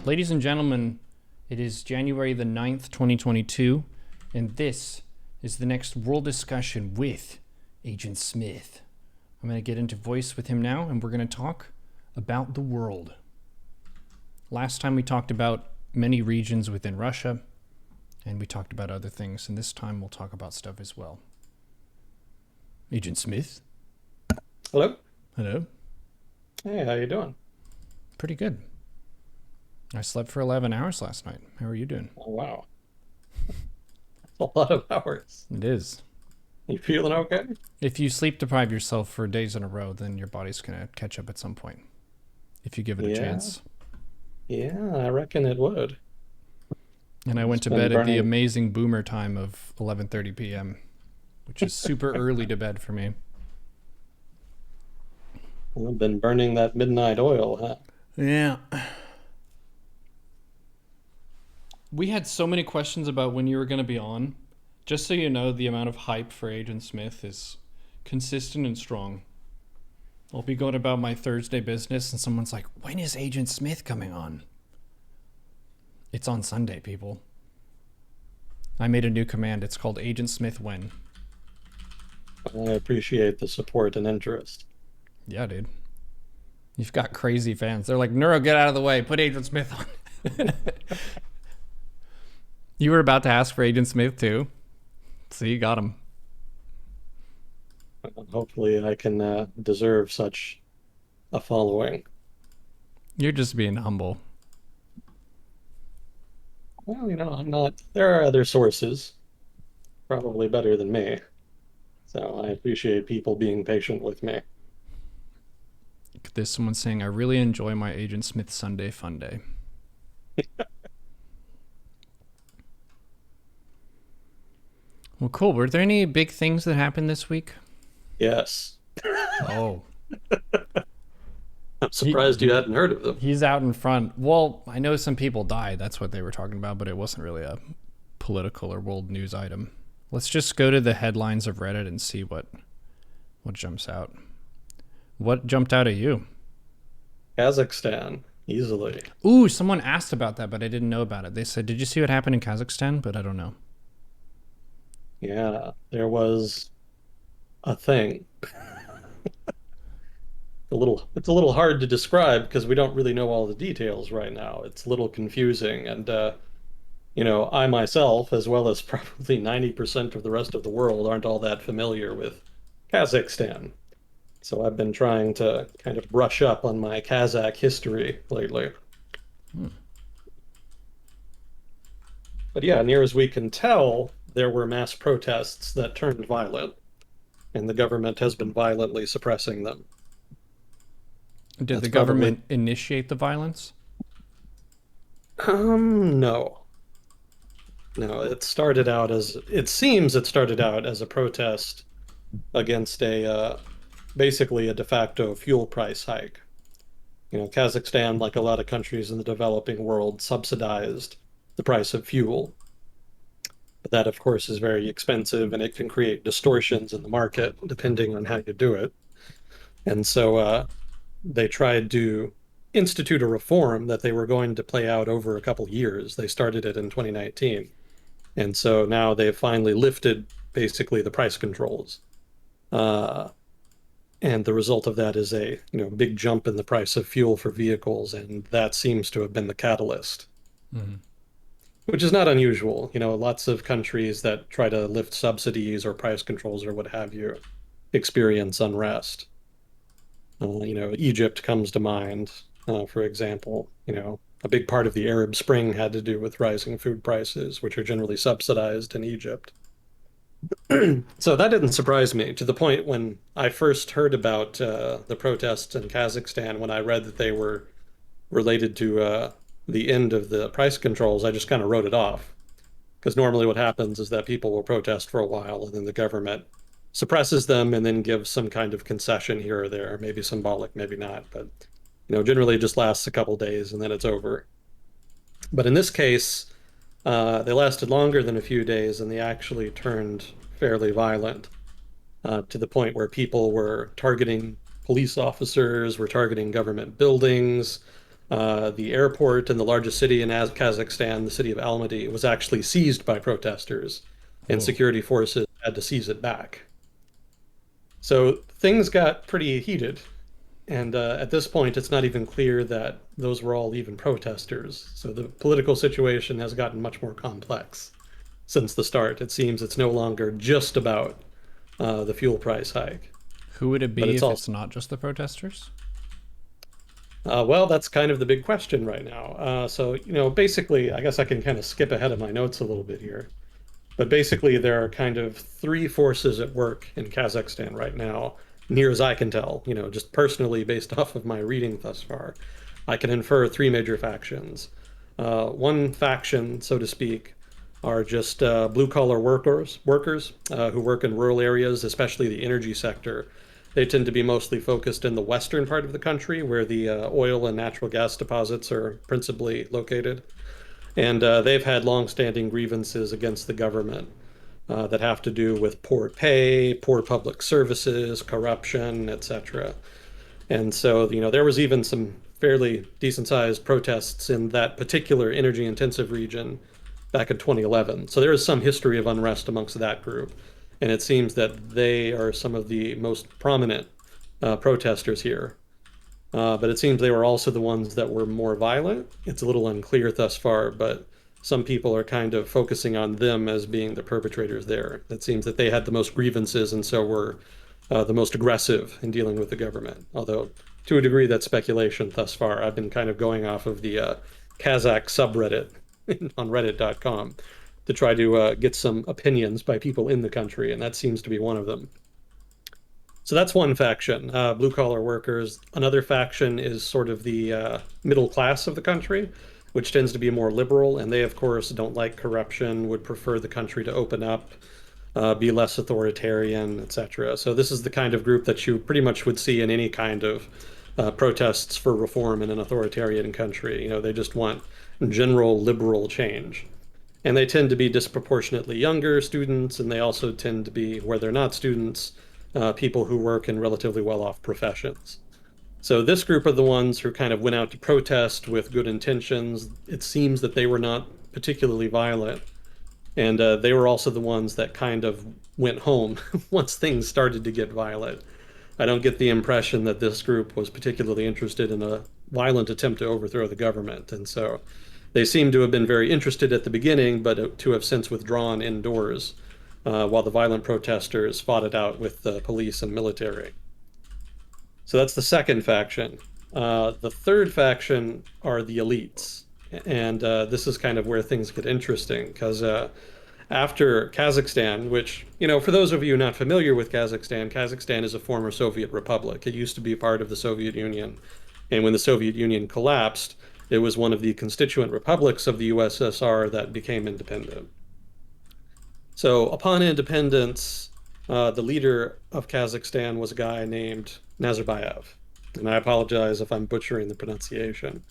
Ladies and gentlemen, it is January the 9th, 2022, and this is the next world discussion with Agent Smith. I'm going to get into voice with him now, and we're going to talk about the world. Last time we talked about many regions within Russia, and we talked about other things, and this time we'll talk about stuff as well. Agent Smith? Hello. Hello. Hey, how you doing? Pretty good. I slept for 11 hours last night. How are you doing? Oh, wow. That's a lot of hours. It is. You feeling okay? If you sleep deprive yourself for days in a row, then your body's going to catch up at some point, if you give it a chance. Yeah, I reckon it would. And I went to bed at the amazing boomer time of 11:30 p.m., which is super early to bed for me. I've been burning that midnight oil, huh? Yeah. We had so many questions about when you were going to be on. Just so you know, the amount of hype for Agent Smith is consistent and strong. I'll be going about my Thursday business and someone's like, when is Agent Smith coming on? It's on Sunday, people. I made a new command. It's called Agent Smith When. I appreciate the support and interest. Yeah, dude. You've got crazy fans. They're like, Neuro, get out of the way. Put Agent Smith on. You were about to ask for Agent Smith, too. So you got him. Hopefully I can deserve such a following. You're just being humble. Well, I'm not. There are other sources, probably better than me. So I appreciate people being patient with me. There's someone saying, I really enjoy my Agent Smith Sunday fun day. Well, cool. Were there any big things that happened this week? Yes. Oh. I'm surprised you hadn't heard of them. He's out in front. Well, I know some people died. That's what they were talking about, but it wasn't really a political or world news item. Let's just go to the headlines of Reddit and see what jumps out. What jumped out at you? Kazakhstan, easily. Ooh, someone asked about that, but I didn't know about it. They said, did you see what happened in Kazakhstan? But I don't know. Yeah, there was a thing. It's a little hard to describe because we don't really know all the details right now. It's a little confusing, and I myself, as well as probably 90% of the rest of the world, aren't all that familiar with Kazakhstan. So I've been trying to kind of brush up on my Kazakh history lately. But yeah, near as we can tell, there were mass protests that turned violent, and the government has been violently suppressing them. Did the government initiate the violence? No. No, it started out as a protest against basically a de facto fuel price hike. Kazakhstan, like a lot of countries in the developing world, subsidized the price of fuel. But that, of course, is very expensive, and it can create distortions in the market depending on how you do it. And so they tried to institute a reform that they were going to play out over a couple years. They started it in 2019. And so now they've finally lifted basically the price controls. And the result of that is a big jump in the price of fuel for vehicles, and that seems to have been the catalyst. Mm-hmm. Which is not unusual. Lots of countries that try to lift subsidies or price controls or what have you experience unrest. Egypt comes to mind, for example. A big part of the Arab Spring had to do with rising food prices, which are generally subsidized in Egypt. So that didn't surprise me, to the point when I first heard about the protests in Kazakhstan, when I read that they were related to the end of the price controls, I just kind of wrote it off. Because normally what happens is that people will protest for a while, and then the government suppresses them and then gives some kind of concession here or there, maybe symbolic, maybe not. But, generally it just lasts a couple days and then it's over. But in this case, they lasted longer than a few days, and they actually turned fairly violent, to the point where people were targeting police officers, were targeting government buildings, The airport in the largest city in Kazakhstan, the city of Almaty, was actually seized by protesters, and Whoa. security forces had to seize it back. So things got pretty heated. And at this point, it's not even clear that those were all even protesters. So the political situation has gotten much more complex since the start. It seems it's no longer just about the fuel price hike, Who would it but be it's if it's also, not just the protesters? well, that's kind of the big question right now. Basically, I guess I can kind of skip ahead of my notes a little bit here. But basically, there are kind of three forces at work in Kazakhstan right now, near as I can tell, just personally based off of my reading thus far. I can infer three major factions. One faction, so to speak, are just blue collar workers who work in rural areas, especially the energy sector. They tend to be mostly focused in the western part of the country, where the oil and natural gas deposits are principally located. And they've had longstanding grievances against the government that have to do with poor pay, poor public services, corruption, etc. And so, there was even some fairly decent sized protests in that particular energy intensive region back in 2011. So there is some history of unrest amongst that group. And it seems that they are some of the most prominent protesters here. But it seems they were also the ones that were more violent. It's a little unclear thus far, but some people are kind of focusing on them as being the perpetrators there. It seems that they had the most grievances and so were the most aggressive in dealing with the government. Although, to a degree, that's speculation thus far. I've been kind of going off of the Kazakh subreddit on reddit.com to try to get some opinions by people in the country, and that seems to be one of them. So that's one faction, blue collar workers. Another faction is sort of the middle class of the country, which tends to be more liberal. And they, of course, don't like corruption, would prefer the country to open up, be less authoritarian, etc. So this is the kind of group that you pretty much would see in any kind of protests for reform in an authoritarian country. They just want general liberal change. And they tend to be disproportionately younger students, and they also tend to be, where they're not students, people who work in relatively well-off professions. So this group are the ones who kind of went out to protest with good intentions. It seems that they were not particularly violent, and they were also the ones that kind of went home once things started to get violent. I don't get the impression that this group was particularly interested in a violent attempt to overthrow the government, and so they seem to have been very interested at the beginning, but to have since withdrawn indoors while the violent protesters fought it out with the police and military. So that's the second faction. The third faction are the elites. And this is kind of where things get interesting because after Kazakhstan, which, for those of you not familiar with Kazakhstan, Kazakhstan is a former Soviet republic. It used to be part of the Soviet Union. And when the Soviet Union collapsed, it was one of the constituent republics of the USSR that became independent. So upon independence, the leader of Kazakhstan was a guy named Nazarbayev. And I apologize if I'm butchering the pronunciation.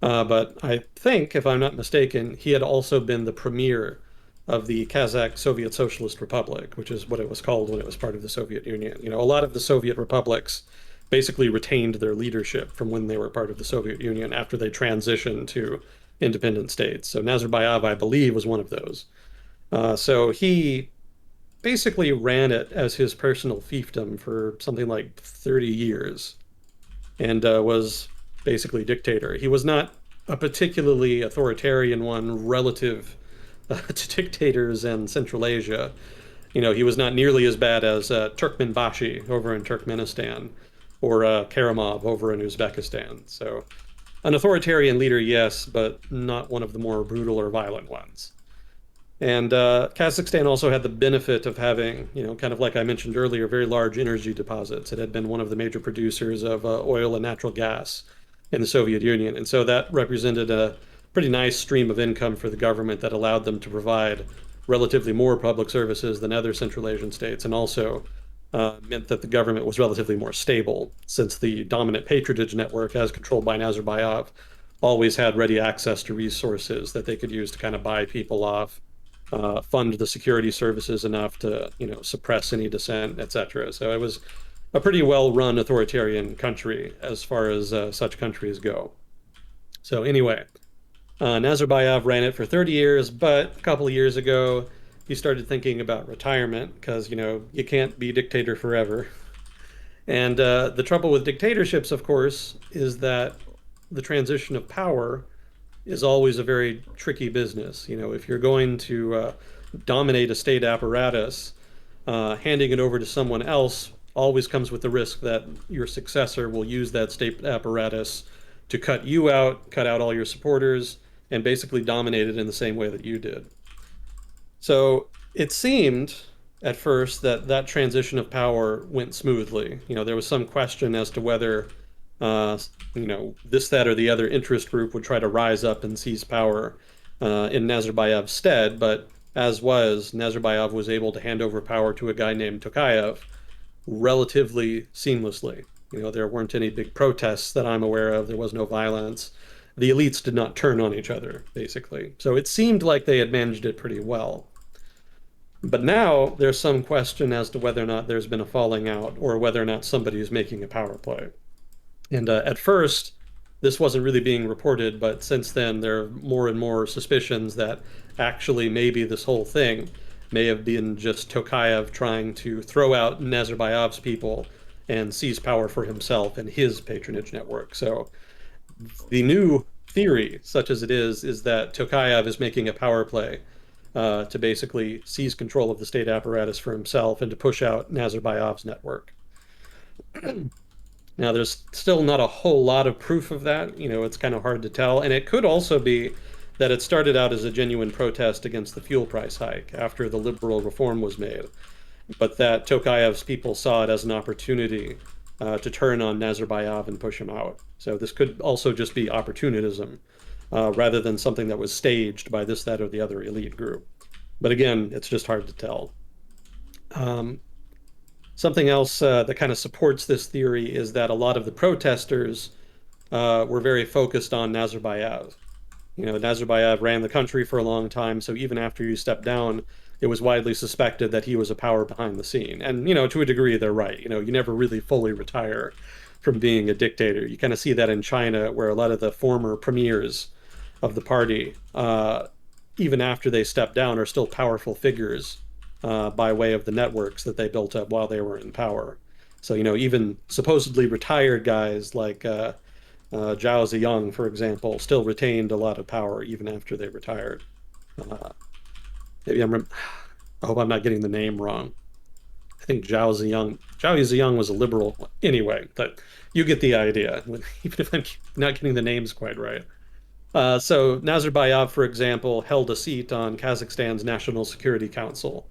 But I think, if I'm not mistaken, he had also been the premier of the Kazakh Soviet Socialist Republic, which is what it was called when it was part of the Soviet Union. A lot of the Soviet republics basically retained their leadership from when they were part of the Soviet Union after they transitioned to independent states. So Nazarbayev, I believe, was one of those. So he basically ran it as his personal fiefdom for something like 30 years and was basically dictator. He was not a particularly authoritarian one relative to dictators in Central Asia. He was not nearly as bad as Turkmenbashi over in Turkmenistan or Karimov over in Uzbekistan. So an authoritarian leader, yes, but not one of the more brutal or violent ones. And Kazakhstan also had the benefit of having, kind of like I mentioned earlier, very large energy deposits. It had been one of the major producers of oil and natural gas in the Soviet Union. And so that represented a pretty nice stream of income for the government that allowed them to provide relatively more public services than other Central Asian states, and also meant that the government was relatively more stable, since the dominant patronage network, as controlled by Nazarbayev, always had ready access to resources that they could use to kind of buy people off, fund the security services enough to, suppress any dissent, etc. So it was a pretty well-run authoritarian country as far as such countries go. So anyway, Nazarbayev ran it for 30 years, but a couple of years ago, he started thinking about retirement because, you can't be dictator forever. And the trouble with dictatorships, of course, is that the transition of power is always a very tricky business. If you're going to dominate a state apparatus, handing it over to someone else always comes with the risk that your successor will use that state apparatus to cut you out, cut out all your supporters, and basically dominate it in the same way that you did. So it seemed at first that that transition of power went smoothly. There was some question as to whether, this, that, or the other interest group would try to rise up and seize power in Nazarbayev's stead. But as was, Nazarbayev was able to hand over power to a guy named Tokayev relatively seamlessly. There weren't any big protests that I'm aware of. There was no violence. The elites did not turn on each other, basically. So it seemed like they had managed it pretty well. But now there's some question as to whether or not there's been a falling out or whether or not somebody is making a power play. And at first, this wasn't really being reported, but since then there are more and more suspicions that actually maybe this whole thing may have been just Tokayev trying to throw out Nazarbayev's people and seize power for himself and his patronage network. So the new theory, such as it is that Tokayev is making a power play to basically seize control of the state apparatus for himself and to push out Nazarbayev's network. Now, there's still not a whole lot of proof of that. It's kind of hard to tell. And it could also be that it started out as a genuine protest against the fuel price hike after the liberal reform was made, but that Tokayev's people saw it as an opportunity to turn on Nazarbayev and push him out. So this could also just be opportunism rather than something that was staged by this, that, or the other elite group. But again, it's just hard to tell. Something else that kind of supports this theory is that a lot of the protesters were very focused on Nazarbayev. Nazarbayev ran the country for a long time, so even after he stepped down, it was widely suspected that he was a power behind the scene. And, to a degree, they're right. You never really fully retire from being a dictator. You kind of see that in China, where a lot of the former premiers of the party, even after they step down, are still powerful figures by way of the networks that they built up while they were in power. So, even supposedly retired guys like Zhao Ziyang, for example, still retained a lot of power even after they retired. Maybe I hope I'm not getting the name wrong. I think Zhao Ziyang was a liberal. Anyway, but you get the idea, even if I'm not getting the names quite right. So Nazarbayev, for example, held a seat on Kazakhstan's National Security Council.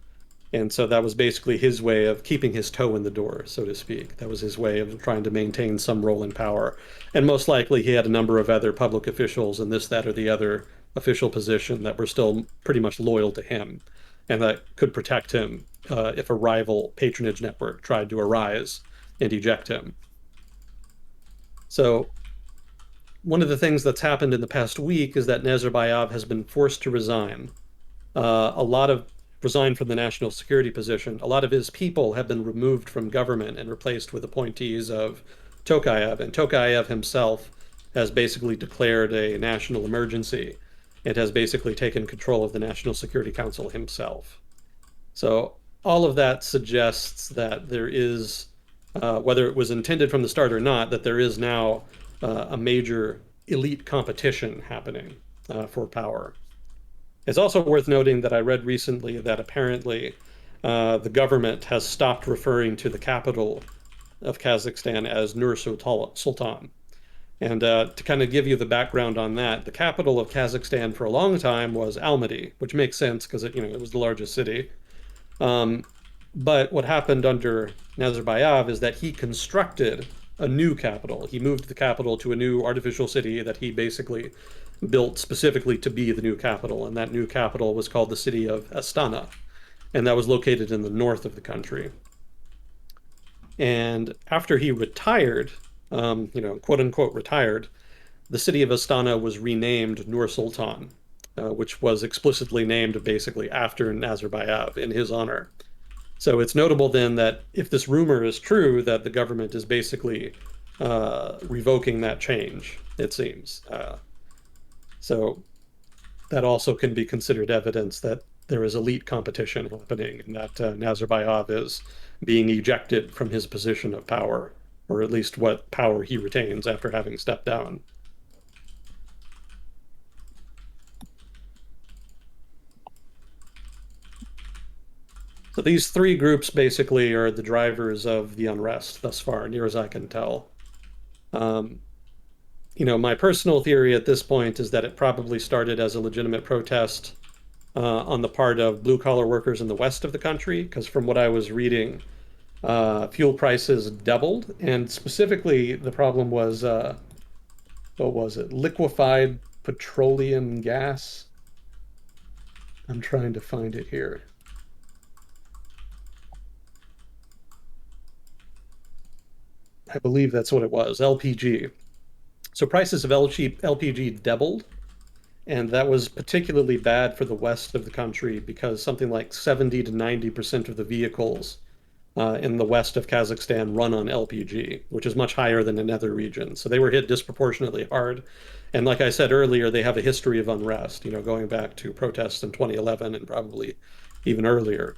And so that was basically his way of keeping his toe in the door, so to speak. That was his way of trying to maintain some role in power. And most likely he had a number of other public officials in this, that, or the other official position that were still pretty much loyal to him and that could protect him if a rival patronage network tried to arise and eject him. So one of the things that's happened in the past week is that Nazarbayev has been forced to resign. Resign from the national security position. A lot of his people have been removed from government and replaced with appointees of Tokayev. And Tokayev himself has basically declared a national emergency. It has basically taken control of the National Security Council himself. So all of that suggests that there is, whether it was intended from the start or not, that there is now a major elite competition happening for power. It's also worth noting that I read recently that apparently the government has stopped referring to the capital of Kazakhstan as Nur Sultan. And to kind of give you the background on that, the capital of Kazakhstan for a long time was Almaty, which makes sense because it was the largest city. But what happened under Nazarbayev is that he constructed a new capital. He moved the capital to a new artificial city that he basically built specifically to be the new capital. And that new capital was called the city of Astana. And that was located in the north of the country. And after he retired, quote unquote retired, the city of Astana was renamed Nur Sultan, which was explicitly named basically after Nazarbayev in his honor. So it's notable then that if this rumor is true, that the government is basically revoking that change, it seems. So that also can be considered evidence that there is elite competition happening and that Nazarbayev is being ejected from his position of power, or at least what power he retains after having stepped down. So these three groups basically are the drivers of the unrest thus far, near as I can tell. Um, my personal theory at this point is that it probably started as a legitimate protest on the part of blue collar workers in the west of the country, because from what I was reading, fuel prices doubled, and specifically the problem was what was it? Liquefied petroleum gas. I'm trying to find it here. I believe that's what it was, LPG. So prices of LPG doubled, and that was particularly bad for the west of the country because something like 70 to 90% of the vehicles in the west of Kazakhstan run on LPG, which is much higher than in other regions. So they were hit disproportionately hard. And like I said earlier, they have a history of unrest, going back to protests in 2011 and probably even earlier.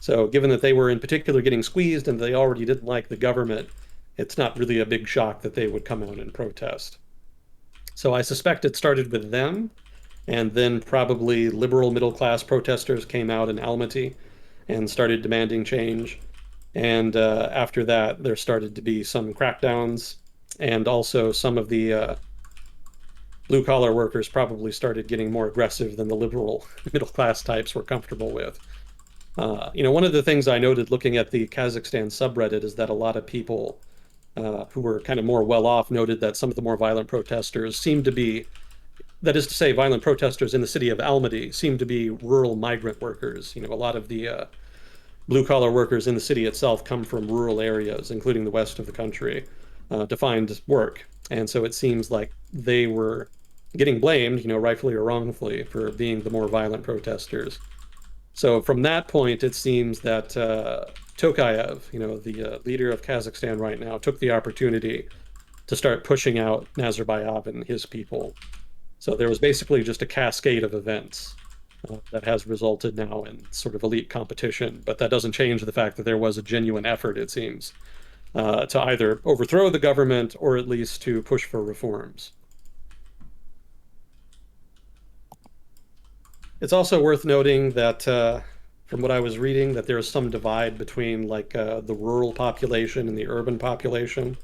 So given that they were in particular getting squeezed and they already didn't like the government, it's not really a big shock that they would come out and protest. So I suspect it started with them, and then probably liberal middle class protesters came out in Almaty and started demanding change. And after that, there started to be some crackdowns, and also some of the blue collar workers probably started getting more aggressive than the liberal middle class types were comfortable with. One of the things I noted looking at the Kazakhstan subreddit is that a lot of people who were kind of more well off noted that some of the more violent protesters seemed to be, that is to say, violent protesters in the city of Almaty seemed to be rural migrant workers. A lot of the blue collar workers in the city itself come from rural areas, including the west of the country, to find work. And so it seems like they were getting blamed, rightfully or wrongfully, for being the more violent protesters. So from that point, it seems that Tokayev, the leader of Kazakhstan right now, took the opportunity to start pushing out Nazarbayev and his people. So there was basically just a cascade of events that has resulted now in sort of elite competition, but that doesn't change the fact that there was a genuine effort, it seems, to either overthrow the government or at least to push for reforms. It's also worth noting that from what I was reading, that there is some divide between the rural population and the urban population.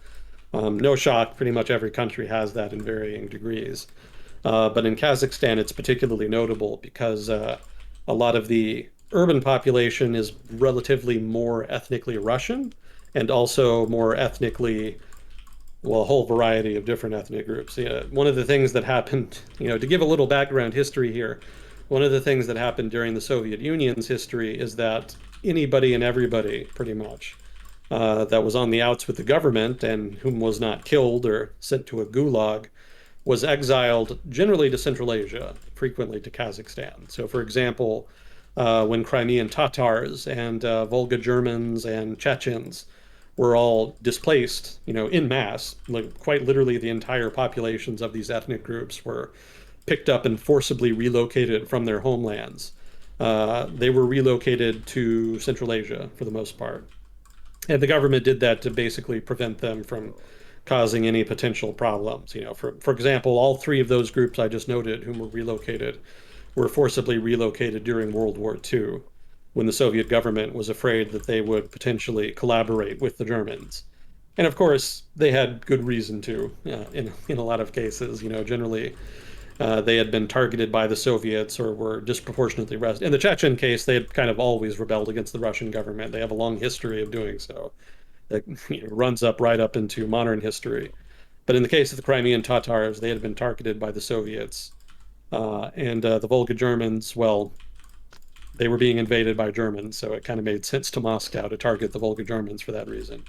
No shock, pretty much every country has that in varying degrees. But in Kazakhstan, it's particularly notable because a lot of the urban population is relatively more ethnically Russian and also more ethnically, well, a whole variety of different ethnic groups. Yeah, one of the things that happened, to give a little background history here, one of the things that happened during the Soviet Union's history is that anybody and everybody, pretty much, that was on the outs with the government and whom was not killed or sent to a gulag was exiled generally to Central Asia, frequently to Kazakhstan. So, for example, when Crimean Tatars and Volga Germans and Chechens were all displaced, en masse, like quite literally the entire populations of these ethnic groups were picked up and forcibly relocated from their homelands. They were relocated to Central Asia for the most part. And the government did that to basically prevent them from causing any potential problems. For example, all three of those groups I just noted whom were relocated were forcibly relocated during World War II, when the Soviet government was afraid that they would potentially collaborate with the Germans. And of course, they had good reason to, in a lot of cases. Generally, they had been targeted by the Soviets or were disproportionately arrested. In the Chechen case, they had kind of always rebelled against the Russian government. They have a long history of doing so that runs right up into modern history. But in the case of the Crimean Tatars, they had been targeted by the Soviets. And the Volga Germans, well, they were being invaded by Germans, so it kind of made sense to Moscow to target the Volga Germans for that reason.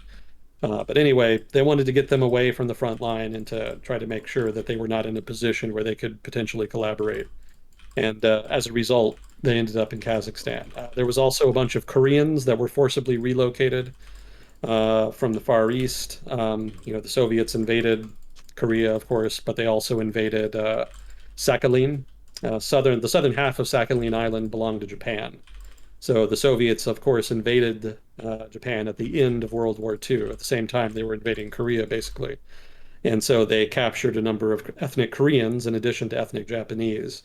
But anyway, they wanted to get them away from the front line and to try to make sure that they were not in a position where they could potentially collaborate. And as a result, they ended up in Kazakhstan. There was also a bunch of Koreans that were forcibly relocated from the Far East. The Soviets invaded Korea, of course, but they also invaded Sakhalin. The southern half of Sakhalin Island belonged to Japan. So the Soviets, of course, invaded Japan at the end of World War II. At the same time, they were invading Korea, basically. And so they captured a number of ethnic Koreans in addition to ethnic Japanese.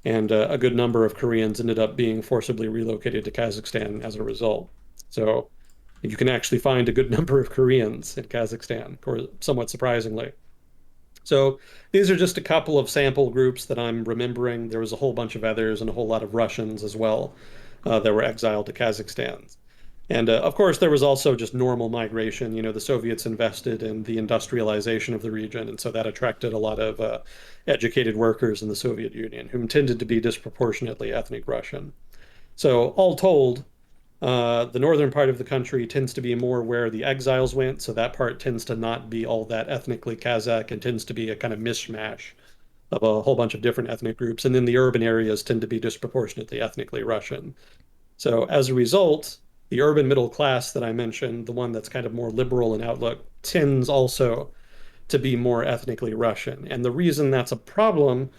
And a good number of Koreans ended up being forcibly relocated to Kazakhstan as a result. So you can actually find a good number of Koreans in Kazakhstan, somewhat surprisingly. So these are just a couple of sample groups that I'm remembering. There was a whole bunch of others and a whole lot of Russians as well that were exiled to Kazakhstan. And of course, there was also just normal migration. You know, the Soviets invested in the industrialization of the region, and so that attracted a lot of educated workers in the Soviet Union, whom tended to be disproportionately ethnic Russian. So, all told, the northern part of the country tends to be more where the exiles went, so that part tends to not be all that ethnically Kazakh and tends to be a kind of mishmash of a whole bunch of different ethnic groups. And then the urban areas tend to be disproportionately ethnically Russian. So as a result, the urban middle class that I mentioned, the one that's kind of more liberal in outlook, tends also to be more ethnically Russian. And the reason that's a problem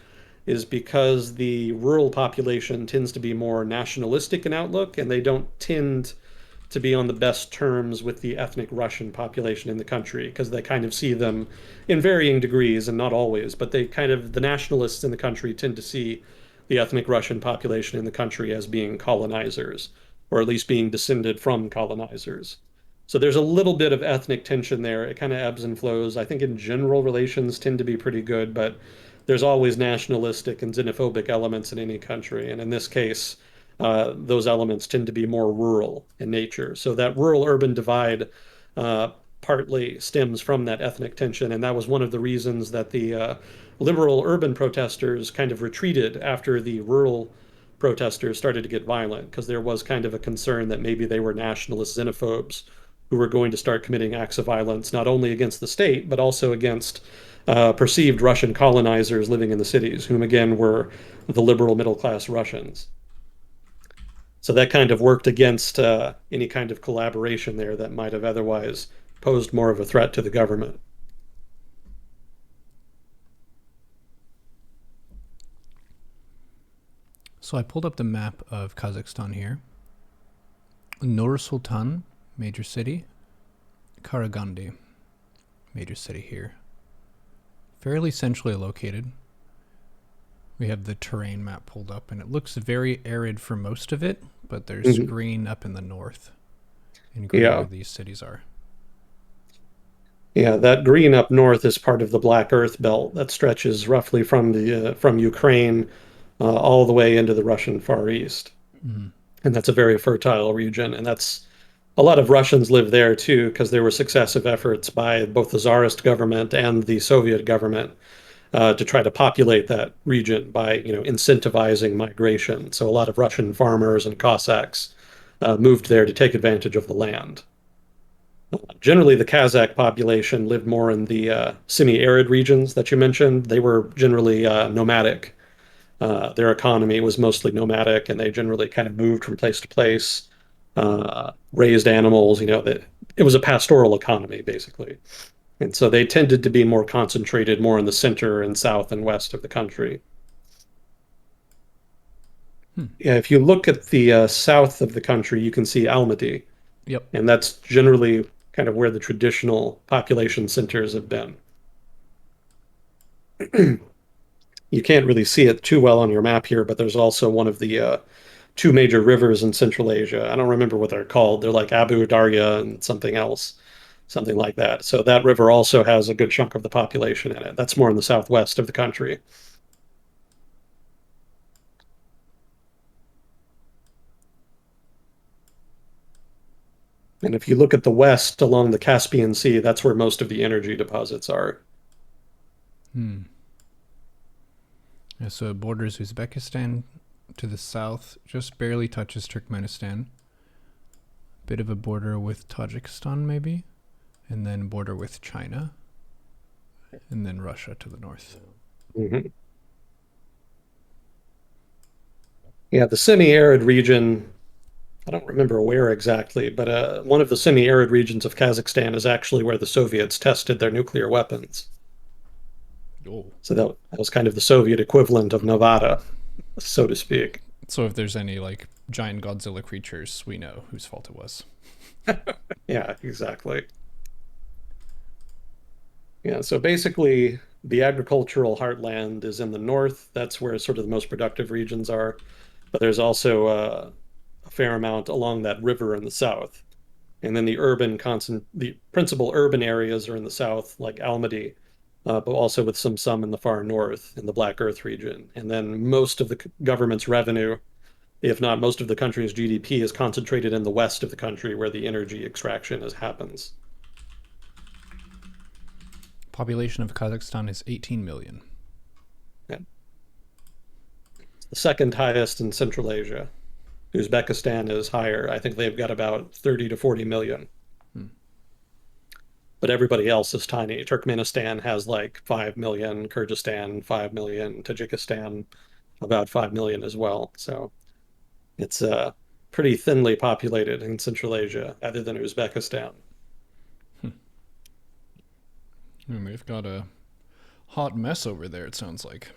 is because the rural population tends to be more nationalistic in outlook, and they don't tend to be on the best terms with the ethnic Russian population in the country because they kind of see them in varying degrees and not always, but the nationalists in the country tend to see the ethnic Russian population in the country as being colonizers, or at least being descended from colonizers. So there's a little bit of ethnic tension there. It kind of ebbs and flows. I think in general relations tend to be pretty good, but there's always nationalistic and xenophobic elements in any country. And in this case, those elements tend to be more rural in nature. So that rural-urban divide partly stems from that ethnic tension, and that was one of the reasons that the liberal urban protesters kind of retreated after the rural protesters started to get violent, because there was kind of a concern that maybe they were nationalist xenophobes who were going to start committing acts of violence, not only against the state, but also against perceived Russian colonizers living in the cities, whom again were the liberal middle class Russians. So that kind of worked against any kind of collaboration there that might have otherwise posed more of a threat to the government. So I pulled up the map of Kazakhstan here. Nur Sultan, major city. Karaganda, major city here. Fairly centrally located. We have the terrain map pulled up, and it looks very arid for most of it, but there's green up in the north, and green where these cities are. Yeah, that green up north is part of the Black Earth Belt that stretches roughly from Ukraine all the way into the Russian Far East. Mm-hmm. And that's a very fertile region, and that's a lot of Russians live there too, because there were successive efforts by both the Tsarist government and the Soviet government to try to populate that region by, incentivizing migration. So a lot of Russian farmers and Cossacks moved there to take advantage of the land. Generally, the Kazakh population lived more in the semi-arid regions that you mentioned. They were generally nomadic. Their economy was mostly nomadic, and they generally kind of moved from place to place, raised animals. It was a pastoral economy, basically. And so they tended to be more concentrated more in the center and south and west of the country. Yeah, if you look at the south of the country, you can see Almaty. Yep. And that's generally kind of where the traditional population centers have been. You can't really see it too well on your map here, but there's also one of the two major rivers in Central Asia. I don't remember what they're called. They're like Abu Darya and something else. Something like that. So that river also has a good chunk of the population in it. That's more in the southwest of the country. And if you look at the west along the Caspian Sea, that's where most of the energy deposits are. Yeah, so it borders Uzbekistan to the south, just barely touches Turkmenistan. Bit of a border with Tajikistan, maybe. And then border with China, and then Russia to the north. Mm-hmm. Yeah, the semi-arid region, I don't remember where exactly, but one of the semi-arid regions of Kazakhstan is actually where the Soviets tested their nuclear weapons. Oh. So that was kind of the Soviet equivalent of Nevada, so to speak. So if there's any like giant Godzilla creatures, we know whose fault it was. Yeah, exactly. Yeah, so basically, the agricultural heartland is in the north. That's where sort of the most productive regions are. But there's also a fair amount along that river in the south. And then the principal urban areas are in the south, like Almaty, but also with some in the far north, in the Black Earth region. And then most of the government's revenue, if not most of the country's GDP, is concentrated in the west of the country, where the energy extraction happens. Population of Kazakhstan is 18 million. Yeah. The second highest in Central Asia. Uzbekistan is higher. I think they've got about 30 to 40 million. But everybody else is tiny. Turkmenistan has like 5 million, Kyrgyzstan 5 million, Tajikistan about 5 million as well. So it's pretty thinly populated in Central Asia, other than Uzbekistan. And they've got a hot mess over there, it sounds like.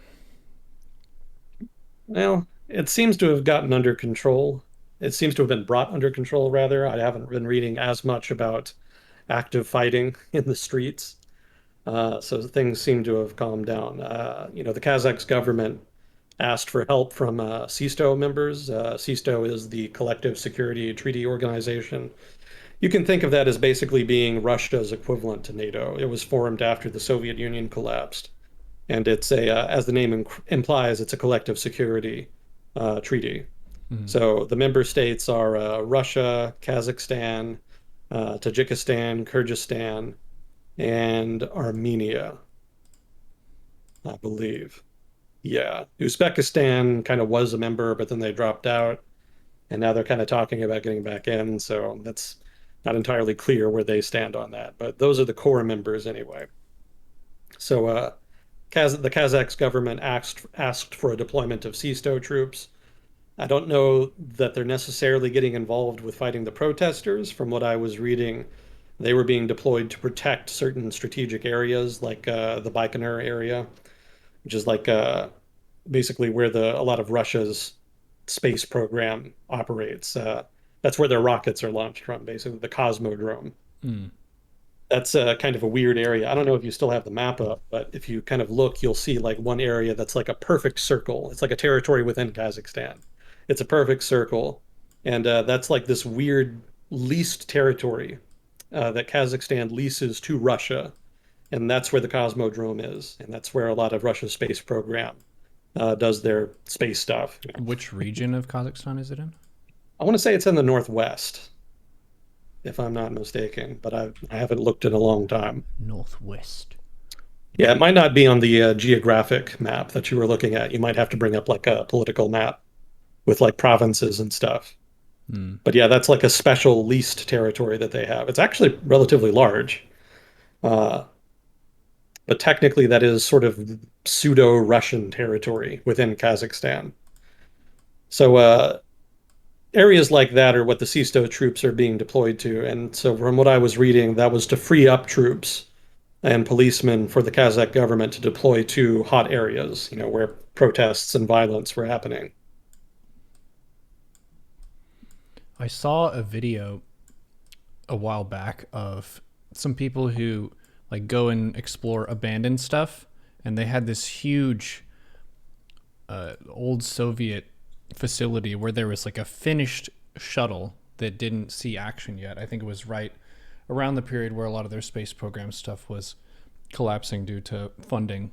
Well, it seems to have gotten under control. It seems to have been brought under control, rather. I haven't been reading as much about active fighting in the streets. So things seem to have calmed down. The Kazakh government asked for help from CISTO members. CISTO is the Collective Security Treaty Organization. You can think of that as basically being Russia's equivalent to NATO. It was formed after the Soviet Union collapsed. And as the name implies, it's a collective security treaty. Mm-hmm. So the member states are Russia, Kazakhstan, Tajikistan, Kyrgyzstan, and Armenia, I believe. Yeah, Uzbekistan kind of was a member, but then they dropped out, and now they're kind of talking about getting back in. So that's not entirely clear where they stand on that. But those are the core members anyway. So the Kazakh government asked for a deployment of CISTO troops. I don't know that they're necessarily getting involved with fighting the protesters. From what I was reading, they were being deployed to protect certain strategic areas, like the Baikonur area, which is like basically where a lot of Russia's space program operates. That's where their rockets are launched from, basically the Cosmodrome. Mm. That's kind of a weird area. I don't know if you still have the map up, but if you kind of look, you'll see like one area that's like a perfect circle. It's like a territory within Kazakhstan. It's a perfect circle. And that's like this weird leased territory that Kazakhstan leases to Russia. And that's where the Cosmodrome is. And that's where a lot of Russia's space program does their space stuff. Which region of Kazakhstan is it in? I want to say it's in the northwest, if I'm not mistaken, but I haven't looked in a long time. Northwest. Yeah, it might not be on the geographic map that you were looking at. You might have to bring up like a political map with like provinces and stuff. Mm. But yeah, that's like a special leased territory that they have. It's actually relatively large. Uh, but technically that is sort of pseudo-Russian territory within Kazakhstan. So areas like that are what the CISTO troops are being deployed to. And so from what I was reading, that was to free up troops and policemen for the Kazakh government to deploy to hot areas, where protests and violence were happening. I saw a video a while back of some people who like go and explore abandoned stuff, and they had this huge old Soviet facility where there was like a finished shuttle that didn't see action yet. I think it was right around the period where a lot of their space program stuff was collapsing due to funding.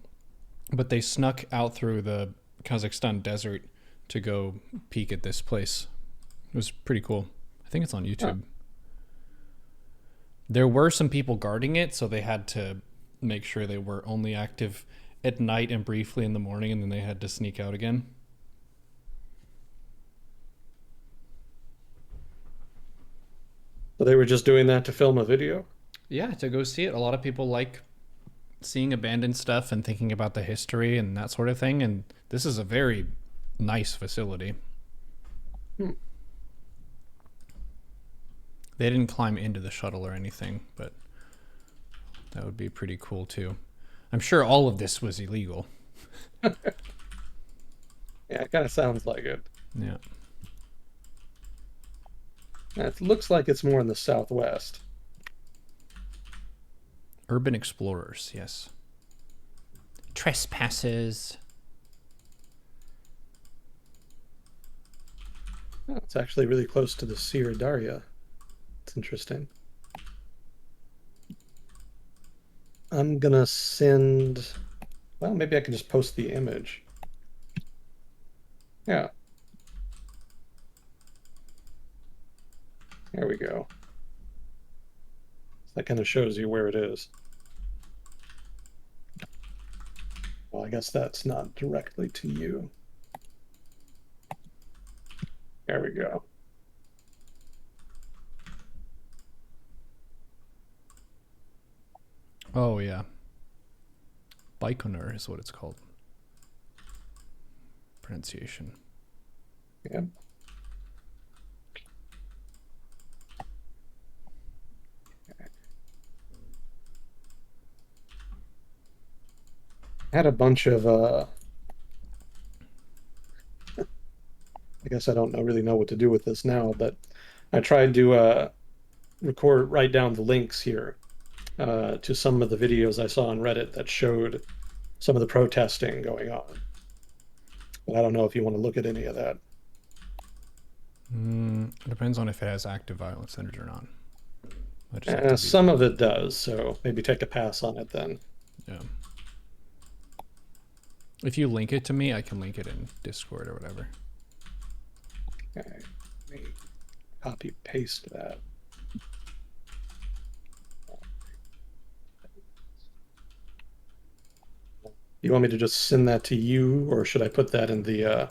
But they snuck out through the Kazakhstan desert to go peek at this place. It was pretty cool. I think it's on YouTube. Yeah. There were some people guarding it, so they had to make sure they were only active at night and briefly in the morning, and then they had to sneak out again. So they were just doing that to film a video? Yeah, to go see it. A lot of people like seeing abandoned stuff and thinking about the history and that sort of thing, and this is a very nice facility. They didn't climb into the shuttle or anything, but that would be pretty cool too. I'm sure all of this was illegal. Yeah, it kind of sounds like it. Yeah. It looks like it's more in the southwest. Urban explorers, yes. Trespassers. Oh, it's actually really close to the Sierra Daria. It's interesting. I'm gonna send. Well, maybe I can just post the image. Yeah. There we go. That kind of shows you where it is. Well, I guess that's not directly to you. There we go. Oh, yeah. Baikonur is what it's called. Pronunciation. Yeah. Had a bunch of I guess I don't really know what to do with this now, but I tried to write down the links here to some of the videos I saw on Reddit that showed some of the protesting going on. But I don't know if you want to look at any of that. It depends on if it has active violence in it or not. Some of it does, so maybe take a pass on it then. Yeah. If you link it to me, I can link it in Discord or whatever. Okay, let me copy paste that. You want me to just send that to you, or should I put that in the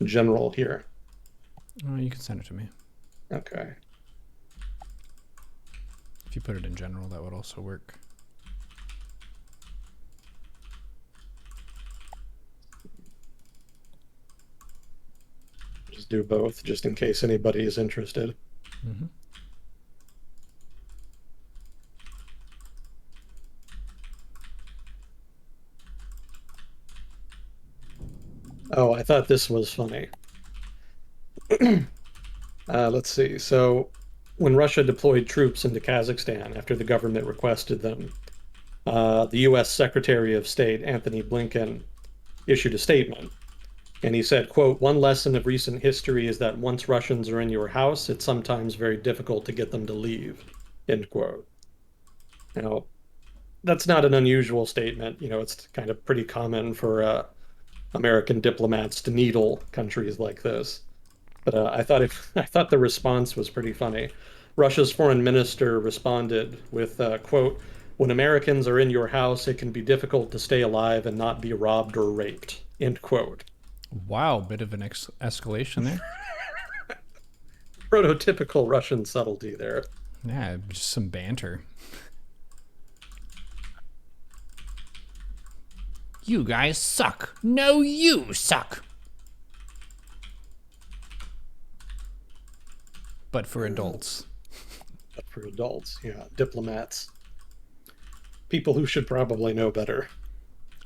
general here? Oh, you can send it to me. Okay. If you put it in general, that would also work. Just do both, just in case anybody is interested. Mm-hmm. Oh, I thought this was funny. Let's see. So, when Russia deployed troops into Kazakhstan after the government requested them, the U.S. Secretary of State, Anthony Blinken, issued a statement. And he said, quote, "One lesson of recent history is that once Russians are in your house, it's sometimes very difficult to get them to leave," end quote. Now, that's not an unusual statement. You know, it's kind of pretty common for American diplomats to needle countries like this. But I thought the response was pretty funny. Russia's foreign minister responded with, quote, "When Americans are in your house, it can be difficult to stay alive and not be robbed or raped," end quote. Wow, bit of an escalation there. Prototypical Russian subtlety there. Yeah, just some banter. You guys suck. No, you suck. But for adults. But for adults, yeah, diplomats. People who should probably know better.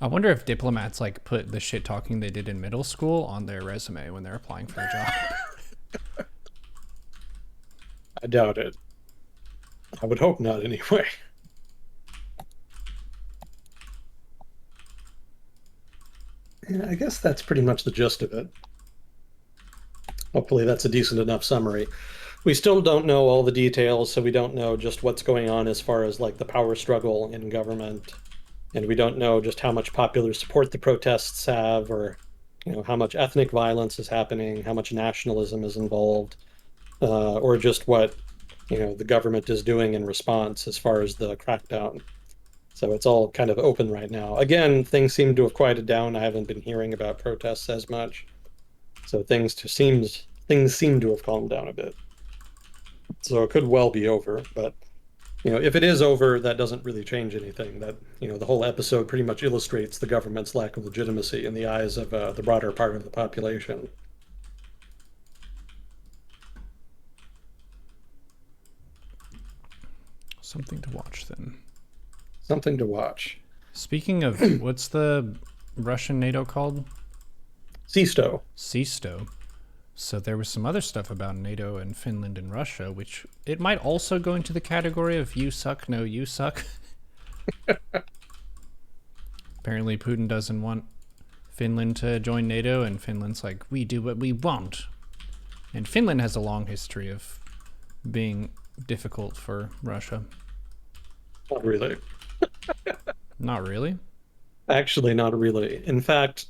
I wonder if diplomats like put the shit talking they did in middle school on their resume when they're applying for a job. I doubt it. I would hope not anyway. Yeah, I guess that's pretty much the gist of it. Hopefully that's a decent enough summary. We still don't know all the details, so we don't know just what's going on as far as like the power struggle in government. And we don't know just how much popular support the protests have, or how much ethnic violence is happening, how much nationalism is involved, or just what the government is doing in response as far as the crackdown. So it's all kind of open right now. Again, things seem to have quieted down. I haven't been hearing about protests as much, so things seem to have calmed down a bit. So it could well be over, but if it is over, that doesn't really change anything. That, the whole episode pretty much illustrates the government's lack of legitimacy in the eyes of the broader part of the population. Something to watch then. Something to watch. Speaking of, what's the Russian NATO called? CISTO. CISTO. So there was some other stuff about NATO and Finland and Russia, which it might also go into the category of you suck, no, you suck. Apparently Putin doesn't want Finland to join NATO, and Finland's like, we do what we want. And Finland has a long history of being difficult for Russia. Not really. Not really? Actually, not really. In fact,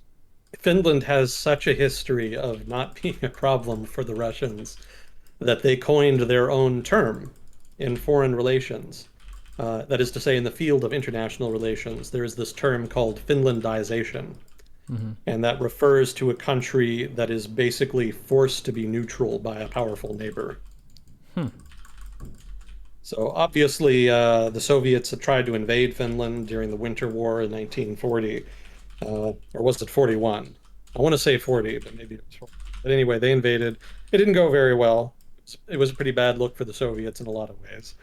Finland has such a history of not being a problem for the Russians that they coined their own term in foreign relations. That is to say, in the field of international relations, there is this term called Finlandization. And that refers to a country that is basically forced to be neutral by a powerful neighbor. So obviously, the Soviets had tried to invade Finland during the Winter War in 1940, or was it 41? I want to say 40, but maybe it was 40. But anyway, they invaded. It didn't go very well. It was a pretty bad look for the Soviets in a lot of ways.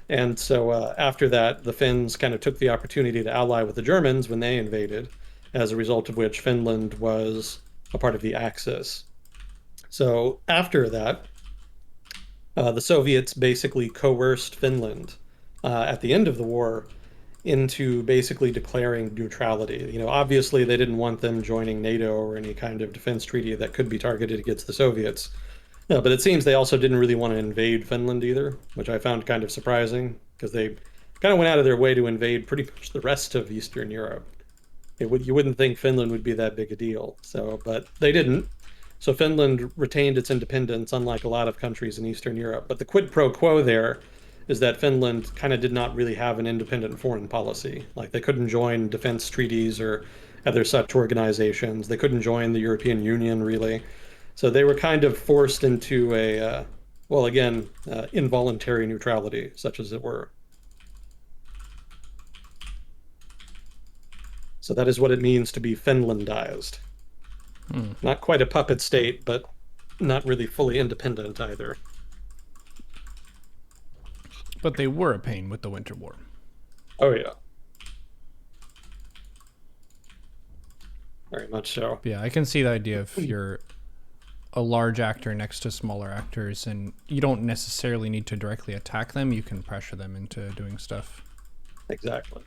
And so after that, the Finns kind of took the opportunity to ally with the Germans when they invaded, as a result of which Finland was a part of the Axis. So after that, the Soviets basically coerced Finland at the end of the war into basically declaring neutrality. You know, obviously they didn't want them joining NATO or any kind of defense treaty that could be targeted against the Soviets. No, but it seems they also didn't really want to invade Finland either, which I found kind of surprising because they kind of went out of their way to invade pretty much the rest of Eastern Europe. You wouldn't think Finland would be that big a deal. So, but they didn't. So Finland retained its independence, unlike a lot of countries in Eastern Europe. But the quid pro quo there is that Finland kind of did not really have an independent foreign policy. Like they couldn't join defense treaties or other such organizations. They couldn't join the European Union, really. So they were kind of forced into a, well, again, involuntary neutrality, such as it were. So that is what it means to be Finlandized. Not quite a puppet state, but not really fully independent either. But they were a pain with the Winter War. Oh, yeah. Very much so. Yeah, I can see the idea if you're a large actor next to smaller actors and you don't necessarily need to directly attack them, you can pressure them into doing stuff. Exactly.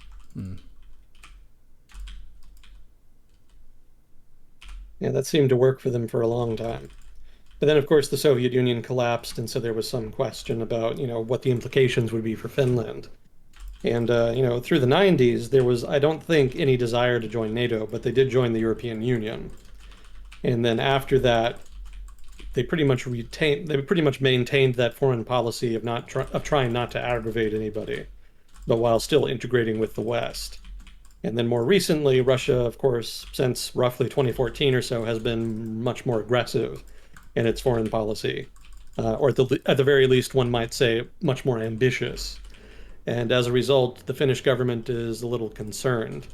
Yeah, that seemed to work for them for a long time. But then, of course, the Soviet Union collapsed, and so there was some question about, you know, what the implications would be for Finland. And, you know, through the 90s, there was, I don't think, any desire to join NATO, but they did join the European Union. And then after that, they pretty much maintained that foreign policy of trying not to aggravate anybody, but while still integrating with the West. And then more recently, Russia, of course, since roughly 2014 or so, has been much more aggressive in its foreign policy, or at the very least, one might say, much more ambitious. And as a result, the Finnish government is a little concerned.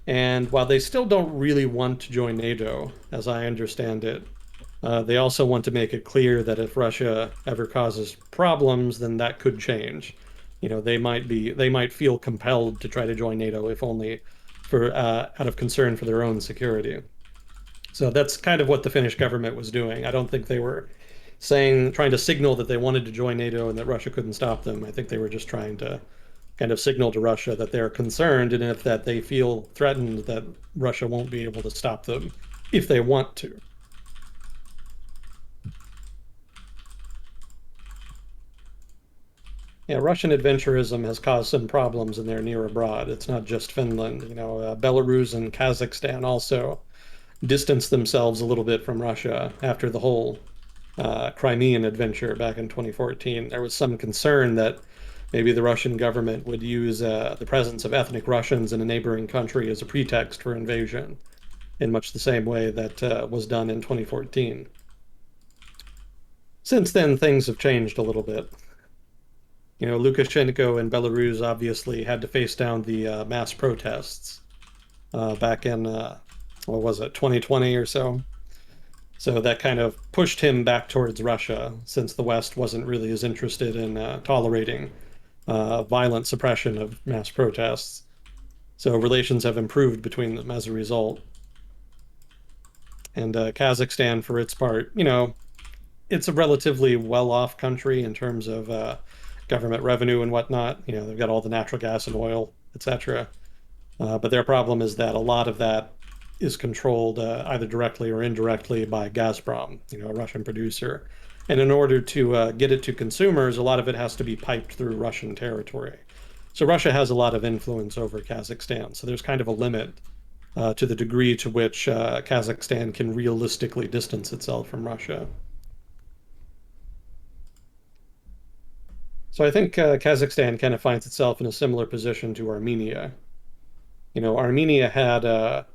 And while they still don't really want to join NATO, as I understand it, they also want to make it clear that if Russia ever causes problems, then that could change. You know, they might feel compelled to try to join NATO, if only for out of concern for their own security. So that's kind of what the Finnish government was doing. I don't think they were trying to signal that they wanted to join NATO and that Russia couldn't stop them. I think they were just trying to kind of signal to Russia that they're concerned, and if that they feel threatened, that Russia won't be able to stop them if they want to. Yeah, Russian adventurism has caused some problems in their near abroad. It's not just Finland. You know, Belarus and Kazakhstan also distanced themselves a little bit from Russia after the whole Crimean adventure back in 2014. There was some concern that maybe the Russian government would use the presence of ethnic Russians in a neighboring country as a pretext for invasion, in much the same way that was done in 2014. Since then, things have changed a little bit. You know, Lukashenko and Belarus obviously had to face down the mass protests back in, what was it, 2020 or so? So that kind of pushed him back towards Russia, since the West wasn't really as interested in tolerating violent suppression of mass protests. So relations have improved between them as a result. And Kazakhstan, for its part, it's a relatively well-off country in terms of government revenue and whatnot. They've got all the natural gas and oil, etc. But their problem is that a lot of that is controlled either directly or indirectly by Gazprom, a Russian producer. And in order to get it to consumers, a lot of it has to be piped through Russian territory. So Russia has a lot of influence over Kazakhstan. So there's kind of a limit to the degree to which Kazakhstan can realistically distance itself from Russia. So I think Kazakhstan kind of finds itself in a similar position to Armenia. Armenia had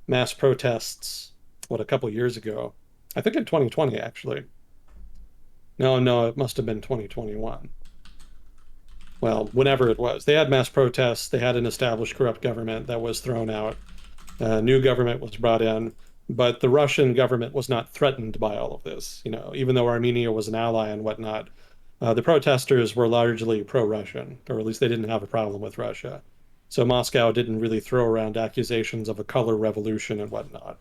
mass protests, a couple of years ago. I think in 2020, actually. No, it must have been 2021. Well, whenever it was. They had mass protests. They had an established corrupt government that was thrown out. A new government was brought in, but the Russian government was not threatened by all of this. Even though Armenia was an ally and whatnot, the protesters were largely pro-Russian, or at least they didn't have a problem with Russia. So Moscow didn't really throw around accusations of a color revolution and whatnot.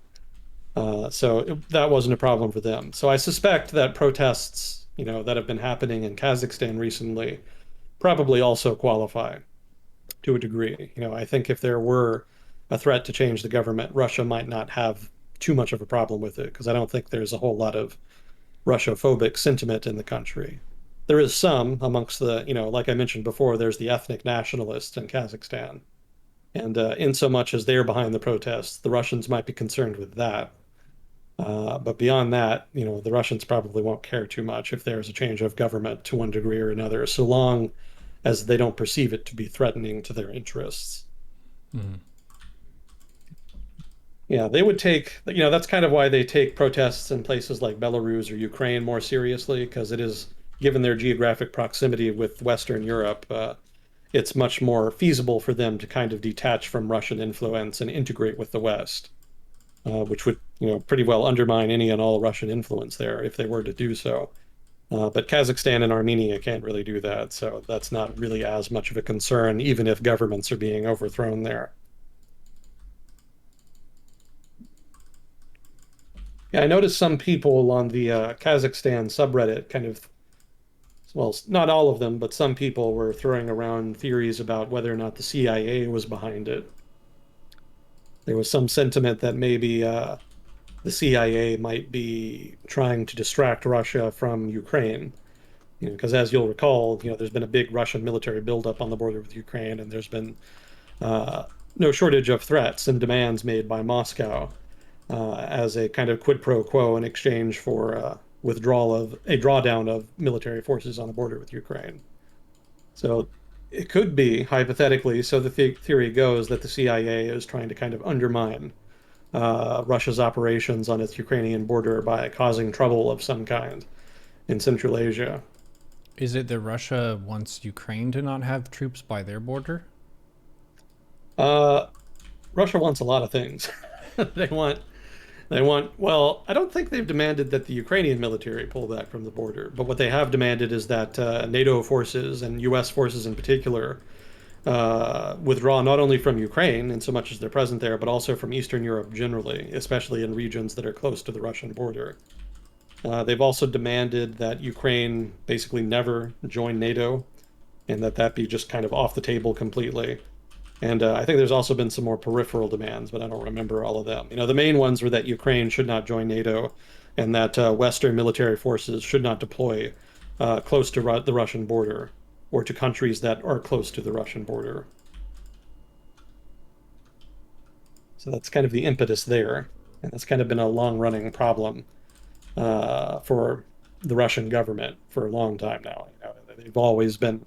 That wasn't a problem for them. So I suspect that protests, that have been happening in Kazakhstan recently probably also qualify to a degree. I think if there were a threat to change the government, Russia might not have too much of a problem with it, because I don't think there's a whole lot of Russia-phobic sentiment in the country. There is some amongst the, like I mentioned before, there's the ethnic nationalists in Kazakhstan. And in so much as they're behind the protests, the Russians might be concerned with that. But beyond that, the Russians probably won't care too much if there's a change of government to one degree or another, so long as they don't perceive it to be threatening to their interests. Mm-hmm. Yeah, they would take, that's kind of why they take protests in places like Belarus or Ukraine more seriously, because it is, given their geographic proximity with Western Europe, it's much more feasible for them to kind of detach from Russian influence and integrate with the West, which would, pretty well undermine any and all Russian influence there if they were to do so. But Kazakhstan and Armenia can't really do that, so that's not really as much of a concern, even if governments are being overthrown there. Yeah, I noticed some people on the Kazakhstan subreddit kind of, well, not all of them, but some people were throwing around theories about whether or not the CIA was behind it. There was some sentiment that maybe the CIA might be trying to distract Russia from Ukraine. Because as you'll recall, there's been a big Russian military buildup on the border with Ukraine, and there's been no shortage of threats and demands made by Moscow as a kind of quid pro quo in exchange for a drawdown of military forces on the border with Ukraine. So it could be, hypothetically, so the theory goes, that the CIA is trying to kind of undermine Russia's operations on its Ukrainian border by causing trouble of some kind in Central Asia. Is it that Russia wants Ukraine to not have troops by their border? Russia wants a lot of things. They want, well, I don't think they've demanded that the Ukrainian military pull back from the border, but what they have demanded is that NATO forces and US forces in particular withdraw not only from Ukraine in so much as they're present there, but also from Eastern Europe generally, especially in regions that are close to the Russian border. They've also demanded that Ukraine basically never join NATO and that be just kind of off the table completely. And I think there's also been some more peripheral demands, but I don't remember all of them. The main ones were that Ukraine should not join NATO and that Western military forces should not deploy close to the Russian border or to countries that are close to the Russian border. So that's kind of the impetus there. And that's kind of been a long-running problem for the Russian government for a long time now. They've always been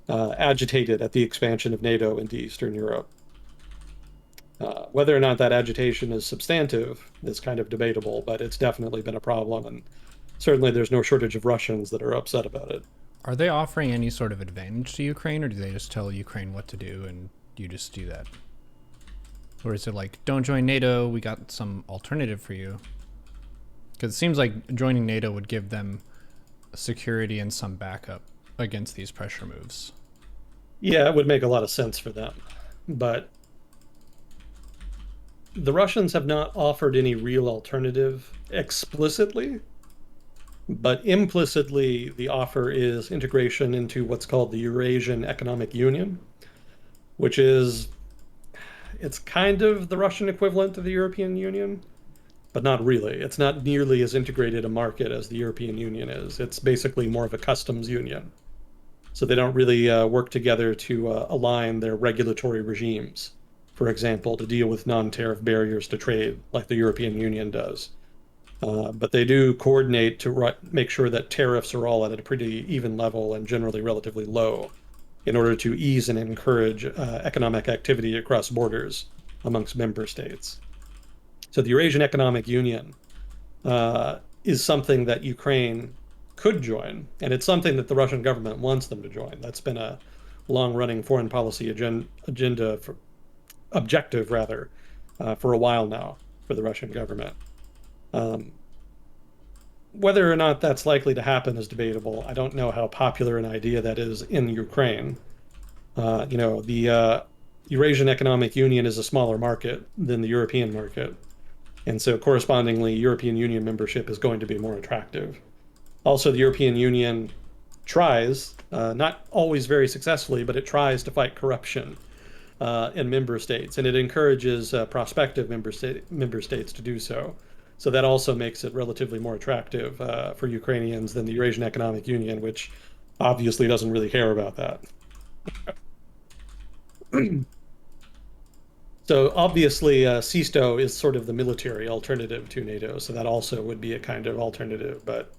agitated at the expansion of NATO into Eastern Europe. Whether or not that agitation is substantive is kind of debatable, but it's definitely been a problem, and certainly there's no shortage of Russians that are upset about it. Are they offering any sort of advantage to Ukraine, or do they just tell Ukraine what to do and you just do that? Or is it like, don't join NATO, we got some alternative for you? Because it seems like joining NATO would give them security and some backup against these pressure moves. Yeah, it would make a lot of sense for them. But the Russians have not offered any real alternative explicitly, but implicitly the offer is integration into what's called the Eurasian Economic Union, which is it's kind of the Russian equivalent to the European Union, but not really. It's not nearly as integrated a market as the European Union is. It's basically more of a customs union. So they don't really work together to align their regulatory regimes, for example, to deal with non-tariff barriers to trade like the European Union does. But they do coordinate to make sure that tariffs are all at a pretty even level and generally relatively low in order to ease and encourage economic activity across borders amongst member states. So the Eurasian Economic Union is something that Ukraine could join, and it's something that the Russian government wants them to join. That's been a long-running foreign policy agenda for, objective rather, for a while now for the Russian government. Whether or not that's likely to happen is debatable. I don't know how popular an idea that is in Ukraine. The Eurasian Economic Union is a smaller market than the European market. And so correspondingly, European Union membership is going to be more attractive. Also, the European Union tries, not always very successfully, but it tries to fight corruption in member states, and it encourages prospective member states to do so. So that also makes it relatively more attractive for Ukrainians than the Eurasian Economic Union, which obviously doesn't really care about that. So obviously, CSTO is sort of the military alternative to NATO, so that also would be a kind of alternative, but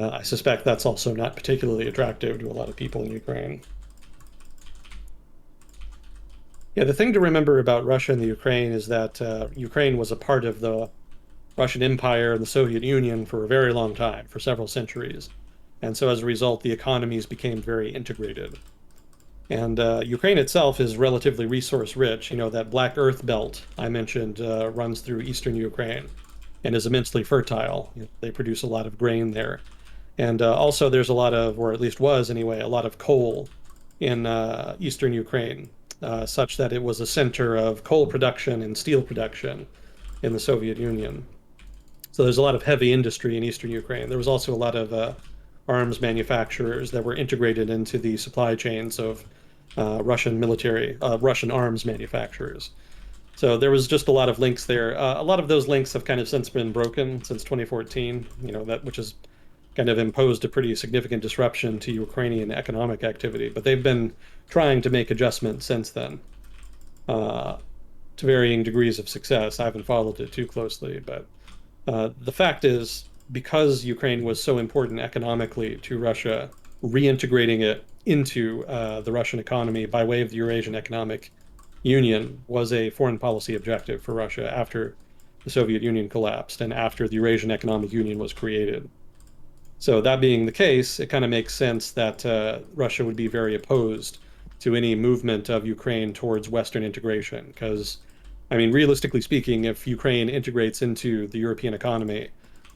I suspect that's also not particularly attractive to a lot of people in Ukraine. Yeah, the thing to remember about Russia and the Ukraine is that Ukraine was a part of the Russian Empire and the Soviet Union for a very long time, for several centuries. And so as a result, the economies became very integrated. And Ukraine itself is relatively resource rich. You know, that Black Earth belt I mentioned runs through eastern Ukraine and is immensely fertile. You know, they produce a lot of grain there. And also there's a lot of, or at least was anyway, a lot of coal in eastern Ukraine, such that it was a center of coal production and steel production in the Soviet Union. So there's a lot of heavy industry in eastern Ukraine. There was also a lot of arms manufacturers that were integrated into the supply chains of Russian arms manufacturers. So there was just a lot of links there. A lot of those links have kind of since been broken since 2014, you know, which has kind of imposed a pretty significant disruption to Ukrainian economic activity. But they've been trying to make adjustments since then, to varying degrees of success. I haven't followed it too closely, but the fact is, because Ukraine was so important economically to Russia, reintegrating it into the Russian economy by way of the Eurasian Economic Union was a foreign policy objective for Russia after the Soviet Union collapsed and after the Eurasian Economic Union was created. So that being the case, it kind of makes sense that Russia would be very opposed to any movement of Ukraine towards Western integration. Because, I mean, realistically speaking, if Ukraine integrates into the European economy,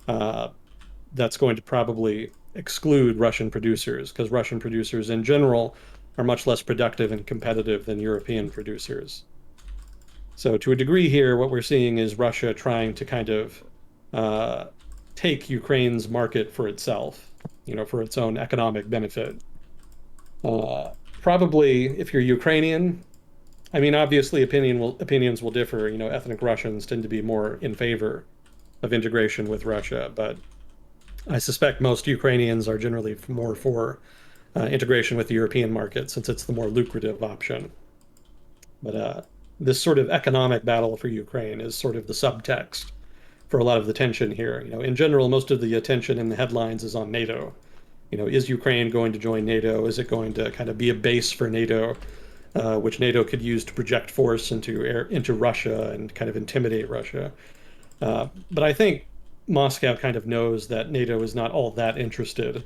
that's going to probably exclude Russian producers, because Russian producers in general are much less productive and competitive than European producers. So to a degree here, what we're seeing is Russia trying to kind of take Ukraine's market for itself, you know, for its own economic benefit. Probably, if you're Ukrainian, I mean, obviously opinions will differ. You know, ethnic Russians tend to be more in favor of integration with Russia, but I suspect most Ukrainians are generally more for integration with the European market, since it's the more lucrative option. But this sort of economic battle for Ukraine is sort of the subtext for a lot of the tension here. You know, in general, most of the attention in the headlines is on NATO. You know, is Ukraine going to join NATO? Is it going to kind of be a base for NATO, which NATO could use to project force into Russia and kind of intimidate Russia? But I think Moscow kind of knows that NATO is not all that interested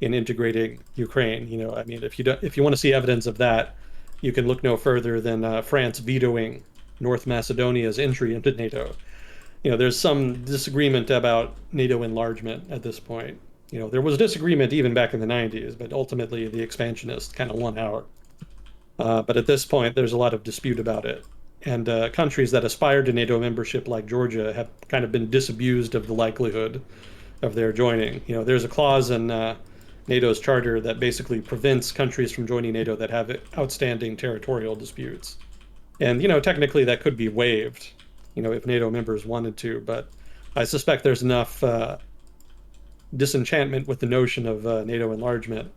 in integrating Ukraine. You know, I mean, if you want to see evidence of that, you can look no further than France vetoing North Macedonia's entry into NATO. You know, there's some disagreement about NATO enlargement at this point. You know, there was disagreement even back in the 90s, but ultimately the expansionists kind of won out. But at this point, there's a lot of dispute about it. And countries that aspire to NATO membership, like Georgia, have kind of been disabused of the likelihood of their joining. There's a clause in NATO's charter that basically prevents countries from joining NATO that have outstanding territorial disputes. And, technically that could be waived, if NATO members wanted to, but I suspect there's enough disenchantment with the notion of NATO enlargement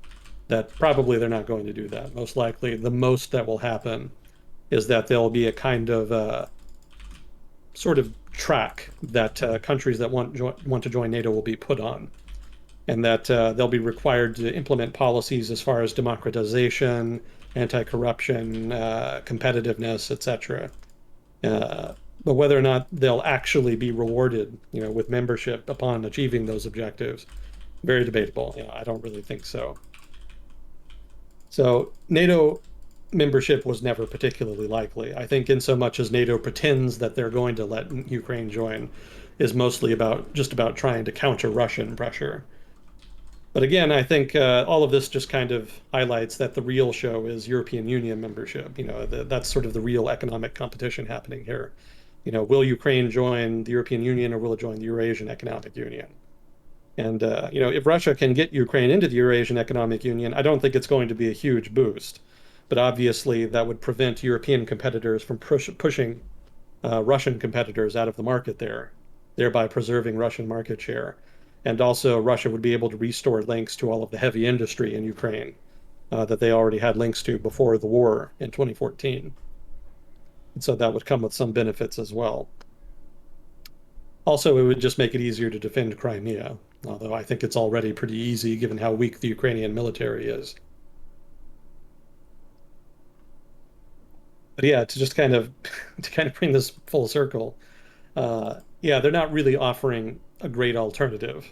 that probably they're not going to do that. Most likely, the most that will happen is that there'll be a kind of sort of track that countries that want to join NATO will be put on, and that they'll be required to implement policies as far as democratization, anti-corruption, competitiveness, etc. But whether or not they'll actually be rewarded, with membership upon achieving those objectives, very debatable. I don't really think so. So NATO membership was never particularly likely. I think in so much as NATO pretends that they're going to let Ukraine join is mostly just about trying to counter Russian pressure. But again, I think all of this just kind of highlights that the real show is European Union membership. That's sort of the real economic competition happening here. Will Ukraine join the European Union, or will it join the Eurasian Economic Union? And if Russia can get Ukraine into the Eurasian Economic Union, I don't think it's going to be a huge boost. But obviously, that would prevent European competitors from pushing Russian competitors out of the market there, thereby preserving Russian market share. And also, Russia would be able to restore links to all of the heavy industry in Ukraine that they already had links to before the war in 2014. And so that would come with some benefits as well. Also, it would just make it easier to defend Crimea, although I think it's already pretty easy given how weak the Ukrainian military is. But yeah, to just kind of bring this full circle, yeah, they're not really offering a great alternative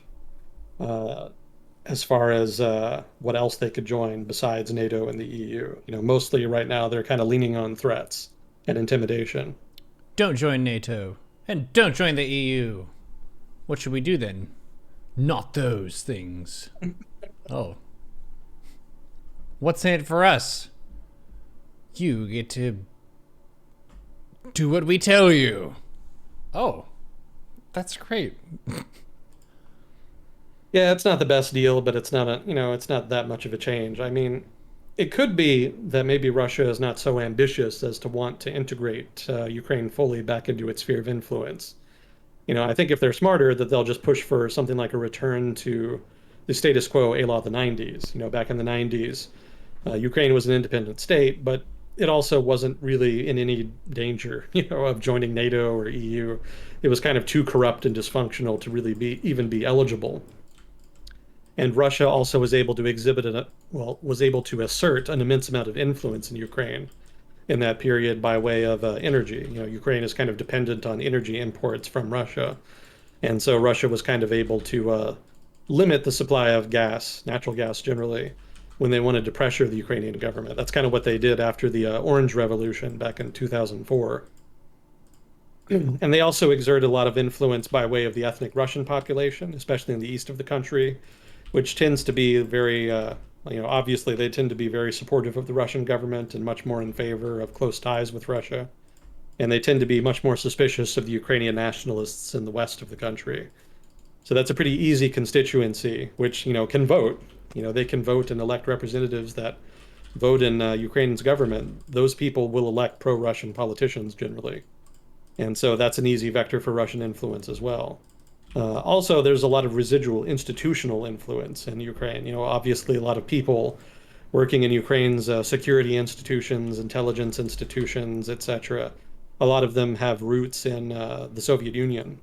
uh, as far as what else they could join besides NATO and the EU. Mostly right now they're kind of leaning on threats and intimidation. Don't join NATO. And don't join the EU. What should we do then? Not those things. Oh. What's in it for us? You get to do what we tell you. Oh. That's great. Yeah, it's not the best deal, but it's not that much of a change. I mean, it could be that maybe Russia is not so ambitious as to want to integrate Ukraine fully back into its sphere of influence. I think if they're smarter, that they'll just push for something like a return to the status quo a la the 90s. Back in the 90s, Ukraine was an independent state, but it also wasn't really in any danger, of joining NATO or EU. It was kind of too corrupt and dysfunctional to really even be eligible. And Russia also was able to assert an immense amount of influence in Ukraine in that period by way of energy. Ukraine is kind of dependent on energy imports from Russia. And so Russia was kind of able to limit the supply of gas, natural gas generally, when they wanted to pressure the Ukrainian government. That's kind of what they did after the Orange Revolution back in 2004. And they also exert a lot of influence by way of the ethnic Russian population, especially in the east of the country, which tends to be very, obviously they tend to be very supportive of the Russian government and much more in favor of close ties with Russia. And they tend to be much more suspicious of the Ukrainian nationalists in the west of the country. So that's a pretty easy constituency, which, can vote. They can vote and elect representatives that vote in Ukraine's government. Those people will elect pro-Russian politicians generally. And so that's an easy vector for Russian influence as well. Also, there's a lot of residual institutional influence in Ukraine. Obviously, a lot of people working in Ukraine's security institutions, intelligence institutions, etc. A lot of them have roots in the Soviet Union,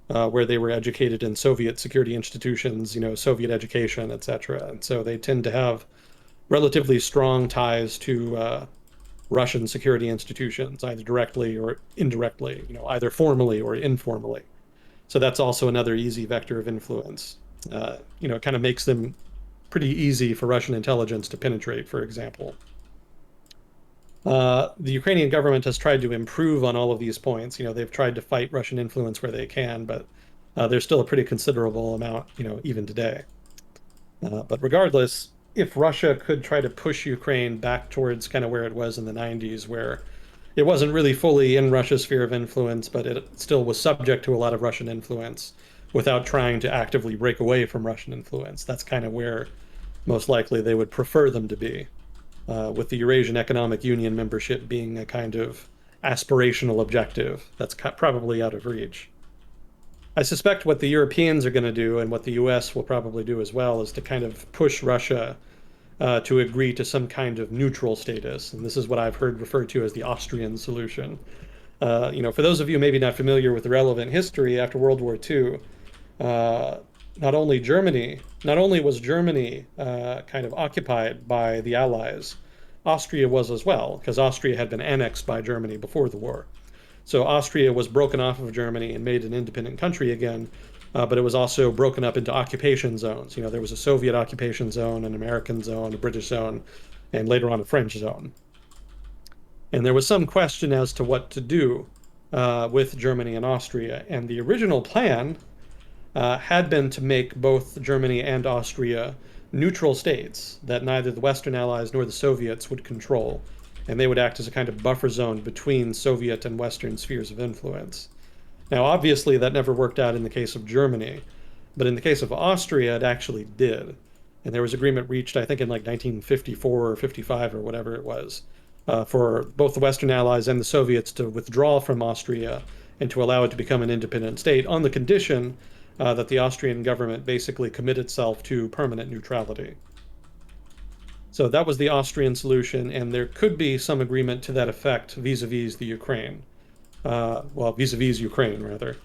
where they were educated in Soviet security institutions, Soviet education, etc. And so they tend to have relatively strong ties to Russian security institutions, either directly or indirectly, either formally or informally. So that's also another easy vector of influence. It kind of makes them pretty easy for Russian intelligence to penetrate, for example. The Ukrainian government has tried to improve on all of these points. They've tried to fight Russian influence where they can, but there's still a pretty considerable amount, even today. But regardless, if Russia could try to push Ukraine back towards kind of where it was in the 90s, where it wasn't really fully in Russia's sphere of influence, but it still was subject to a lot of Russian influence without trying to actively break away from Russian influence. That's kind of where most likely they would prefer them to be, with the Eurasian Economic Union membership being a kind of aspirational objective that's probably out of reach. I suspect what the Europeans are going to do, and what the US will probably do as well, is to kind of push Russia to agree to some kind of neutral status. And this is what I've heard referred to as the Austrian solution. For those of you maybe not familiar with the relevant history, after World War II, not only was Germany kind of occupied by the Allies, Austria was as well, because Austria had been annexed by Germany before the war. So Austria was broken off of Germany and made an independent country again, but it was also broken up into occupation zones. There was a Soviet occupation zone, an American zone, a British zone, and later on a French zone. And there was some question as to what to do with Germany and Austria. And the original plan had been to make both Germany and Austria neutral states that neither the Western Allies nor the Soviets would control. And they would act as a kind of buffer zone between Soviet and Western spheres of influence. Now, obviously, that never worked out in the case of Germany, but in the case of Austria, it actually did. And there was agreement reached, I think, in like 1954 or 55 or whatever it was, for both the Western Allies and the Soviets to withdraw from Austria and to allow it to become an independent state on the condition that the Austrian government basically commit itself to permanent neutrality. So that was the Austrian solution, and there could be some agreement to that effect vis-a-vis the Ukraine. Vis-a-vis Ukraine, rather.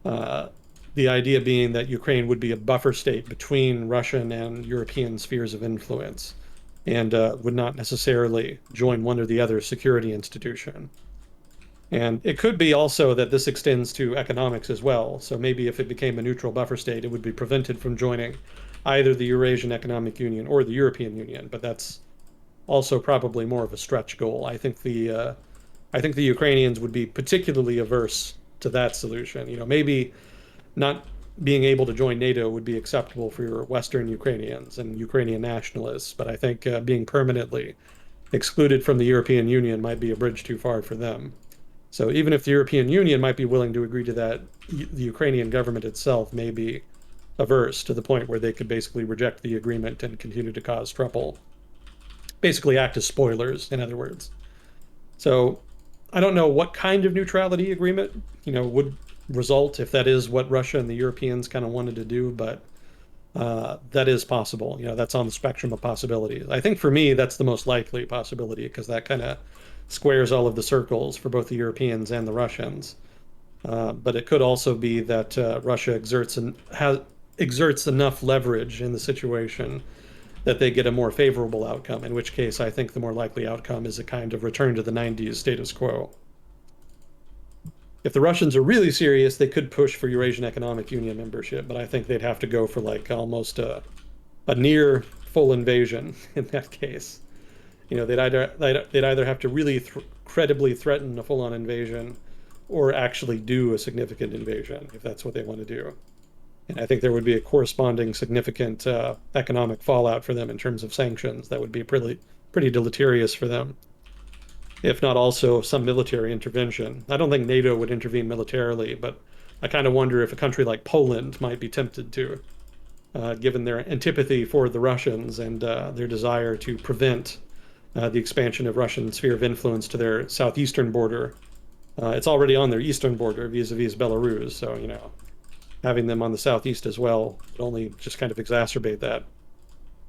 The idea being that Ukraine would be a buffer state between Russian and European spheres of influence, and would not necessarily join one or the other security institution. And it could be also that this extends to economics as well. So maybe if it became a neutral buffer state, it would be prevented from joining either the Eurasian Economic Union or the European Union. But that's also probably more of a stretch goal. I think the Ukrainians would be particularly averse to that solution. Maybe not being able to join NATO would be acceptable for Western Ukrainians and Ukrainian nationalists, but I think being permanently excluded from the European Union might be a bridge too far for them. So even if the European Union might be willing to agree to that, the Ukrainian government itself may be averse to the point where they could basically reject the agreement and continue to cause trouble. Basically act as spoilers, in other words. So I don't know what kind of neutrality agreement, would result if that is what Russia and the Europeans kind of wanted to do, but that is possible. That's on the spectrum of possibilities. I think for me, that's the most likely possibility, because that kind of squares all of the circles for both the Europeans and the Russians. But it could also be that Russia exerts enough leverage in the situation that they get a more favorable outcome, in which case I think the more likely outcome is a kind of return to the 90s status quo. If the Russians are really serious, they could push for Eurasian Economic Union membership, but I think they'd have to go for like almost a near full invasion in that case. They'd either have to really credibly threaten a full-on invasion, or actually do a significant invasion if that's what they want to do. And I think there would be a corresponding significant economic fallout for them in terms of sanctions that would be pretty deleterious for them, if not also some military intervention. I don't think NATO would intervene militarily, but I kind of wonder if a country like Poland might be tempted to, given their antipathy for the Russians and their desire to prevent the expansion of Russian sphere of influence to their southeastern border. It's already on their eastern border vis-a-vis Belarus, so, having them on the southeast as well would only just kind of exacerbate that.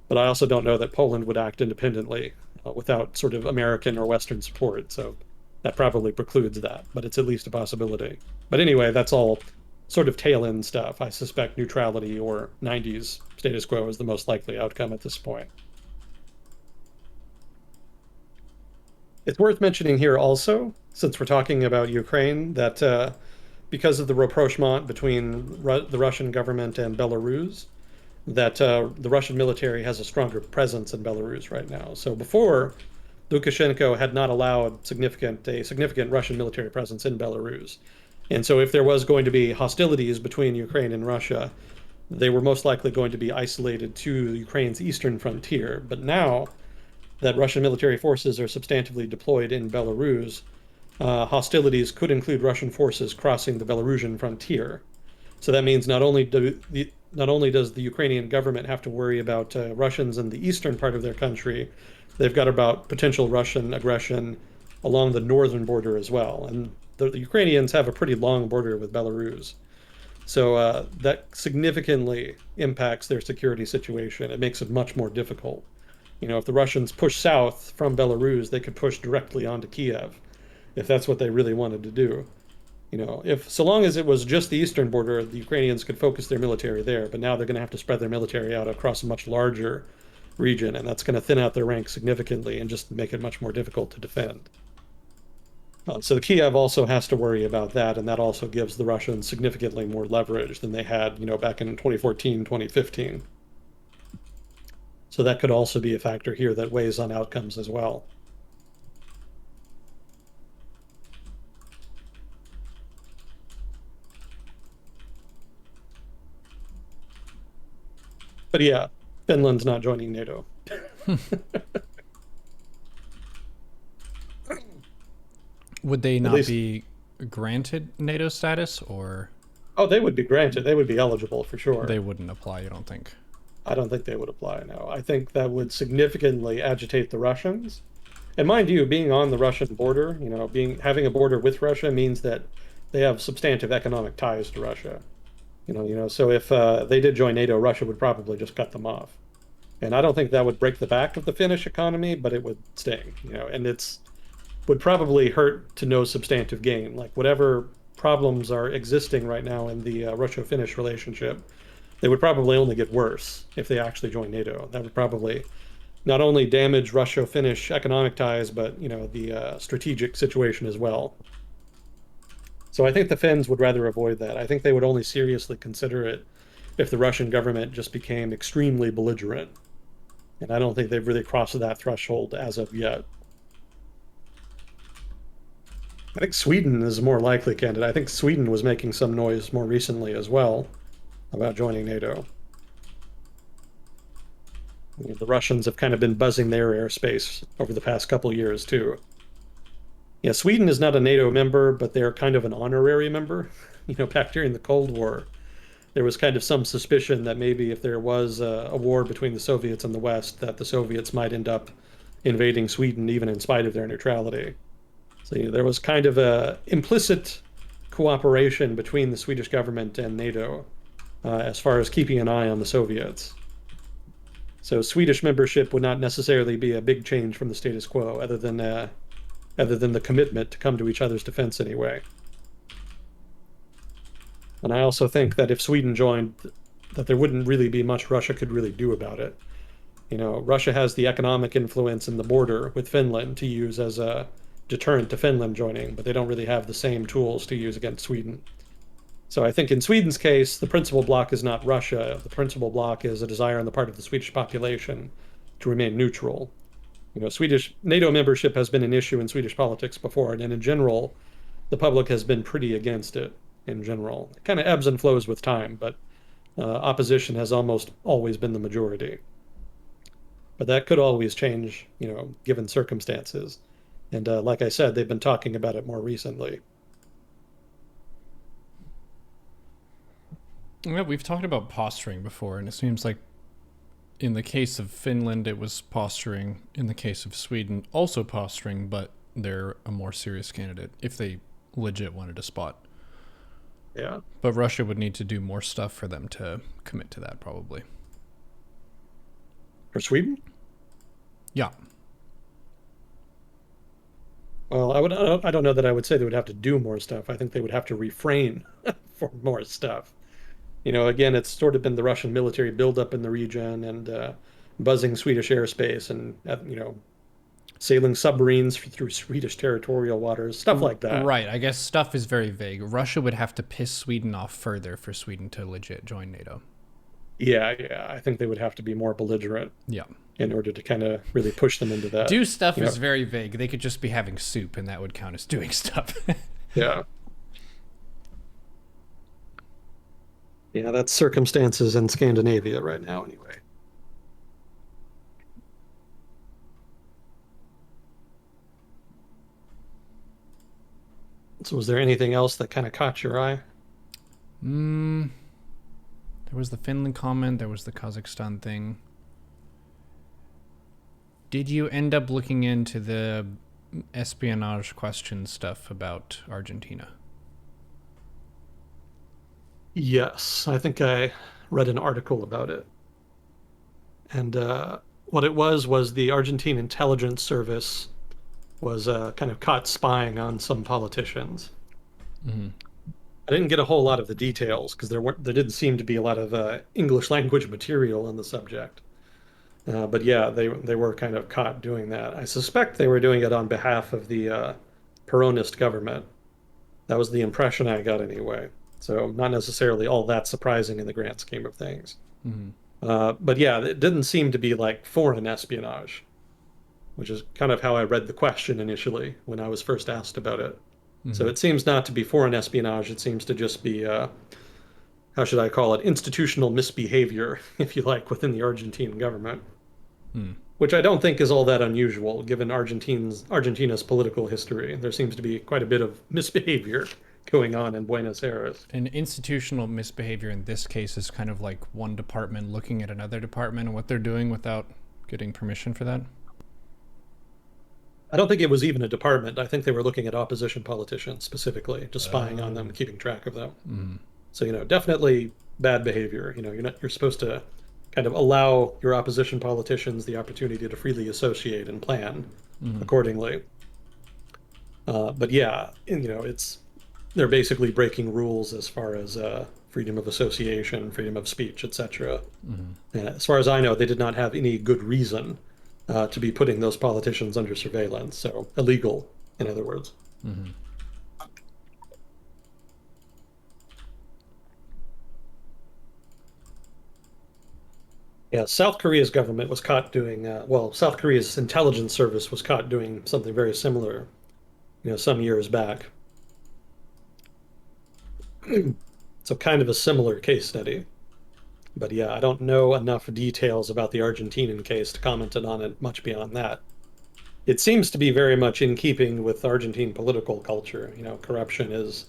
But I also don't know that Poland would act independently without sort of American or Western support, so that probably precludes that, but it's at least a possibility. But anyway, that's all sort of tail-end stuff. I suspect neutrality or 90s status quo is the most likely outcome at this point. It's worth mentioning here also, since we're talking about Ukraine, that because of the rapprochement between the Russian government and Belarus, that the Russian military has a stronger presence in Belarus right now. So before, Lukashenko had not allowed a significant Russian military presence in Belarus. And so if there was going to be hostilities between Ukraine and Russia, they were most likely going to be isolated to Ukraine's eastern frontier. But now that Russian military forces are substantively deployed in Belarus, hostilities could include Russian forces crossing the Belarusian frontier. So that means not only does the Ukrainian government have to worry about Russians in the eastern part of their country, they've got about potential Russian aggression along the northern border as well. And the Ukrainians have a pretty long border with Belarus. So that significantly impacts their security situation. It makes it much more difficult. If the Russians push south from Belarus, they could push directly onto Kiev if that's what they really wanted to do. If so long as it was just the eastern border, the Ukrainians could focus their military there. But now they're going to have to spread their military out across a much larger region, and that's going to thin out their ranks significantly and just make it much more difficult to defend. So Kiev also has to worry about that, and that also gives the Russians significantly more leverage than they had, back in 2014, 2015. So that could also be a factor here that weighs on outcomes as well. But yeah, Finland's not joining NATO. Would they At not least, be granted NATO status, or oh, they would be granted. They would be eligible for they sure. wouldn't apply, you don't think? I don't think they would apply now. I think that would significantly agitate the Russians. And mind you, being on the Russian border, being having a border with Russia means that they have substantive economic ties to Russia. So if they did join NATO, Russia would probably just cut them off. And I don't think that would break the back of the Finnish economy, but it would sting, and it's would probably hurt to no substantive gain. Like whatever problems are existing right now in the Russo-Finnish relationship, they would probably only get worse if they actually join NATO. That would probably not only damage Russo-Finnish economic ties, but the strategic situation as well. So I think the Finns would rather avoid that. I think they would only seriously consider it if the Russian government just became extremely belligerent. And I don't think they've really crossed that threshold as of yet. I think Sweden is a more likely candidate. I think Sweden was making some noise more recently as well about joining NATO. The Russians have kind of been buzzing their airspace over the past couple of years too. Yeah, Sweden is not a NATO member, but they're kind of an honorary member. Back during the Cold War, there was kind of some suspicion that maybe if there was a war between the Soviets and the West, that the Soviets might end up invading Sweden even in spite of their neutrality. So there was kind of a implicit cooperation between the Swedish government and NATO as far as keeping an eye on the Soviets. So Swedish membership would not necessarily be a big change from the status quo, other than the commitment to come to each other's defense anyway. And I also think that if Sweden joined, that there wouldn't really be much Russia could really do about it. Russia has the economic influence in the border with Finland to use as a deterrent to Finland joining, but they don't really have the same tools to use against Sweden. So I think in Sweden's case, the principal block is not Russia. The principal block is a desire on the part of the Swedish population to remain neutral. Swedish NATO membership has been an issue in Swedish politics before, and in general, the public has been pretty against it in general. It kind of ebbs and flows with time, but opposition has almost always been the majority. But that could always change, given circumstances. And like I said, they've been talking about it more recently. Yeah, we've talked about posturing before, and it seems like in the case of Finland, it was posturing. In the case of Sweden, also posturing, but they're a more serious candidate if they legit wanted a spot. Yeah. But Russia would need to do more stuff for them to commit to that, probably. For Sweden? Yeah. Well, I don't know that I would say they would have to do more stuff. I think they would have to refrain for more stuff. Again, it's sort of been the Russian military buildup in the region and buzzing Swedish airspace and, sailing submarines through Swedish territorial waters, stuff like that. Right. I guess stuff is very vague. Russia would have to piss Sweden off further for Sweden to legit join NATO. Yeah. I think they would have to be more belligerent. Yeah. In order to kind of really push them into that. Do stuff is very vague. They could just be having soup, and that would count as doing stuff. Yeah. Yeah, that's circumstances in Scandinavia right now, anyway. So was there anything else that kind of caught your eye? Mm, there was the Finland comment. There was the Kazakhstan thing. Did you end up looking into the espionage question stuff about Argentina? Yes, I think I read an article about it. And what it was the Argentine intelligence service was kind of caught spying on some politicians. Mm-hmm. I didn't get a whole lot of the details because there didn't seem to be a lot of English language material on the subject. But yeah, they were kind of caught doing that. I suspect they were doing it on behalf of the Peronist government. That was the impression I got anyway. So not necessarily all that surprising in the grand scheme of things. Mm-hmm. But yeah, it didn't seem to be like foreign espionage, which is kind of how I read the question initially when I was first asked about it. So Mm-hmm. it seems not to be foreign espionage. It seems to just be, how should I call it, institutional misbehavior, if you like, within the Argentine government, Mm. which I don't think is all that unusual given Argentina's political history. There seems to be quite a bit of misbehavior going on in Buenos Aires. And institutional misbehavior in this case is kind of like one department looking at another department and what they're doing without getting permission for that. I don't think it was even a department. I think they were looking at opposition politicians specifically, just spying on them, keeping track of them. Mm-hmm. So, definitely bad behavior. You're supposed to kind of allow your opposition politicians the opportunity to freely associate and plan Mm-hmm. accordingly. But yeah, they're basically breaking rules as far as freedom of association, freedom of speech, etc. Mm-hmm. As far as I know, they did not have any good reason to be putting those politicians under surveillance. So illegal, in other words. Mm-hmm. Yeah, South Korea's government was caught doing, South Korea's intelligence service was caught doing something very similar, some years back. So kind of a similar case study. But yeah, I don't know enough details about the Argentinian case to comment on it much beyond that. It seems to be very much in keeping with Argentine political culture. Corruption is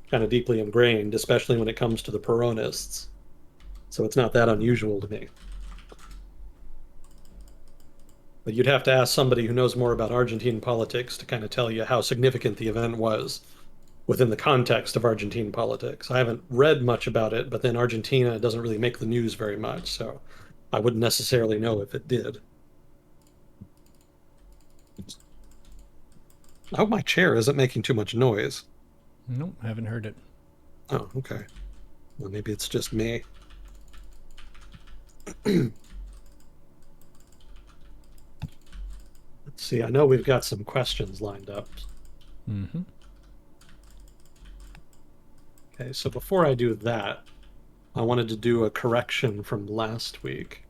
kind of deeply ingrained, especially when it comes to the Peronists. So it's not that unusual to me. But you'd have to ask somebody who knows more about Argentine politics to kind of tell you how significant the event was within the context of Argentine politics. I haven't read much about it, but then Argentina doesn't really make the news very much, so I wouldn't necessarily know if it did. I hope my chair isn't making too much noise. Nope, haven't heard it. Oh, okay. Well, maybe it's just me. Let's see, I know we've got some questions lined up. Mm-hmm. Okay, so before I do that, I wanted to do a correction from last week.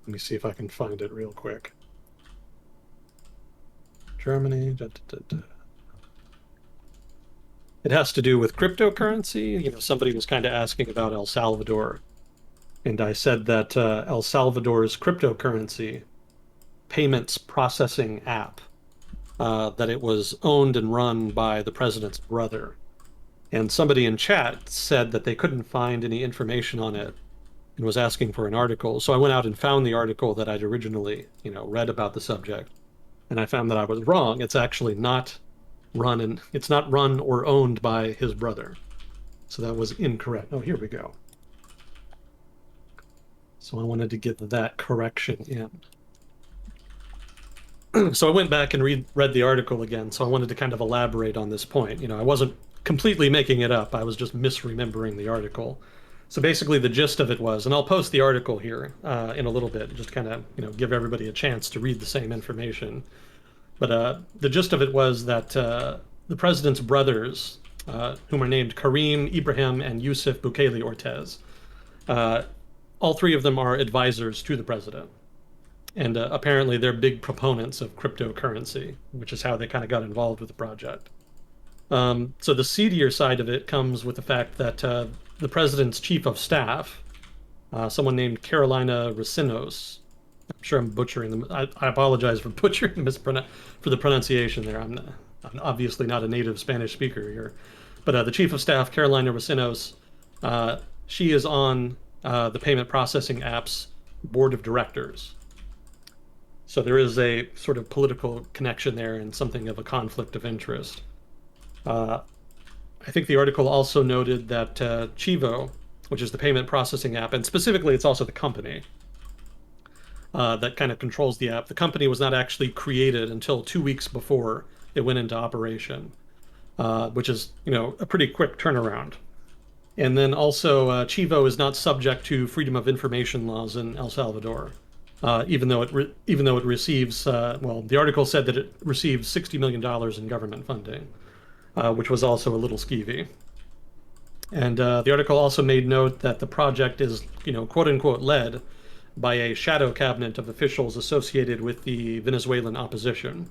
Let me see if I can find it real quick. Germany. It has to do with cryptocurrency. Somebody was kind of asking about El Salvador. And I said that El Salvador's cryptocurrency payments processing app, that it was owned and run by the president's brother. And somebody in chat said that they couldn't find any information on it and was asking for an article. So I went out and found the article that I'd originally, read about the subject. And I found that I was wrong. It's actually not it's not run or owned by his brother. So that was incorrect. Oh, here we go. So I wanted to get that correction in. So I went back and read the article again. So I wanted to kind of elaborate on this point. I wasn't completely making it up. I was just misremembering the article. So basically the gist of it was, and I'll post the article here in a little bit, just kind of, give everybody a chance to read the same information. But the gist of it was that the president's brothers, whom are named Karim, Ibrahim, and Yusuf Bukele Ortez, all three of them are advisors to the president. And apparently they're big proponents of cryptocurrency, which is how they kind of got involved with the project. So the seedier side of it comes with the fact that the president's chief of staff, someone named Carolina Racinos, I'm sure I'm butchering them. I apologize for butchering for the pronunciation there. I'm obviously not a native Spanish speaker here, but the chief of staff, Carolina Ricinos, she is on the payment processing app's board of directors. So there is a sort of political connection there and something of a conflict of interest. Uh, I think the article also noted that Chivo, which is the payment processing app, and specifically it's also the company that kind of controls the app. The company was not actually created until 2 weeks before it went into operation, which is, a pretty quick turnaround. And then also, Chivo is not subject to freedom of information laws in El Salvador, even though it receives, well, the article said that it receives $60 million in government funding, which was also a little skeevy. And the article also made note that the project is, quote unquote, led by a shadow cabinet of officials associated with the Venezuelan opposition,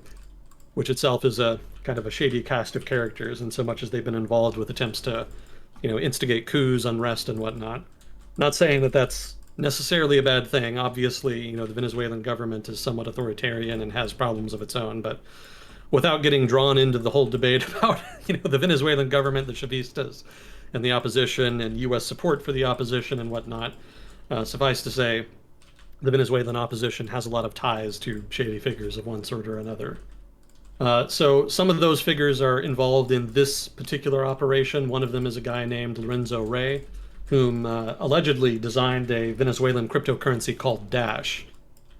which itself is a kind of a shady cast of characters in so much as they've been involved with attempts to, instigate coups, unrest, and whatnot. Not saying that that's necessarily a bad thing. Obviously, the Venezuelan government is somewhat authoritarian and has problems of its own, but without getting drawn into the whole debate about, the Venezuelan government, the Chavistas, and the opposition, and U.S. support for the opposition and whatnot, suffice to say, the Venezuelan opposition has a lot of ties to shady figures of one sort or another. So some of those figures are involved in this particular operation. One of them is a guy named Lorenzo Rey, whom allegedly designed a Venezuelan cryptocurrency called Dash.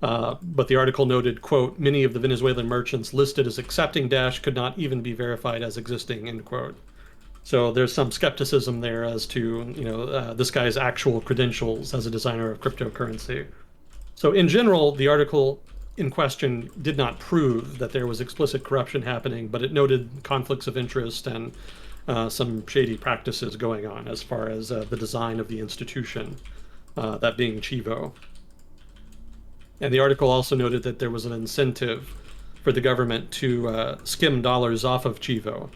But the article noted, quote, many of the Venezuelan merchants listed as accepting Dash could not even be verified as existing, end quote. So there's some skepticism there as to, this guy's actual credentials as a designer of cryptocurrency. So in general, the article in question did not prove that there was explicit corruption happening, but it noted conflicts of interest and some shady practices going on as far as the design of the institution, that being Chivo. And the article also noted that there was an incentive for the government to skim dollars off of Chivo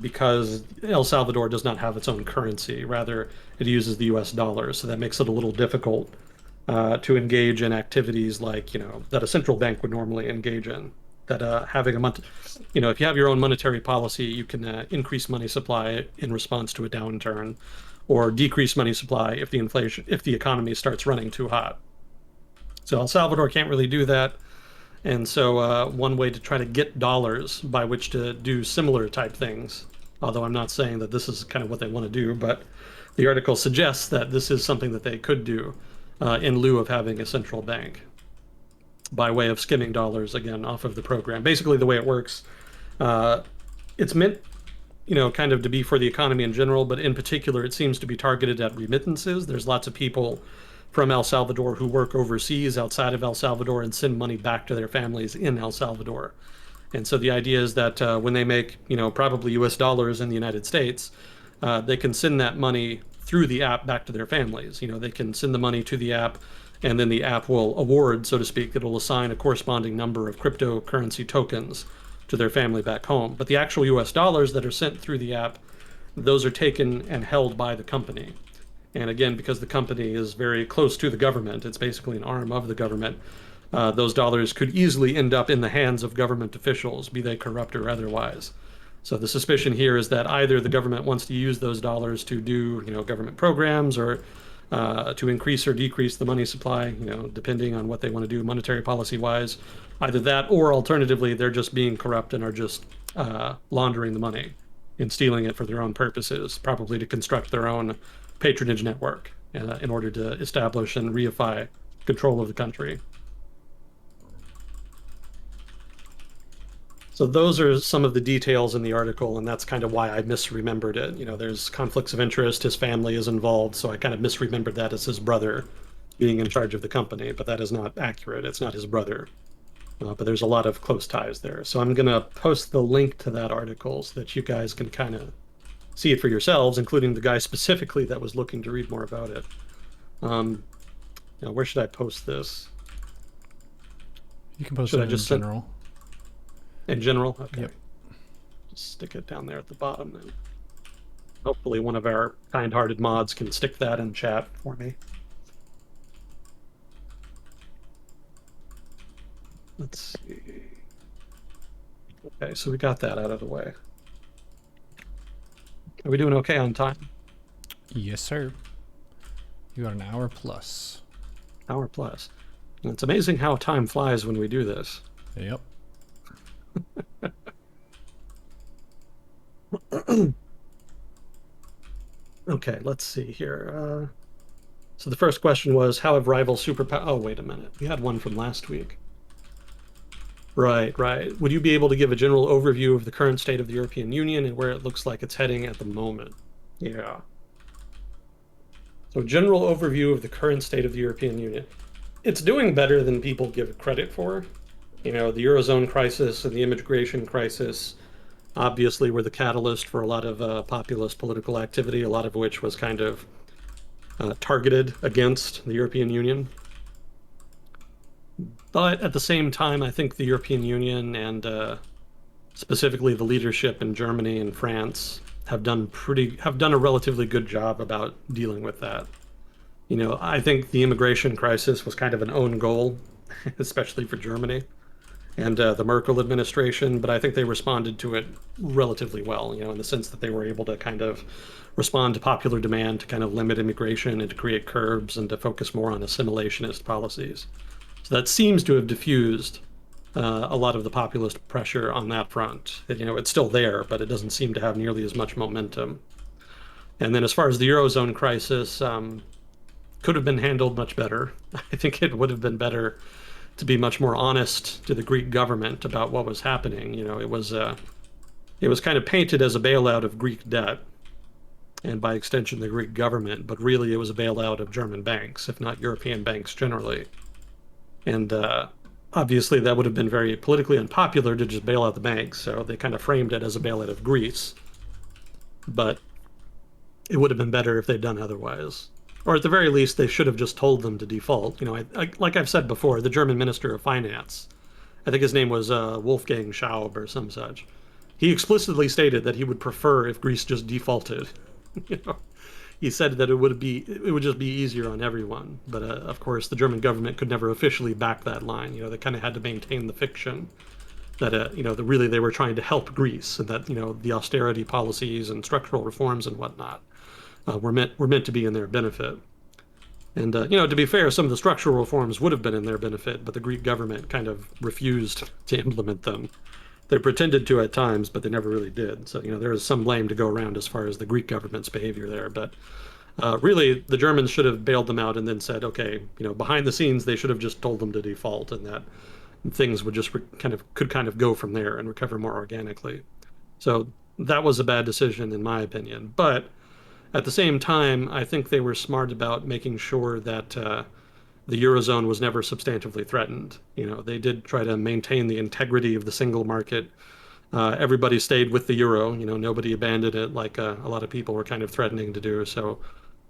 because El Salvador does not have its own currency. Rather, it uses the US dollar, so that makes it a little difficult to engage in activities like, that a central bank would normally engage in. That having a month, if you have your own monetary policy, you can increase money supply in response to a downturn, or decrease money supply if the economy starts running too hot. So El Salvador can't really do that. And so one way to try to get dollars by which to do similar type things, although I'm not saying that this is kind of what they want to do, but the article suggests that this is something that they could do in lieu of having a central bank by way of skimming dollars, again, off of the program. Basically, the way it works, it's meant, kind of to be for the economy in general, but in particular, it seems to be targeted at remittances. There's lots of people from El Salvador who work overseas outside of El Salvador and send money back to their families in El Salvador. And so the idea is that when they make, probably US dollars in the United States, they can send that money through the app back to their families. They can send the money to the app, and then the app will award, so to speak, it'll assign a corresponding number of cryptocurrency tokens to their family back home. But the actual US dollars that are sent through the app, those are taken and held by the company. And again, because the company is very close to the government, it's basically an arm of the government, those dollars could easily end up in the hands of government officials, be they corrupt or otherwise. So the suspicion here is that either the government wants to use those dollars to do, government programs, or to increase or decrease the money supply, depending on what they want to do monetary policy wise. Either that, or alternatively, they're just being corrupt and are just laundering the money and stealing it for their own purposes, probably to construct their own patronage network in order to establish and reify control of the country. So those are some of the details in the article, and that's kind of why I misremembered it. There's conflicts of interest, his family is involved, so I kind of misremembered that as his brother being in charge of the company, but that is not accurate. It's not his brother. But there's a lot of close ties there. So I'm going to post the link to that article so that you guys can kind of see it for yourselves, including the guy specifically that was looking to read more about it. Now, where should I post this? You can post it in general. In general? Okay. Yep. Just stick it down there at the bottom then. Hopefully one of our kind-hearted mods can stick that in chat for me. Let's see. Okay, so we got that out of the way. Are we doing okay on time? Yes, sir. You got an hour plus. Hour plus. And it's amazing how time flies when we do this. Yep. Okay, let's see here. So the first question was, how have rival superpower... Oh, wait a minute. We had one from last week. Right, right. Would you be able to give a general overview of the current state of the European Union and where it looks like it's heading at the moment? Yeah. So general overview of the current state of the European Union. It's doing better than people give it credit for. You know, the Eurozone crisis and the immigration crisis obviously were the catalyst for a lot of populist political activity, a lot of which was kind of targeted against the European Union. But at the same time, I think the European Union and specifically the leadership in Germany and France have done a relatively good job about dealing with that. You know, I think the immigration crisis was kind of an own goal, especially for Germany and the Merkel administration, but I think they responded to it relatively well, you know, in the sense that they were able to kind of respond to popular demand to kind of limit immigration and to create curbs and to focus more on assimilationist policies. So that seems to have diffused a lot of the populist pressure on that front. You know, it's still there, but it doesn't seem to have nearly as much momentum. And then as far as the Eurozone crisis, could have been handled much better. I think it would have been better to be much more honest to the Greek government about what was happening. You know, it was kind of painted as a bailout of Greek debt, and by extension, the Greek government, but really it was a bailout of German banks, if not European banks generally. And obviously, that would have been very politically unpopular to just bail out the banks, so they kind of framed it as a bailout of Greece. But it would have been better if they'd done otherwise. Or at the very least, they should have just told them to default. You know, like I've said before, the German Minister of Finance, I think his name was Wolfgang Schaub or some such, he explicitly stated that he would prefer if Greece just defaulted. You know, he said that it would just be easier on everyone. But of course, the German government could never officially back that line. You know, they kind of had to maintain the fiction that you know, really they were trying to help Greece, and that, you know, the austerity policies and structural reforms and whatnot were meant to be in their benefit. And you know, to be fair, some of the structural reforms would have been in their benefit, but the Greek government kind of refused to implement them. They pretended to at times, but they never really did. So, you know, there is some blame to go around as far as the Greek government's behavior there. But really, the Germans should have bailed them out and then said, okay, you know, behind the scenes, they should have just told them to default, and that things would just could kind of go from there and recover more organically. So that was a bad decision, in my opinion. But at the same time, I think they were smart about making sure that the Eurozone was never substantively threatened. You know, they did try to maintain the integrity of the single market. Everybody stayed with the euro. You know, nobody abandoned it like a lot of people were kind of threatening to do. So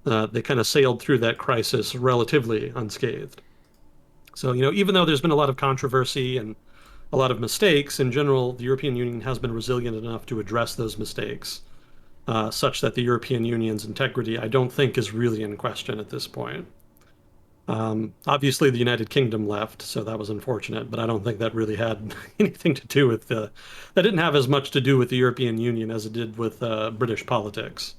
they kind of sailed through that crisis relatively unscathed. So, you know, even though there's been a lot of controversy and a lot of mistakes, in general, the European Union has been resilient enough to address those mistakes, such that the European Union's integrity, I don't think, is really in question at this point. Obviously, the United Kingdom left, so that was unfortunate, but I don't think that really had anything to do with that didn't have as much to do with the European Union as it did with British politics.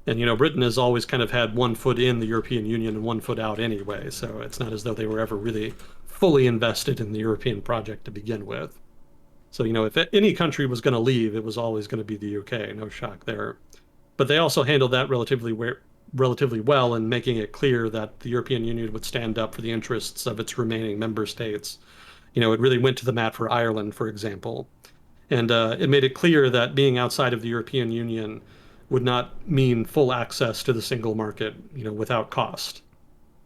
And, you know, Britain has always kind of had one foot in the European Union and one foot out anyway, so it's not as though they were ever really fully invested in the European project to begin with. So, you know, if any country was going to leave, it was always going to be the UK. No shock there. But they also handled that relatively well in making it clear that the European Union would stand up for the interests of its remaining member states. You know, it really went to the mat for Ireland, for example. And it made it clear that being outside of the European Union would not mean full access to the single market, you know, without cost.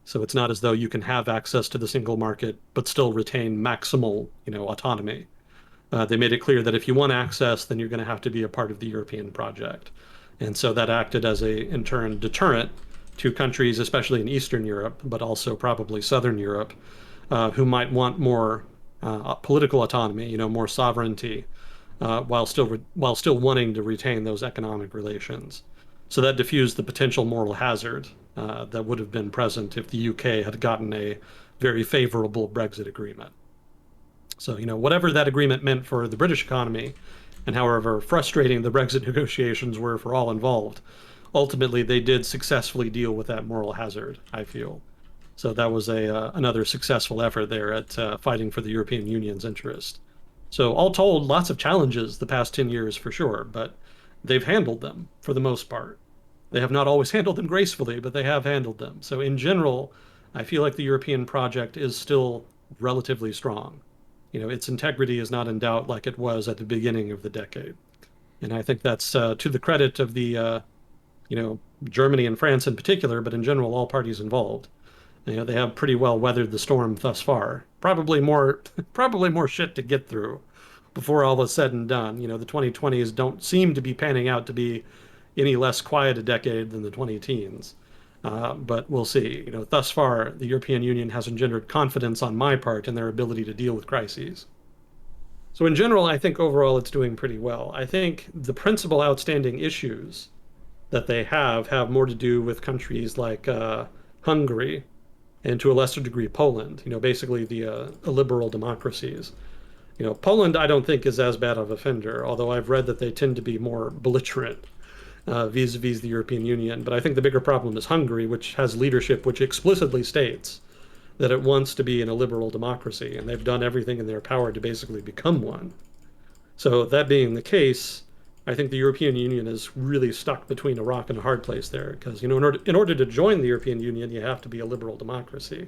So it's not as though you can have access to the single market but still retain maximal, you know, autonomy. They made it clear that if you want access, then you're going to have to be a part of the European project. And so that acted as a, in turn, deterrent to countries, especially in Eastern Europe, but also probably Southern Europe, who might want more political autonomy, you know, more sovereignty, while still wanting to retain those economic relations. So that diffused the potential moral hazard that would have been present if the UK had gotten a very favorable Brexit agreement. So, whatever that agreement meant for the British economy, and however frustrating the Brexit negotiations were for all involved, ultimately they did successfully deal with that moral hazard, I feel. So that was another successful effort there at fighting for the European Union's interest. So all told, lots of challenges the past 10 years for sure, but they've handled them for the most part. They have not always handled them gracefully, but they have handled them. So in general, I feel like the European project is still relatively strong. Its integrity is not in doubt like it was at the beginning of the decade. And I think that's to the credit of Germany and France in particular, but in general, all parties involved. They have pretty well weathered the storm thus far. Probably more, probably more shit to get through before all is said and done. The 2020s don't seem to be panning out to be any less quiet a decade than the 2010s. But we'll see. Thus far, the European Union has engendered confidence on my part in their ability to deal with crises. So in general, I think overall it's doing pretty well. I think the principal outstanding issues that they have more to do with countries like Hungary and to a lesser degree Poland. Basically the illiberal democracies. Poland I don't think is as bad of a offender, although I've read that they tend to be more belligerent vis-a-vis the European Union. But I think the bigger problem is Hungary, which has leadership which explicitly states that it wants to be an illiberal democracy, and they've done everything in their power to basically become one. So that being the case, I think the European Union is really stuck between a rock and a hard place there, because in order to join the European Union, you have to be a liberal democracy.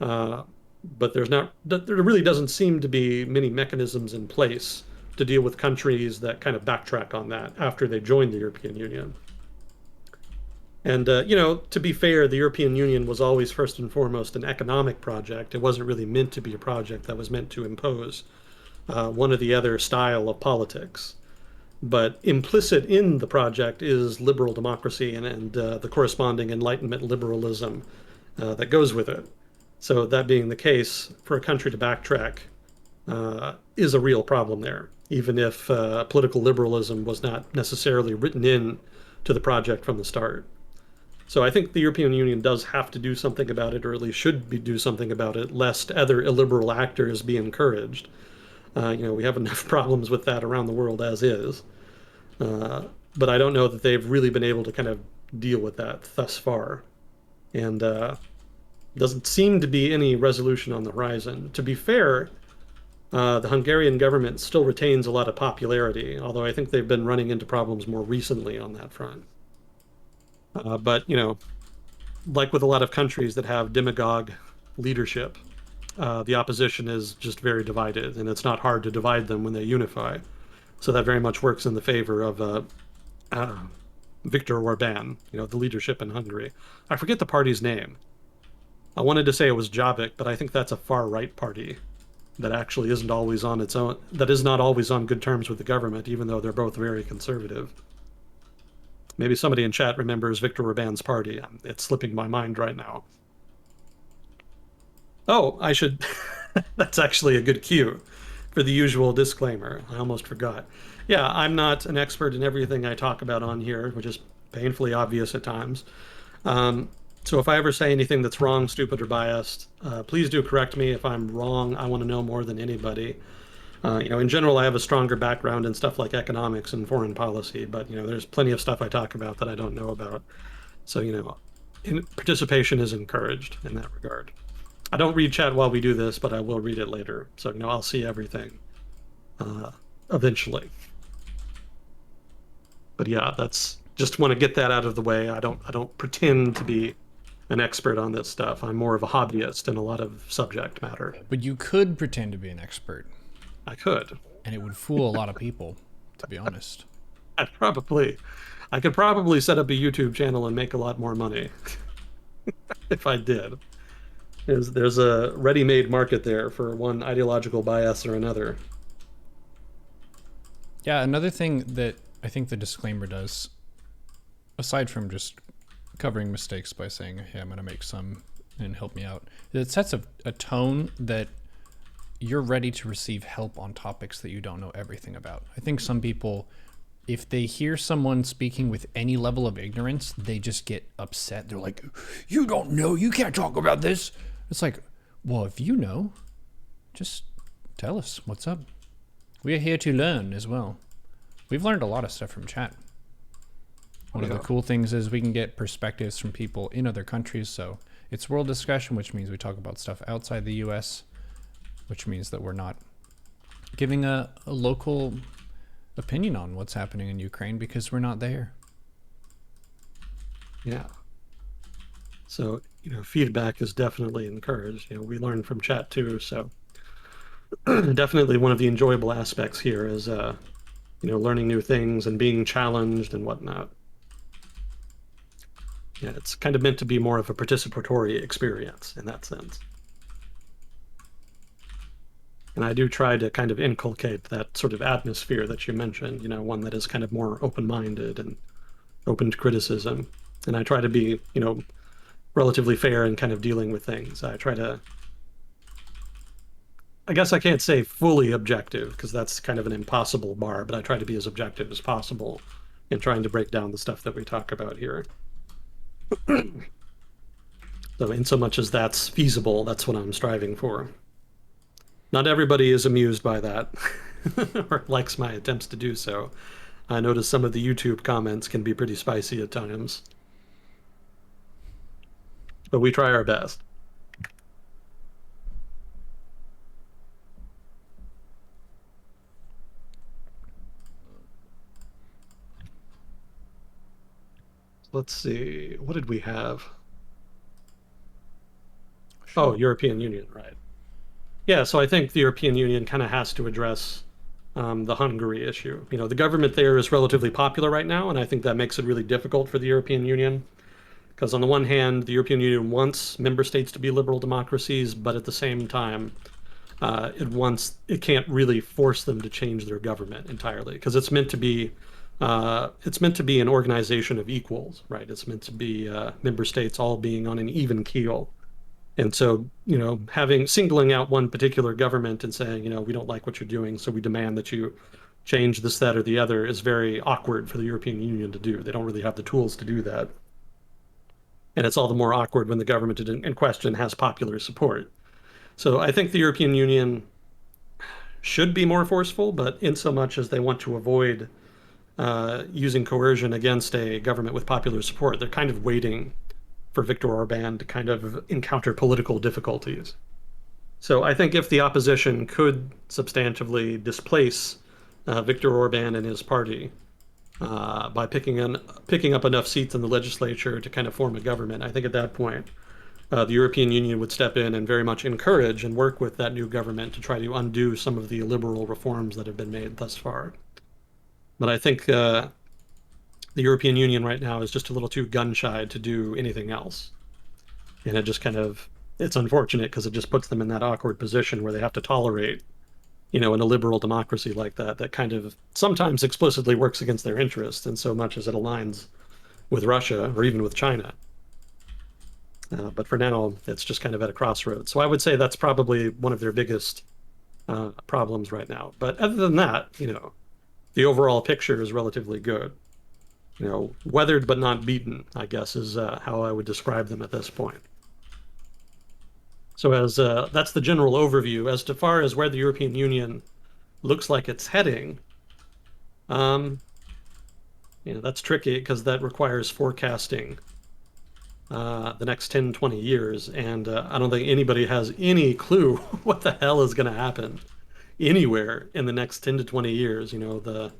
But there really doesn't seem to be many mechanisms in place to deal with countries that kind of backtrack on that after they join the European Union. And to be fair, the European Union was always first and foremost an economic project. It wasn't really meant to be a project that was meant to impose one or the other style of politics. But implicit in the project is liberal democracy and the corresponding Enlightenment liberalism that goes with it. So that being the case, for a country to backtrack is a real problem there, even if political liberalism was not necessarily written in to the project from the start. So I think the European Union does have to do something about it, or at least do something about it, lest other illiberal actors be encouraged. We have enough problems with that around the world as is. But I don't know that they've really been able to kind of deal with that thus far. And doesn't seem to be any resolution on the horizon. To be fair, the Hungarian government still retains a lot of popularity, although I think they've been running into problems more recently on that front. But, like with a lot of countries that have demagogue leadership, the opposition is just very divided, and it's not hard to divide them when they unify. So that very much works in the favor of Viktor Orban, the leadership in Hungary. I forget the party's name. I wanted to say it was Jobbik, but I think that's a far-right party that actually isn't always on its own, that is not always on good terms with the government, even though they're both very conservative. Maybe somebody in chat remembers Viktor Orban's party. It's slipping my mind right now. Oh, I should... That's actually a good cue for the usual disclaimer. I almost forgot. Yeah, I'm not an expert in everything I talk about on here, which is painfully obvious at times. So if I ever say anything that's wrong, stupid, or biased, please do correct me. If I'm wrong, I want to know more than anybody. In general, I have a stronger background in stuff like economics and foreign policy, but, there's plenty of stuff I talk about that I don't know about. So, participation is encouraged in that regard. I don't read chat while we do this, but I will read it later. So, I'll see everything eventually. But yeah, just want to get that out of the way. I don't pretend to be an expert on this stuff. I'm more of a hobbyist in a lot of subject matter. But you could pretend to be an expert. I could. And it would fool a lot of people, to be honest. I could probably set up a YouTube channel and make a lot more money if I did. There's a ready-made market there for one ideological bias or another. Yeah, another thing that I think the disclaimer does, aside from just covering mistakes by saying, hey, I'm going to make some and help me out, it sets a tone that you're ready to receive help on topics that you don't know everything about. I think some people, if they hear someone speaking with any level of ignorance, they just get upset. They're like, you don't know, you can't talk about this. It's like, well, if you know, just Tell us, what's up? We are here to learn as well. We've learned a lot of stuff from chat. One of the cool things is we can get perspectives from people in other countries, so it's world discussion, which means we talk about stuff outside the US, which means that we're not giving a local opinion on what's happening in Ukraine because we're not there. Yeah. So, feedback is definitely encouraged. We learn from chat too, so definitely one of the enjoyable aspects here is, learning new things and being challenged and whatnot. Yeah, it's kind of meant to be more of a participatory experience in that sense. And I do try to kind of inculcate that sort of atmosphere that you mentioned, one that is kind of more open-minded and open to criticism. And I try to be, relatively fair in kind of dealing with things. I guess I can't say fully objective because that's kind of an impossible bar, but I try to be as objective as possible in trying to break down the stuff that we talk about here. So in so much as that's feasible, that's what I'm striving for. Not everybody is amused by that or likes my attempts to do so. I notice some of the YouTube comments can be pretty spicy at times. But we try our best. Let's see, what did we have? Sure. Oh, European Union, right. Yeah, so I think the European Union kind of has to address the Hungary issue. The government there is relatively popular right now, and I think that makes it really difficult for the European Union. Because on the one hand, the European Union wants member states to be liberal democracies, but at the same time, it can't really force them to change their government entirely, because it's meant to be an organization of equals, right? It's meant to be member states all being on an even keel. And so, singling out one particular government and saying, we don't like what you're doing, so we demand that you change this, that, or the other is very awkward for the European Union to do. They don't really have the tools to do that. And it's all the more awkward when the government in question has popular support. So I think the European Union should be more forceful, but in so much as they want to avoid using coercion against a government with popular support, they're kind of waiting for Viktor Orban to kind of encounter political difficulties. So I think if the opposition could substantively displace Viktor Orban and his party by picking up enough seats in the legislature to kind of form a government, I think at that point the European Union would step in and very much encourage and work with that new government to try to undo some of the illiberal reforms that have been made thus far. But I think the European Union right now is just a little too gun-shy to do anything else. And it's unfortunate because it just puts them in that awkward position where they have to tolerate, in a liberal democracy like that kind of sometimes explicitly works against their interests in so much as it aligns with Russia or even with China. But for now, it's just kind of at a crossroads. So I would say that's probably one of their biggest problems right now. But other than that, the overall picture is relatively good. Weathered but not beaten, I guess, is how I would describe them at this point. So that's the general overview. As to far as where the European Union looks like it's heading, that's tricky because that requires forecasting the next 10, 20 years. And I don't think anybody has any clue what the hell is going to happen anywhere in the next 10 to 20 years. The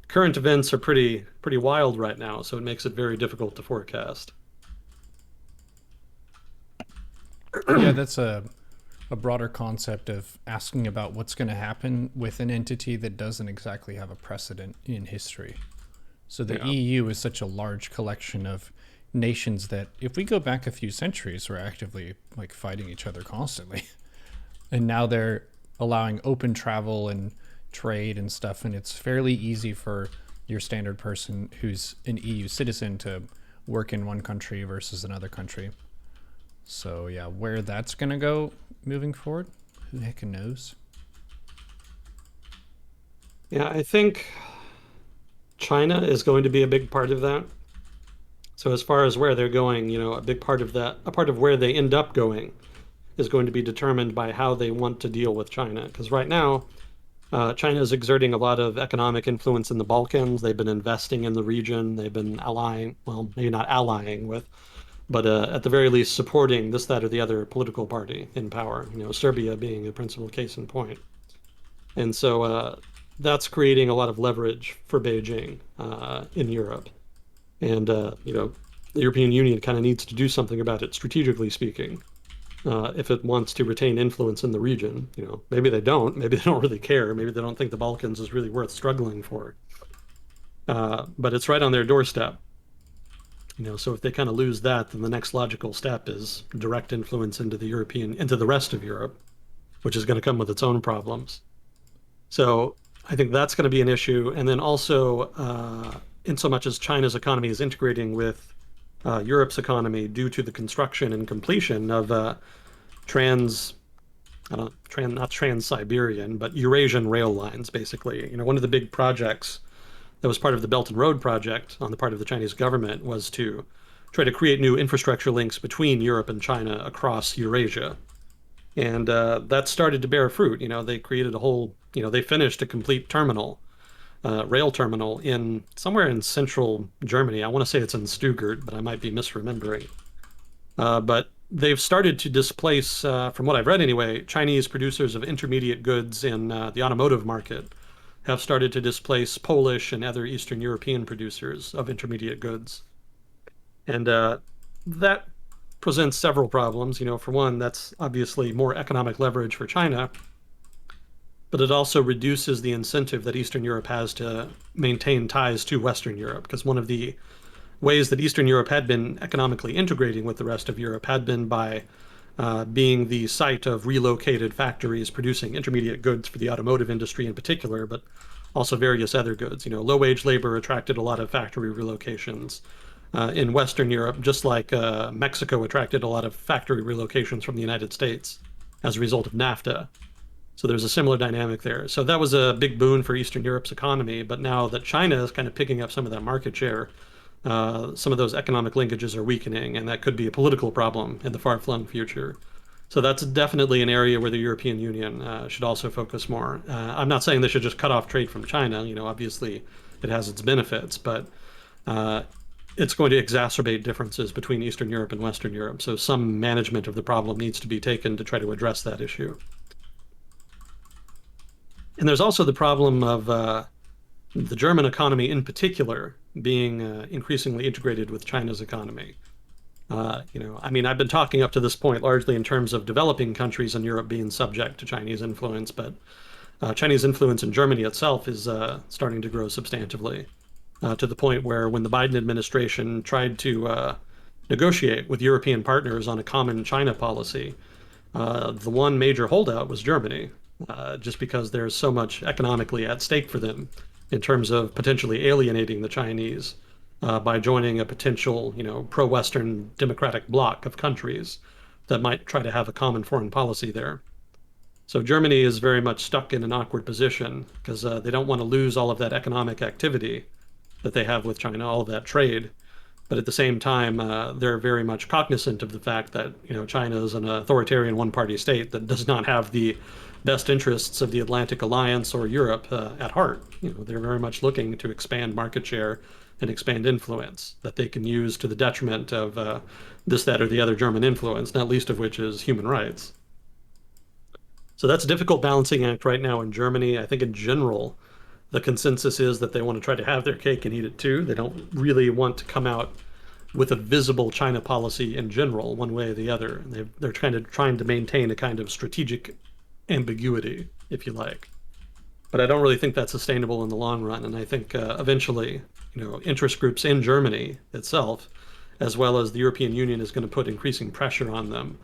current events are pretty wild right now, so it makes it very difficult to forecast. Yeah, that's a broader concept of asking about what's going to happen with an entity that doesn't exactly have a precedent in history. So the EU is such a large collection of nations that if we go back a few centuries, we're actively fighting each other constantly. And now they're allowing open travel and trade and stuff, and it's fairly easy for your standard person who's an EU citizen to work in one country versus another country. So yeah, where that's going to go moving forward, who the heck knows? Yeah, I think China is going to be a big part of that. So as far as where they're going, a big part of that, a part of where they end up going is going to be determined by how they want to deal with China. Because right now, China is exerting a lot of economic influence in the Balkans. They've been investing in the region. They've been allying, well, maybe not allying with, but at the very least supporting this, that, or the other political party in power. Serbia being a principal case in point. And so that's creating a lot of leverage for Beijing in Europe. And the European Union kind of needs to do something about it, strategically speaking, if it wants to retain influence in the region. Maybe they don't. Maybe they don't really care. Maybe they don't think the Balkans is really worth struggling for. But it's right on their doorstep. So if they kind of lose that, then the next logical step is direct influence into the rest of Europe, which is going to come with its own problems. So I think that's going to be an issue. And then also, in so much as China's economy is integrating with Europe's economy due to the construction and completion of not Trans-Siberian, but Eurasian rail lines, basically. One of the big projects that was part of the Belt and Road project on the part of the Chinese government was to try to create new infrastructure links between Europe and China across Eurasia. And that started to bear fruit. They created they finished a complete rail terminal somewhere in central Germany. I want to say it's in Stuttgart, but I might be misremembering. But they've started to displace, from what I've read anyway, Chinese producers of intermediate goods in the automotive market have started to displace Polish and other Eastern European producers of intermediate goods. And that presents several problems. For one, that's obviously more economic leverage for China, but it also reduces the incentive that Eastern Europe has to maintain ties to Western Europe, because one of the ways that Eastern Europe had been economically integrating with the rest of Europe had been by being the site of relocated factories producing intermediate goods for the automotive industry in particular, but also various other goods. Low-wage labor attracted a lot of factory relocations in Western Europe, just like Mexico attracted a lot of factory relocations from the United States as a result of NAFTA. So there's a similar dynamic there. So that was a big boon for Eastern Europe's economy. But now that China is kind of picking up some of that market share, some of those economic linkages are weakening, and that could be a political problem in the far-flung future. So that's definitely an area where the European Union should also focus more. I'm not saying they should just cut off trade from China. Obviously it has its benefits, but it's going to exacerbate differences between Eastern Europe and Western Europe. So some management of the problem needs to be taken to try to address that issue. And there's also the problem of the German economy in particular being increasingly integrated with China's economy. I've been talking up to this point largely in terms of developing countries in Europe being subject to Chinese influence, but Chinese influence in Germany itself is starting to grow substantively, to the point where when the Biden administration tried to negotiate with European partners on a common China policy, the one major holdout was Germany, just because there's so much economically at stake for them in terms of potentially alienating the Chinese by joining a potential, pro-Western democratic bloc of countries that might try to have a common foreign policy there. So Germany is very much stuck in an awkward position because they don't want to lose all of that economic activity that they have with China, all of that trade. But at the same time, they're very much cognizant of the fact that, China is an authoritarian one-party state that does not have the best interests of the Atlantic Alliance or Europe at heart. They're very much looking to expand market share and expand influence that they can use to the detriment of this, that, or the other German influence, not least of which is human rights. So that's a difficult balancing act right now in Germany. I think in general, the consensus is that they want to try to have their cake and eat it too. They don't really want to come out with a visible China policy in general, one way or the other. They're trying to maintain a kind of strategic ambiguity, if you like. But I don't really think that's sustainable in the long run. And I think eventually, interest groups in Germany itself, as well as the European Union, is going to put increasing pressure on them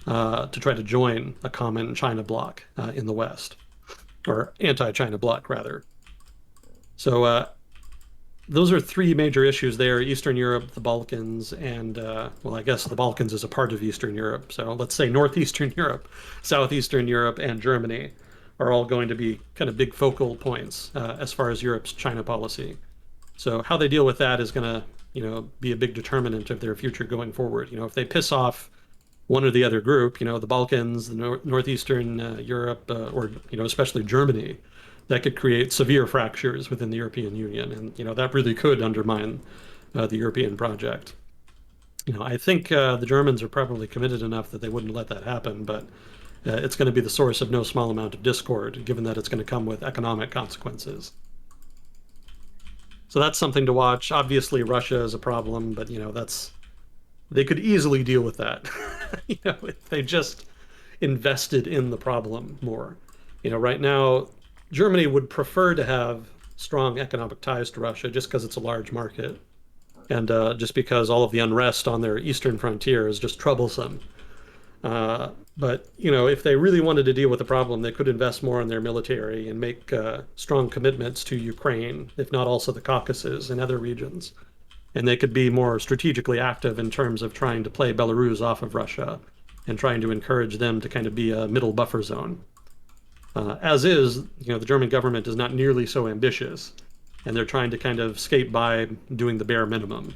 to try to join a common China bloc in the West, or anti-China bloc, rather. So those are three major issues there: Eastern Europe, the Balkans, and, I guess the Balkans is a part of Eastern Europe. So let's say Northeastern Europe, Southeastern Europe, and Germany are all going to be kind of big focal points as far as Europe's China policy. So how they deal with that is going to, be a big determinant of their future going forward. If they piss off one or the other group, the Balkans, the northeastern Europe, or especially Germany, that could create severe fractures within the European Union, and that really could undermine the European project. I think the Germans are probably committed enough that they wouldn't let that happen, but it's going to be the source of no small amount of discord, given that it's going to come with economic consequences. So that's something to watch. Obviously, Russia is a problem, but that's they could easily deal with that. If they just invested in the problem more. Right now, Germany would prefer to have strong economic ties to Russia just because it's a large market and just because all of the unrest on their eastern frontier is just troublesome. But if they really wanted to deal with the problem, they could invest more in their military and make strong commitments to Ukraine, if not also the Caucasus and other regions. And they could be more strategically active in terms of trying to play Belarus off of Russia and trying to encourage them to kind of be a middle buffer zone. As is, the German government is not nearly so ambitious, and they're trying to kind of skate by doing the bare minimum,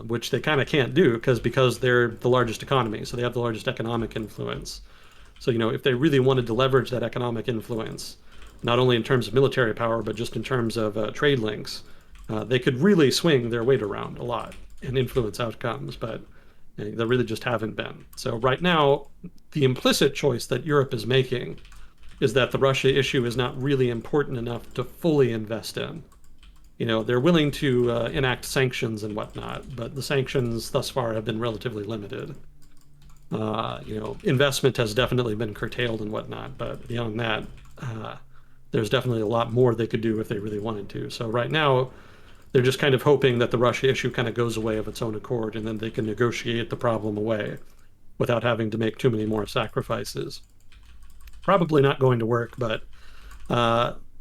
which they kind of can't do because they're the largest economy, so they have the largest economic influence. So, if they really wanted to leverage that economic influence, not only in terms of military power, but just in terms of trade links, they could really swing their weight around a lot and influence outcomes, but they really just haven't been. So right now, the implicit choice that Europe is making is that the Russia issue is not really important enough to fully invest in. They're willing to enact sanctions and whatnot, but the sanctions thus far have been relatively limited. Investment has definitely been curtailed and whatnot, but beyond that, there's definitely a lot more they could do if they really wanted to. So right now, they're just kind of hoping that the Russia issue kind of goes away of its own accord, and then they can negotiate the problem away without having to make too many more sacrifices. Probably not going to work, but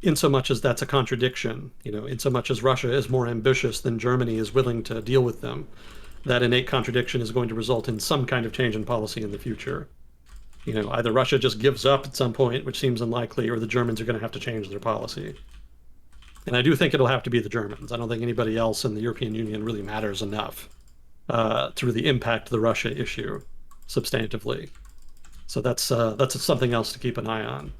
in so much as that's a contradiction, in so much as Russia is more ambitious than Germany is willing to deal with them, that innate contradiction is going to result in some kind of change in policy in the future. Either Russia just gives up at some point, which seems unlikely, or the Germans are going to have to change their policy. And I do think it'll have to be the Germans. I don't think anybody else in the European Union really matters enough to really impact the Russia issue substantively. So that's something else to keep an eye on.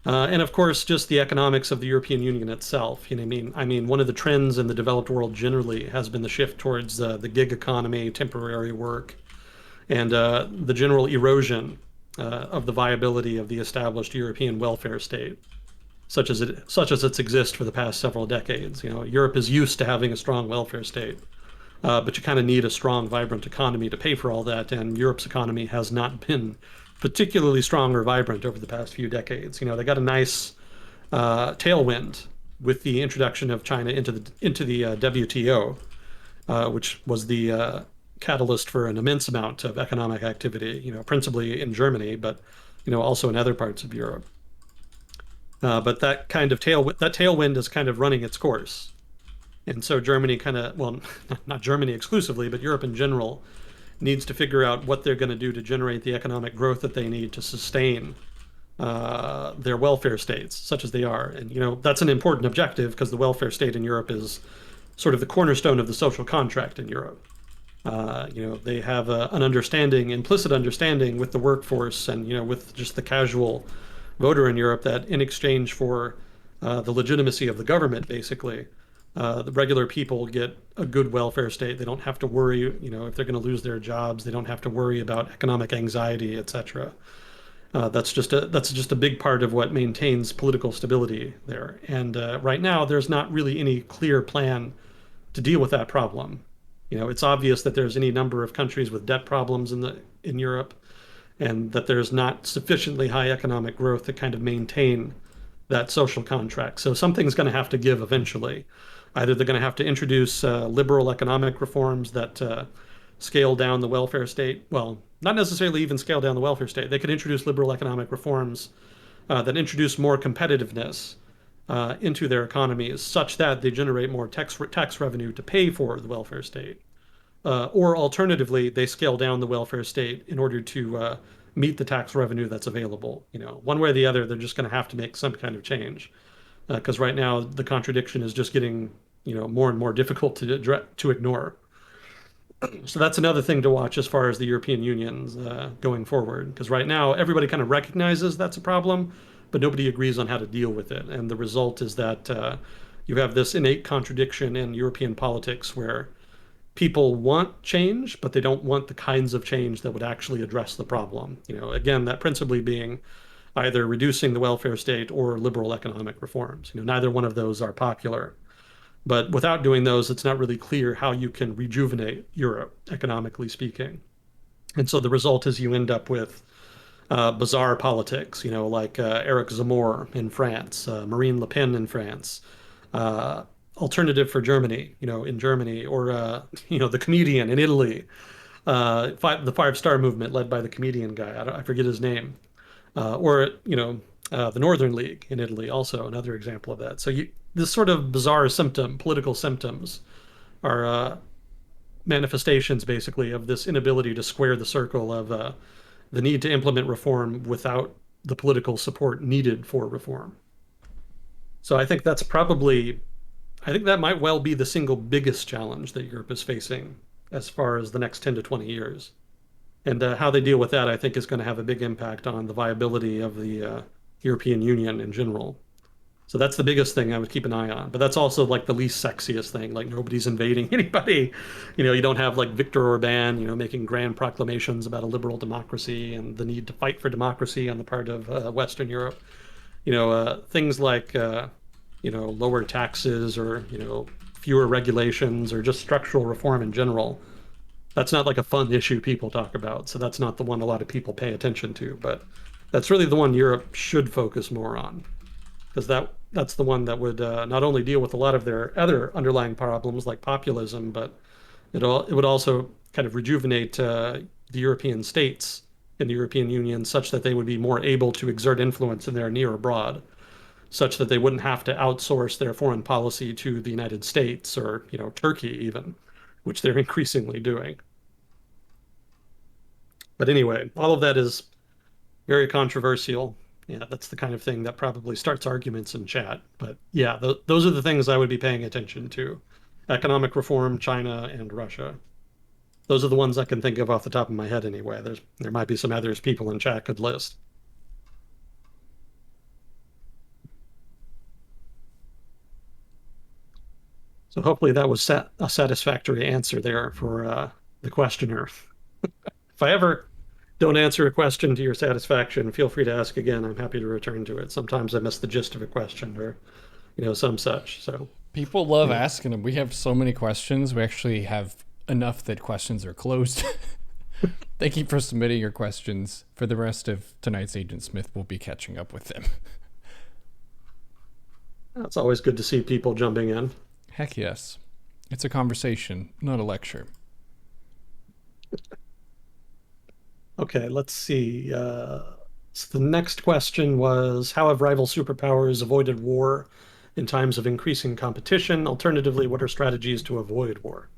And of course, just the economics of the European Union itself. I mean, one of the trends in the developed world generally has been the shift towards the gig economy, temporary work, and the general erosion of the viability of the established European welfare state, such as it's exists for the past several decades. Europe is used to having a strong welfare state, but you kind of need a strong, vibrant economy to pay for all that, and Europe's economy has not been particularly strong or vibrant over the past few decades. They got a nice tailwind with the introduction of China into the WTO, which was the catalyst for an immense amount of economic activity. Principally in Germany, but also in other parts of Europe. But that kind of tailwind is kind of running its course, and so Germany not Germany exclusively, but Europe in general, needs to figure out what they're going to do to generate the economic growth that they need to sustain their welfare states, such as they are. And that's an important objective because the welfare state in Europe is sort of the cornerstone of the social contract in Europe. They have an implicit understanding with the workforce and with just the casual voter in Europe that in exchange for the legitimacy of the government, basically, the regular people get a good welfare state. They don't have to worry, if they're going to lose their jobs. They don't have to worry about economic anxiety, etc. That's just a big part of what maintains political stability there. And right now, there's not really any clear plan to deal with that problem. It's obvious that there's any number of countries with debt problems in Europe, and that there's not sufficiently high economic growth to kind of maintain that social contract. So something's going to have to give eventually. Either they're going to have to introduce liberal economic reforms that scale down the welfare state. Well, not necessarily even scale down the welfare state. They could introduce liberal economic reforms that introduce more competitiveness into their economies, such that they generate more tax revenue to pay for the welfare state. Or alternatively, they scale down the welfare state in order to meet the tax revenue that's available. One way or the other, they're just going to have to make some kind of change, because right now the contradiction is just getting more and more difficult to ignore. So that's another thing to watch as far as the European Union's going forward, because right now everybody kind of recognizes that's a problem, but nobody agrees on how to deal with it. And the result is that you have this innate contradiction in European politics where people want change, but they don't want the kinds of change that would actually address the problem. Again, that principally being either reducing the welfare state or liberal economic reforms. Neither one of those are popular. But without doing those, it's not really clear how you can rejuvenate Europe, economically speaking. And so the result is you end up with bizarre politics, like Eric Zemmour in France, Marine Le Pen in France, uh, Alternative for Germany, in Germany, or the comedian in Italy, the Five-Star Movement led by the comedian guy. I forget his name, or the Northern League in Italy, also another example of that. So this sort of bizarre political symptoms, are manifestations basically of this inability to square the circle of the need to implement reform without the political support needed for reform. So I think that might well be the single biggest challenge that Europe is facing as far as the next 10 to 20 years. And how they deal with that, I think, is going to have a big impact on the viability of the European Union in general. So that's the biggest thing I would keep an eye on. But that's also like the least sexiest thing. Like nobody's invading anybody. You don't have like Viktor Orban, making grand proclamations about a liberal democracy and the need to fight for democracy on the part of Western Europe. Things like lower taxes or fewer regulations or just structural reform in general. That's not like a fun issue people talk about. So that's not the one a lot of people pay attention to. But that's really the one Europe should focus more on, because that's the one that would not only deal with a lot of their other underlying problems like populism, but it would also kind of rejuvenate the European states in the European Union such that they would be more able to exert influence in their near abroad, such that they wouldn't have to outsource their foreign policy to the United States or Turkey even, which they're increasingly doing. But anyway, all of that is very controversial. Yeah, that's the kind of thing that probably starts arguments in chat. But yeah, those are the things I would be paying attention to: economic reform, China, and Russia. Those are the ones I can think of off the top of my head anyway. There might be some others people in chat could list. So hopefully that was a satisfactory answer there for the questioner. If I ever don't answer a question to your satisfaction, feel free to ask again. I'm happy to return to it. Sometimes I miss the gist of a question or, some such. So People love asking them. We have so many questions. We actually have enough that questions are closed. Thank you for submitting your questions. For the rest of tonight's Agent Smith, we'll be catching up with them. it's always good to see people jumping in. Heck yes. It's a conversation, not a lecture. Okay, let's see. So the next question was, how have rival superpowers avoided war in times of increasing competition? Alternatively, what are strategies to avoid war?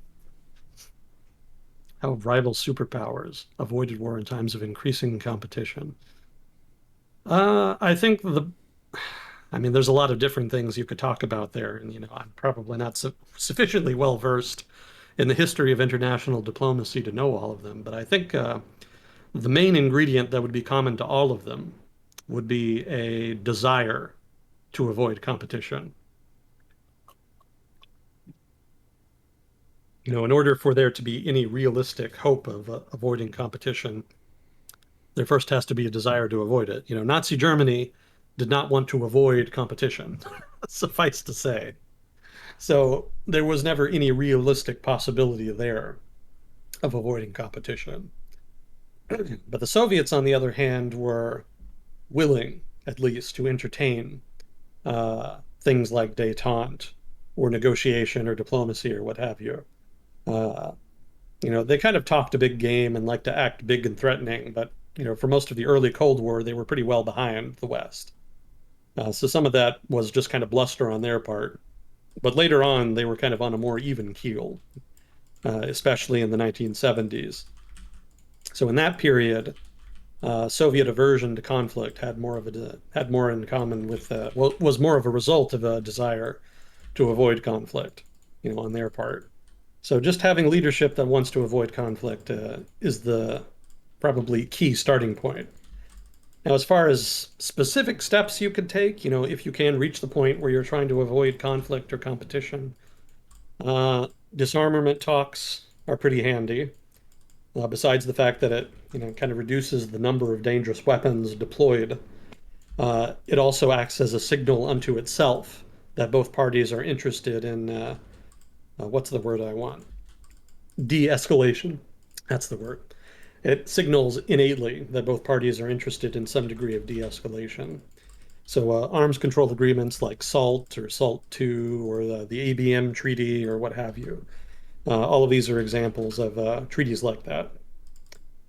How have rival superpowers avoided war in times of increasing competition? I think there's a lot of different things you could talk about there, and I'm probably not sufficiently well versed in the history of international diplomacy to know all of them. But I think the main ingredient that would be common to all of them would be a desire to avoid competition. In order for there to be any realistic hope of avoiding competition, there first has to be a desire to avoid it. Nazi Germany did not want to avoid competition, suffice to say. So there was never any realistic possibility there of avoiding competition. But the Soviets, on the other hand, were willing, at least, to entertain things like détente or negotiation or diplomacy or what have you. They kind of talked a big game and liked to act big and threatening, but for most of the early Cold War, they were pretty well behind the West. So some of that was just kind of bluster on their part. But later on, they were kind of on a more even keel, especially in the 1970s. So in that period, Soviet aversion to conflict had more in common with was more of a result of a desire to avoid conflict, on their part. So just having leadership that wants to avoid conflict is the probably key starting point. Now, as far as specific steps you could take, if you can reach the point where you're trying to avoid conflict or competition, disarmament talks are pretty handy. Besides the fact that it, kind of reduces the number of dangerous weapons deployed, it also acts as a signal unto itself that both parties are interested in, what's the word I want? De-escalation. That's the word. It signals innately that both parties are interested in some degree of de-escalation. So arms control agreements like SALT or SALT II or the ABM treaty or what have you. All of these are examples of treaties like that.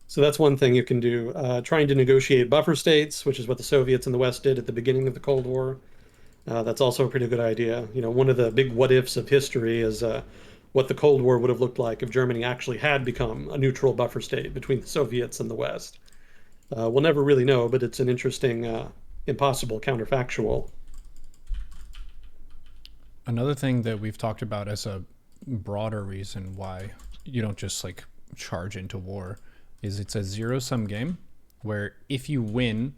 So that's one thing you can do. Trying to negotiate buffer states, which is what the Soviets and the West did at the beginning of the Cold War. That's also a pretty good idea. One of the big what ifs of history is what the Cold War would have looked like if Germany actually had become a neutral buffer state between the Soviets and the West. We'll never really know, but it's an interesting, impossible counterfactual. Another thing that we've talked about as a broader reason why you don't just like charge into war is it's a zero sum game where if you win,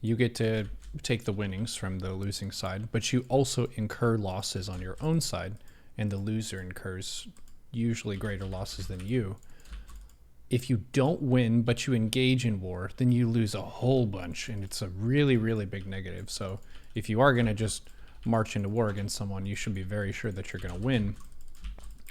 you get to take the winnings from the losing side, but you also incur losses on your own side, and the loser incurs usually greater losses than you. If you don't win, but you engage in war, then you lose a whole bunch, and it's a really, really big negative. So if you are going to just march into war against someone, you should be very sure that you're going to win.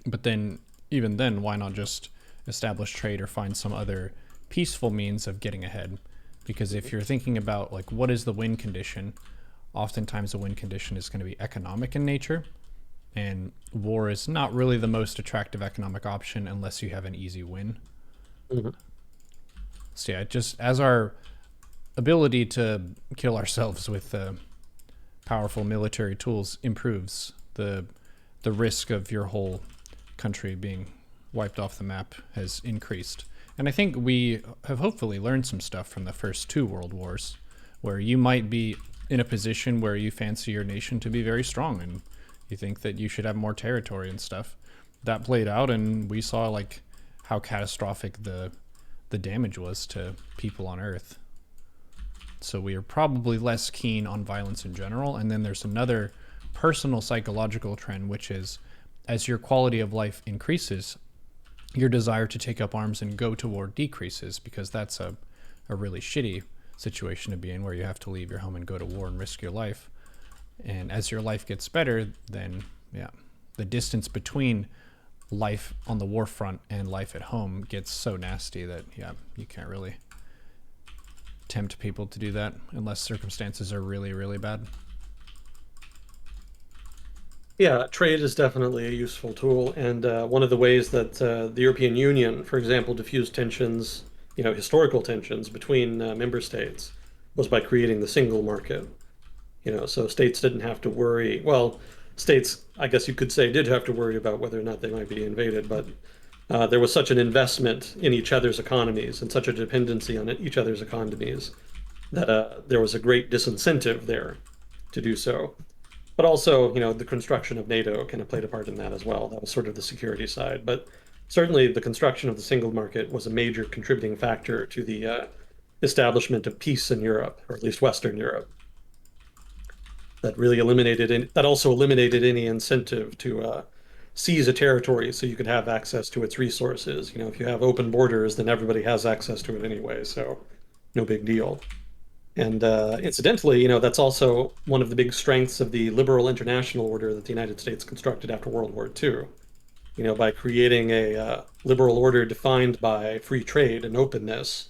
But then, even then, why not just establish trade or find some other peaceful means of getting ahead? Because if you're thinking about like what is the win condition, oftentimes the win condition is going to be economic in nature, and war is not really the most attractive economic option unless you have an easy win. Mm-hmm. So yeah, just as our ability to kill ourselves with powerful military tools improves, the risk of your whole country being wiped off the map has increased. And I think we have hopefully learned some stuff from the first two world wars, where you might be in a position where you fancy your nation to be very strong and you think that you should have more territory and stuff. That played out, and we saw like how catastrophic the damage was to people on Earth. So we are probably less keen on violence in general. And then there's another personal psychological trend, which is as your quality of life increases, your desire to take up arms and go to war decreases, because that's a really shitty situation to be in, where you have to leave your home and go to war and risk your life. And as your life gets better, then yeah, the distance between life on the war front and life at home gets so nasty that yeah, you can't really tempt people to do that unless circumstances are really, really bad. Yeah, trade is definitely a useful tool, and one of the ways that the European Union, for example, diffused tensions, historical tensions between member states, was by creating the single market. So states didn't have to worry. Well, states, I guess you could say, did have to worry about whether or not they might be invaded, but there was such an investment in each other's economies and such a dependency on each other's economies that there was a great disincentive there to do so. But also, the construction of NATO kind of played a part in that as well. That was sort of the security side. But certainly the construction of the single market was a major contributing factor to the establishment of peace in Europe, or at least Western Europe. That also eliminated any incentive to seize a territory so you could have access to its resources. If you have open borders, then everybody has access to it anyway, so no big deal. And incidentally, that's also one of the big strengths of the liberal international order that the United States constructed after World War II. By creating a liberal order defined by free trade and openness,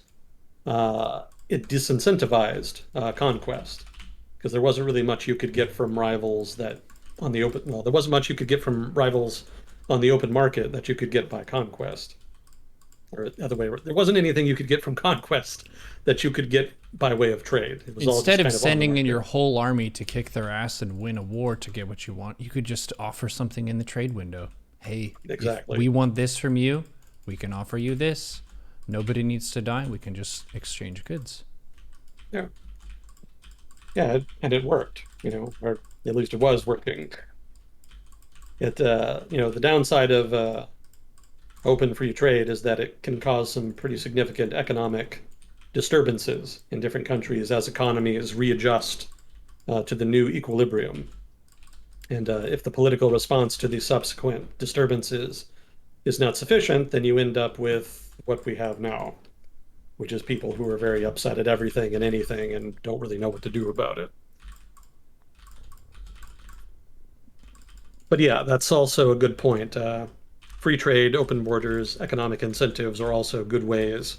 it disincentivized conquest, because there wasn't really much you could get from rivals that on the open. Well, there wasn't much you could get from rivals on the open market that you could get by conquest, or the other way. There wasn't anything you could get from conquest that you could get by way of trade. It was all just Instead of kind of sending in your whole army to kick their ass and win a war to get what you want, you could just offer something in the trade window. Hey, Exactly. if we want this from you, we can offer you this. Nobody needs to die. We can just exchange goods. Yeah. Yeah, and it worked, or at least it was working. The downside of open free trade is that it can cause some pretty significant economic disturbances in different countries as economies readjust to the new equilibrium. And if the political response to these subsequent disturbances is not sufficient, then you end up with what we have now, which is people who are very upset at everything and anything and don't really know what to do about it. But yeah, that's also a good point. Free trade, open borders, economic incentives are also good ways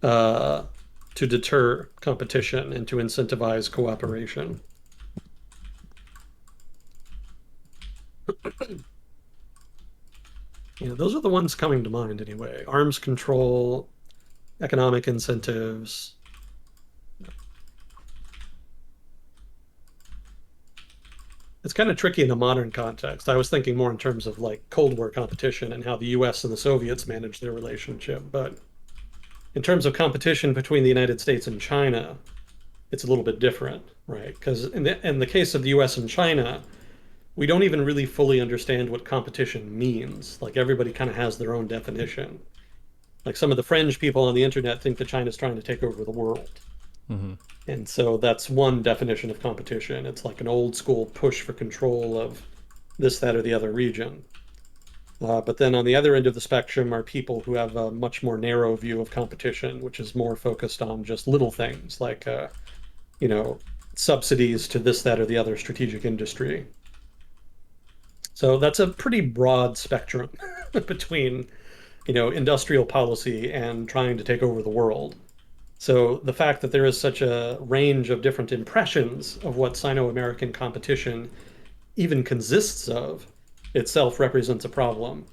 to deter competition and to incentivize cooperation. Those are the ones coming to mind anyway. Arms control, economic incentives. It's kind of tricky in a modern context. I was thinking more in terms of like Cold War competition and how the US and the Soviets managed their relationship. But in terms of competition between the United States and China, it's a little bit different, right? Because in the case of the US and China, we don't even really fully understand what competition means. Like everybody kind of has their own definition. Like some of the fringe people on the internet think that China's trying to take over the world. Mm-hmm. And so that's one definition of competition. It's like an old school push for control of this, that, or the other region. But then on the other end of the spectrum are people who have a much more narrow view of competition, which is more focused on just little things like, subsidies to this, that, or the other strategic industry. So that's a pretty broad spectrum between, industrial policy and trying to take over the world. So the fact that there is such a range of different impressions of what Sino-American competition even consists of itself represents a problem.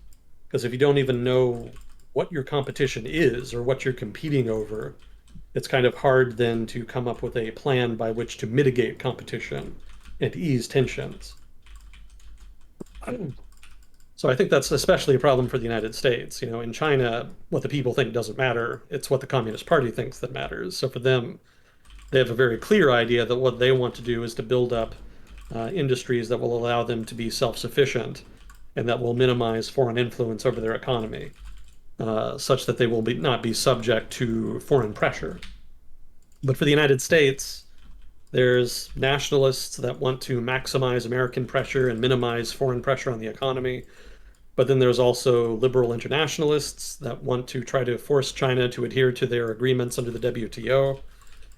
Because if you don't even know what your competition is or what you're competing over, it's kind of hard then to come up with a plan by which to mitigate competition and ease tensions. So I think that's especially a problem for the United States. In China, what the people think doesn't matter. It's what the Communist Party thinks that matters. So for them, they have a very clear idea that what they want to do is to build up industries that will allow them to be self-sufficient and that will minimize foreign influence over their economy, such that they will not be subject to foreign pressure. But for the United States, there's nationalists that want to maximize American pressure and minimize foreign pressure on the economy. But then there's also liberal internationalists that want to try to force China to adhere to their agreements under the WTO.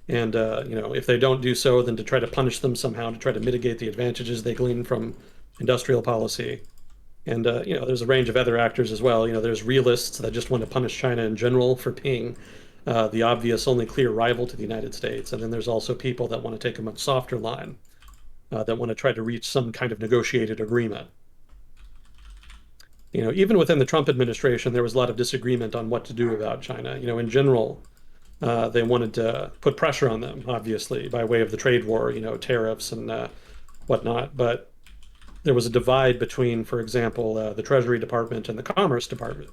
And, if they don't do so, then to try to punish them somehow to try to mitigate the advantages they glean from industrial policy. And, there's a range of other actors as well. There's realists that just want to punish China in general for being the obvious, only clear rival to the United States. And then there's also people that want to take a much softer line, that want to try to reach some kind of negotiated agreement. Even within the Trump administration, there was a lot of disagreement on what to do about China. In general, they wanted to put pressure on them, obviously, by way of the trade war, tariffs and whatnot. But there was a divide between, for example, the Treasury Department and the Commerce Department.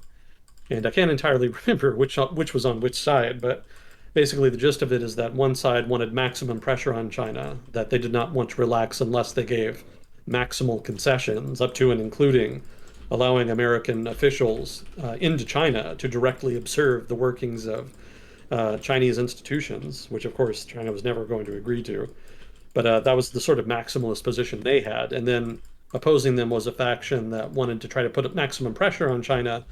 And I can't entirely remember which was on which side, but basically the gist of it is that one side wanted maximum pressure on China, that they did not want to relax unless they gave maximal concessions, up to and including allowing American officials into China to directly observe the workings of Chinese institutions, which of course China was never going to agree to. But that was the sort of maximalist position they had. And then opposing them was a faction that wanted to try to put maximum pressure on China,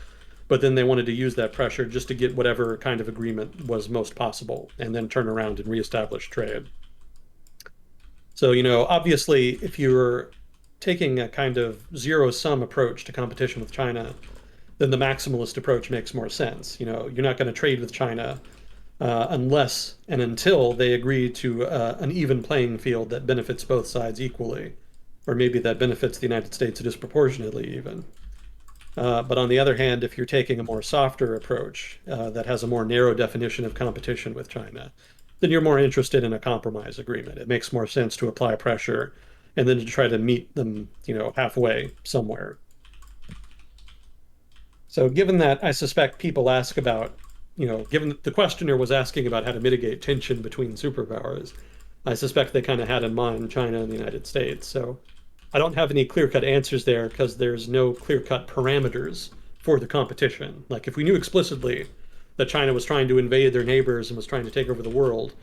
but then they wanted to use that pressure just to get whatever kind of agreement was most possible and then turn around and reestablish trade. So, obviously, if you're taking a kind of zero-sum approach to competition with China, then the maximalist approach makes more sense. You're not going to trade with China unless and until they agree to an even playing field that benefits both sides equally, or maybe that benefits the United States disproportionately even. But on the other hand, if you're taking a more softer approach that has a more narrow definition of competition with China, then you're more interested in a compromise agreement. It makes more sense to apply pressure and then to try to meet them, halfway somewhere. So given that I suspect people ask about, given that the questioner was asking about how to mitigate tension between superpowers, I suspect they kind of had in mind China and the United States. So I don't have any clear-cut answers there because there's no clear-cut parameters for the competition. Like if we knew explicitly that China was trying to invade their neighbors and was trying to take over the world,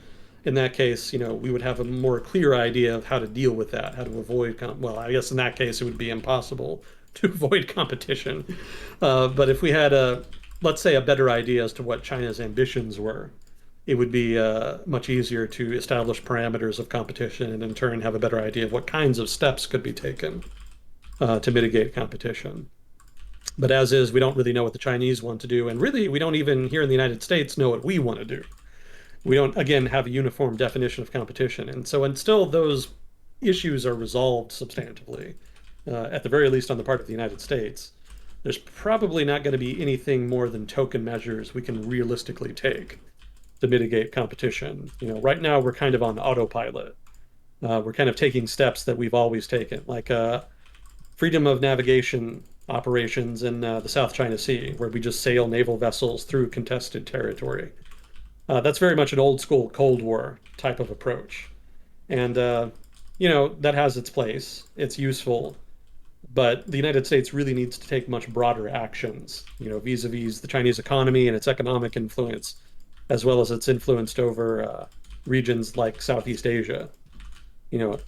in that case, we would have a more clear idea of how to deal with that, how to avoid, well, I guess in that case, it would be impossible to avoid competition. But if we had let's say, a better idea as to what China's ambitions were, it would be much easier to establish parameters of competition and in turn have a better idea of what kinds of steps could be taken to mitigate competition. But as is, we don't really know what the Chinese want to do. And really, we don't even here in the United States know what we want to do. We don't, again, have a uniform definition of competition. And so until those issues are resolved substantively, at the very least on the part of the United States, there's probably not going to be anything more than token measures we can realistically take to mitigate competition. Right now we're kind of on autopilot. We're kind of taking steps that we've always taken, like freedom of navigation operations in the South China Sea, where we just sail naval vessels through contested territory. That's very much an old school Cold War type of approach. And, that has its place. It's useful. But the United States really needs to take much broader actions, vis-a-vis the Chinese economy and its economic influence, as well as its influence over regions like Southeast Asia.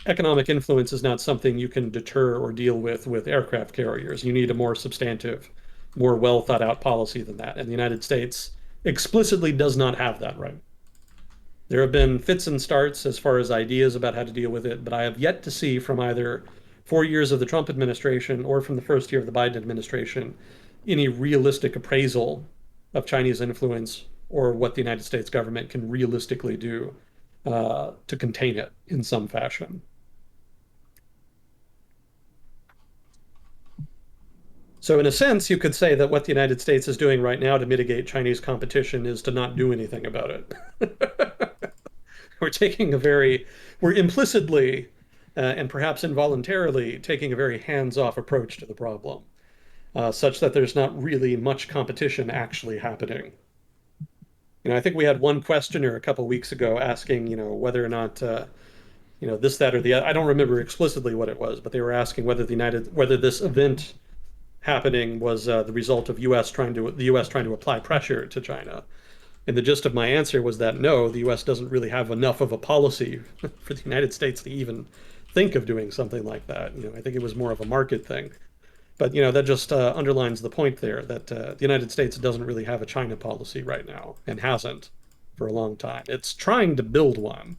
Economic influence is not something you can deter or deal with aircraft carriers. You need a more substantive, more well thought out policy than that. And the United States explicitly does not have that right. There have been fits and starts as far as ideas about how to deal with it, but I have yet to see from either 4 years of the Trump administration or from the first year of the Biden administration any realistic appraisal of Chinese influence or what the United States government can realistically do to contain it in some fashion. So in a sense, you could say that what the United States is doing right now to mitigate Chinese competition is to not do anything about it. We're implicitly and perhaps involuntarily taking a very hands-off approach to the problem, such that there's not really much competition actually happening. I think we had one questioner a couple weeks ago asking, whether or not, this, that, or the other. I don't remember explicitly what it was, but they were asking whether this event happening was the result of the U.S. trying to apply pressure to China. And the gist of my answer was that no, the U.S. doesn't really have enough of a policy for the United States to even think of doing something like that. I think it was more of a market thing. But that just underlines the point there that the United States doesn't really have a China policy right now and hasn't for a long time. It's trying to build one.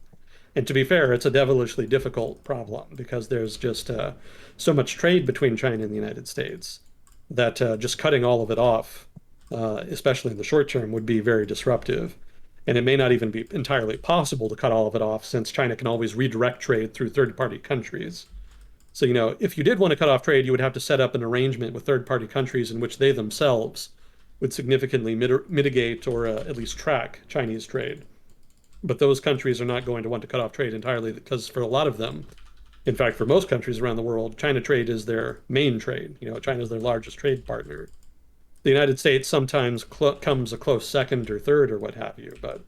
And to be fair, it's a devilishly difficult problem because there's just so much trade between China and the United States that just cutting all of it off, especially in the short term, would be very disruptive. And it may not even be entirely possible to cut all of it off since China can always redirect trade through third-party countries. So, if you did want to cut off trade, you would have to set up an arrangement with third-party countries in which they themselves would significantly mitigate or at least track Chinese trade. But those countries are not going to want to cut off trade entirely because for a lot of them, in fact, for most countries around the world, China trade is their main trade. China is their largest trade partner. The United States sometimes comes a close second or third or what have you, but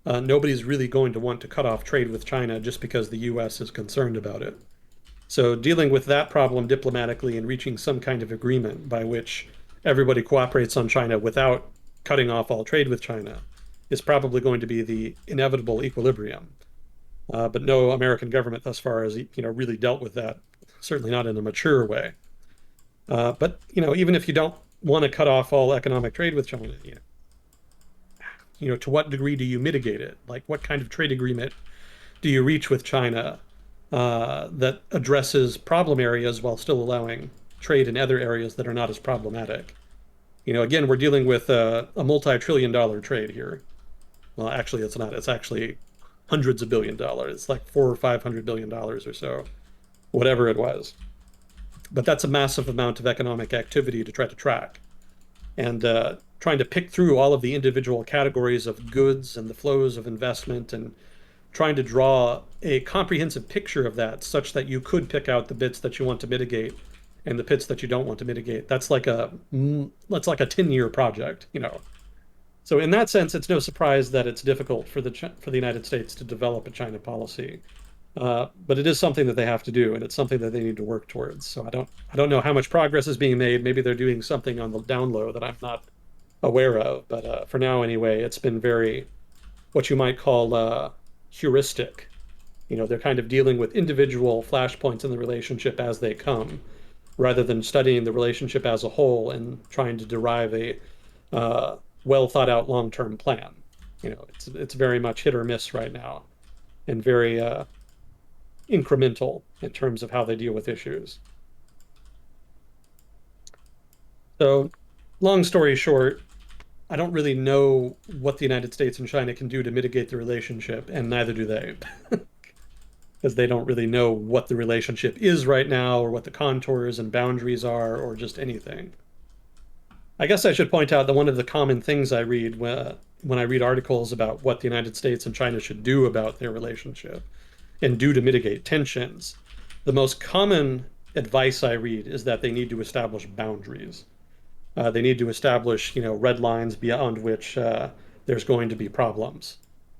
nobody's really going to want to cut off trade with China just because the U.S. is concerned about it. So dealing with that problem diplomatically and reaching some kind of agreement by which everybody cooperates on China without cutting off all trade with China is probably going to be the inevitable equilibrium. But no American government thus far has, really dealt with that, certainly not in a mature way. But, even if you don't want to cut off all economic trade with China, to what degree do you mitigate it? Like, what kind of trade agreement do you reach with China that addresses problem areas while still allowing trade in other areas that are not as problematic? Again, we're dealing with a multi-trillion-dollar trade here. Well, actually, it's not. It's actually hundreds of $billions. It's like $400 or $500 billion or so, whatever it was. But that's a massive amount of economic activity to try to track. And trying to pick through all of the individual categories of goods and the flows of investment and trying to draw a comprehensive picture of that such that you could pick out the bits that you want to mitigate and the bits that you don't want to mitigate. That's like a 10-year project, So in that sense, it's no surprise that it's difficult for the United States to develop a China policy. But it is something that they have to do, and it's something that they need to work towards. So I don't know how much progress is being made. Maybe they're doing something on the down low that I'm not aware of. But for now, anyway, it's been very what you might call heuristic. They're kind of dealing with individual flashpoints in the relationship as they come, rather than studying the relationship as a whole and trying to derive a well thought out long term plan. It's very much hit or miss right now, and very incremental in terms of how they deal with issues. So, long story short, I don't really know what the United States and China can do to mitigate the relationship, and neither do they, because they don't really know what the relationship is right now, or what the contours and boundaries are, or just anything. I guess I should point out that one of the common things I read when I read articles about what the United States and China should do about their relationship and do to mitigate tensions, the most common advice I read is that they need to establish boundaries. They need to establish, red lines beyond which there's going to be problems.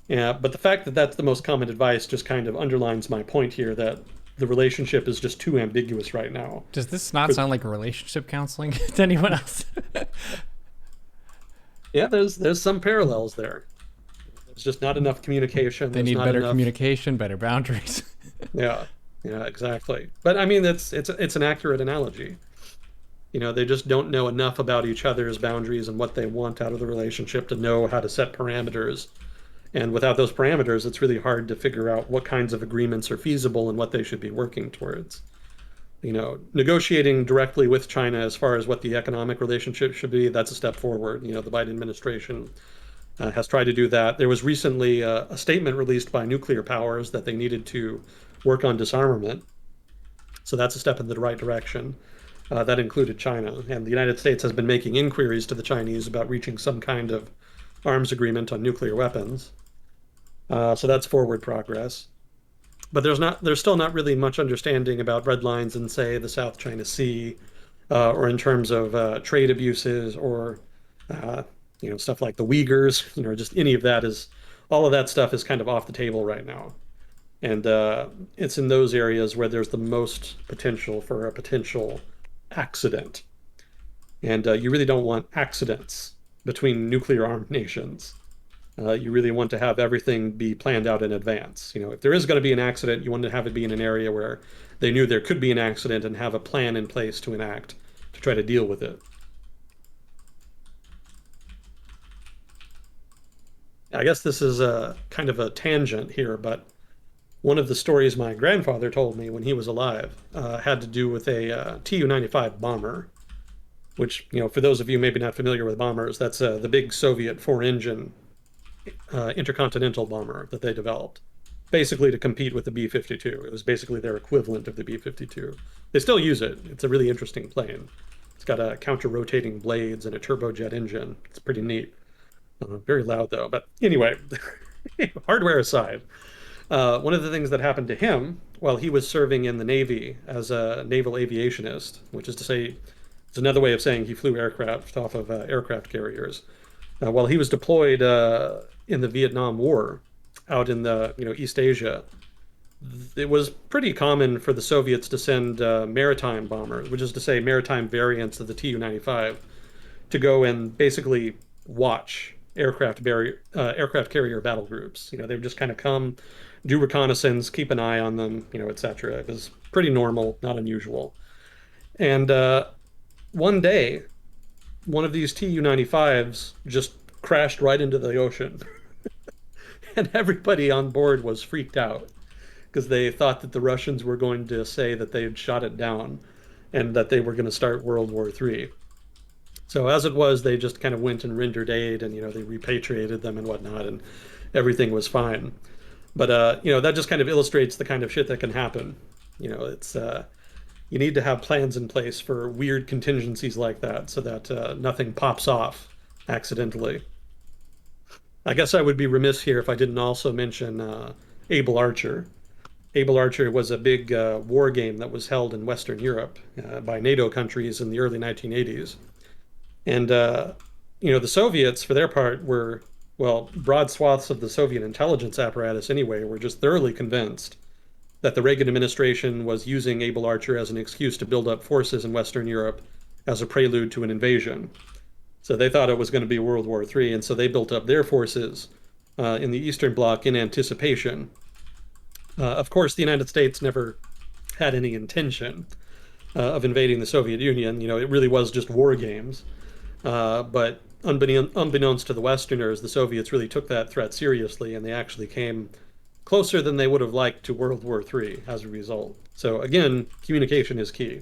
Yeah, but the fact that that's the most common advice just kind of underlines my point here that the relationship is just too ambiguous right now. Does this not For, sound like relationship counseling to anyone else? yeah, there's some parallels there. There's just not enough communication. They There's need not better enough. communication, better boundaries. Yeah, yeah, exactly. But I mean, it's an accurate analogy. They just don't know enough about each other's boundaries and what they want out of the relationship to know how to set parameters. And without those parameters, it's really hard to figure out what kinds of agreements are feasible and what they should be working towards. Negotiating directly with China as far as what the economic relationship should be, that's a step forward. The Biden administration has tried to do that. There was recently a statement released by nuclear powers that they needed to work on disarmament. So that's a step in the right direction. That included China. And the United States has been making inquiries to the Chinese about reaching some kind of arms agreement on nuclear weapons. So that's forward progress. But there's still not really much understanding about red lines in, say, the South China Sea, or in terms of trade abuses, or uh, stuff like the Uyghurs. Just any of that is all of that stuff is kind of off the table right now. And it's in those areas where there's the most potential for a potential accident. And you really don't want accidents between nuclear armed nations. You really want to have everything be planned out in advance. If there is going to be an accident, you want to have it be in an area where they knew there could be an accident and have a plan in place to enact to try to deal with it. I guess this is a kind of a tangent here, but one of the stories my grandfather told me when he was alive had to do with a Tu-95 bomber, which, for those of you maybe not familiar with bombers, that's the big Soviet four-engine intercontinental bomber that they developed, basically to compete with the B-52. It was basically their equivalent of the B-52. They still use it. It's a really interesting plane. It's got a counter-rotating blades and a turbojet engine. It's pretty neat. Very loud, though. But anyway, hardware aside, one of the things that happened to him while he was serving in the Navy as a naval aviationist, which is to say, it's another way of saying he flew aircraft off of aircraft carriers. While he was deployed in the Vietnam War out in the East Asia, it was pretty common for the Soviets to send maritime bombers, which is to say maritime variants of the Tu-95, to go and basically watch aircraft carrier battle groups. They would just kind of come, do reconnaissance, keep an eye on them, etc. It was pretty normal, not unusual. And one day, one of these Tu-95s just crashed right into the ocean. And everybody on board was freaked out because they thought that the Russians were going to say that they had shot it down and that they were going to start World War III. So as it was, they just kind of went and rendered aid, and they repatriated them and whatnot, and everything was fine. But that just kind of illustrates the kind of shit that can happen. It's you need to have plans in place for weird contingencies like that so that nothing pops off accidentally. I guess I would be remiss here if I didn't also mention Able Archer. Able Archer was a big war game that was held in Western Europe by NATO countries in the early 1980s. And, the Soviets, for their part, broad swaths of the Soviet intelligence apparatus anyway, were just thoroughly convinced that the Reagan administration was using Able Archer as an excuse to build up forces in Western Europe as a prelude to an invasion. So they thought it was going to be World War III, and so they built up their forces in the Eastern Bloc in anticipation. Of course, the United States never had any intention of invading the Soviet Union. It really was just war games. But unbeknownst to the Westerners, the Soviets really took that threat seriously, and they actually came closer than they would have liked to World War III as a result. So again, communication is key.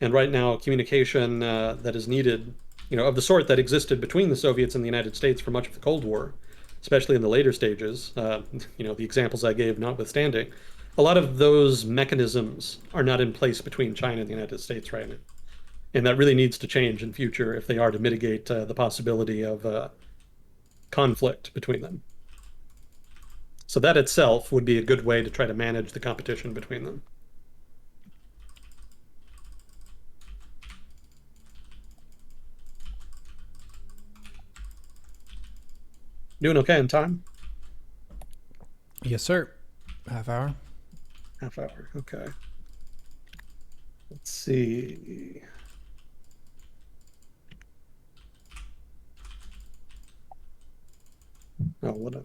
And right now, communication that is needed, of the sort that existed between the Soviets and the United States for much of the Cold War, especially in the later stages, the examples I gave notwithstanding, a lot of those mechanisms are not in place between China and the United States right now. And that really needs to change in future if they are to mitigate the possibility of conflict between them. So that itself would be a good way to try to manage the competition between them. Doing okay in time? Yes, sir. Half hour. Half hour, okay. Let's see. Oh, what a...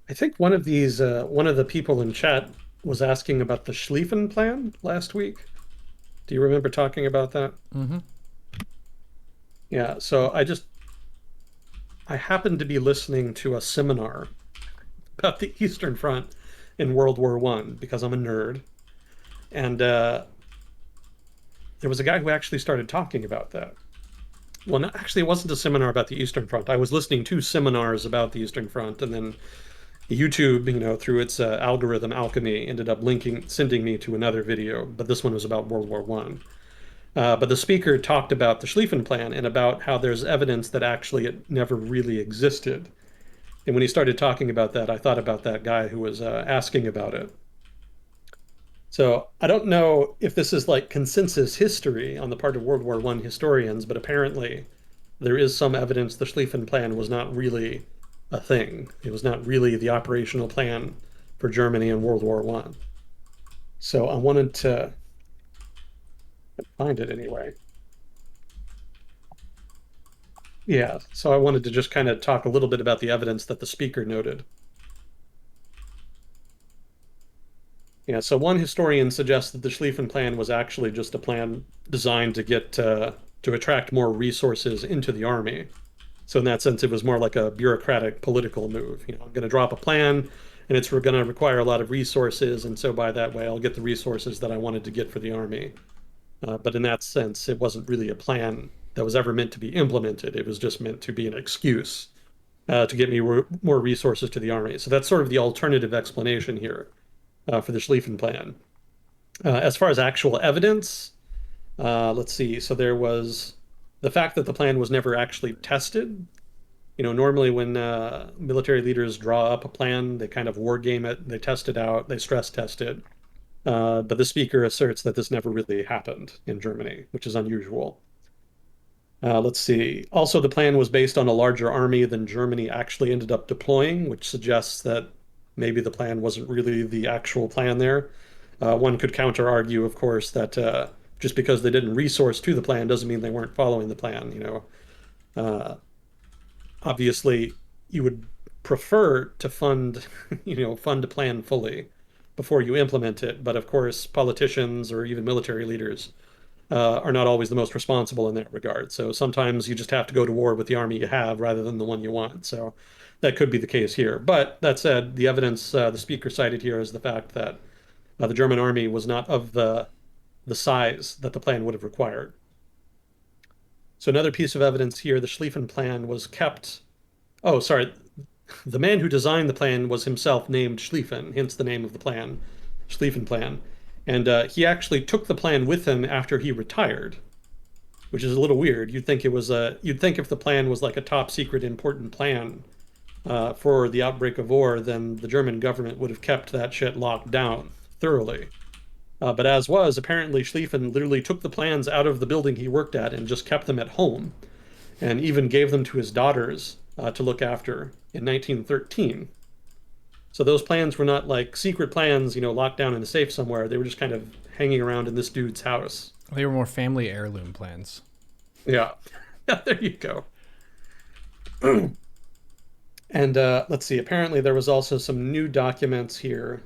I think one of the people in chat was asking about the Schlieffen plan last week. Do you remember talking about that? Mm-hmm. Yeah, so I happened to be listening to a seminar about the Eastern Front in World War I because I'm a nerd. And there was a guy who actually started talking about that. Well, actually, it wasn't a seminar about the Eastern Front. I was listening to seminars about the Eastern Front, and then YouTube, through its algorithm alchemy, ended up sending me to another video, but this one was about World War I. But the speaker talked about the Schlieffen Plan and about how there's evidence that actually it never really existed. And when he started talking about that, I thought about that guy who was asking about it. So I don't know if this is like consensus history on the part of World War I historians, but apparently there is some evidence the Schlieffen Plan was not really a thing. It was not really the operational plan for Germany in World War I. So I wanted to find it anyway. Yeah, so I wanted to just kind of talk a little bit about the evidence that the speaker noted. Yeah, so one historian suggests that the Schlieffen Plan was actually just a plan designed to get to attract more resources into the army. So in that sense, it was more like a bureaucratic political move. I'm going to drop a plan, and it's going to require a lot of resources, and so by that way, I'll get the resources that I wanted to get for the army. But in that sense, it wasn't really a plan that was ever meant to be implemented. It was just meant to be an excuse to get me more resources to the army. So that's sort of the alternative explanation here for the Schlieffen Plan. As far as actual evidence, let's see. So there was the fact that the plan was never actually tested. Normally when military leaders draw up a plan, they kind of war game it, they test it out, they stress test it. But the speaker asserts that this never really happened in Germany, which is unusual. Let's see. Also, the plan was based on a larger army than Germany actually ended up deploying, which suggests that maybe the plan wasn't really the actual plan there. One could counter-argue, of course, that just because they didn't resource to the plan doesn't mean they weren't following the plan. Obviously, you would prefer to fund a plan fully before you implement it. But of course, politicians or even military leaders are not always the most responsible in that regard. So sometimes you just have to go to war with the army you have rather than the one you want. So that could be the case here. But that said, the evidence the speaker cited here is the fact that the German army was not of the size that the plan would have required. So another piece of evidence here, the Schlieffen Plan was kept. Oh, sorry. The man who designed the plan was himself named Schlieffen, hence the name of the plan, Schlieffen Plan. And he actually took the plan with him after he retired, which is a little weird. You'd think if the plan was like a top secret important plan for the outbreak of war, then the German government would have kept that shit locked down thoroughly. But as was, apparently Schlieffen literally took the plans out of the building he worked at and just kept them at home, and even gave them to his daughters to look after in 1913. So those plans were not like secret plans, locked down in a safe somewhere. They were just kind of hanging around in this dude's house. They were more family heirloom plans. Yeah. Yeah, there you go. And let's see, apparently there was also some new documents here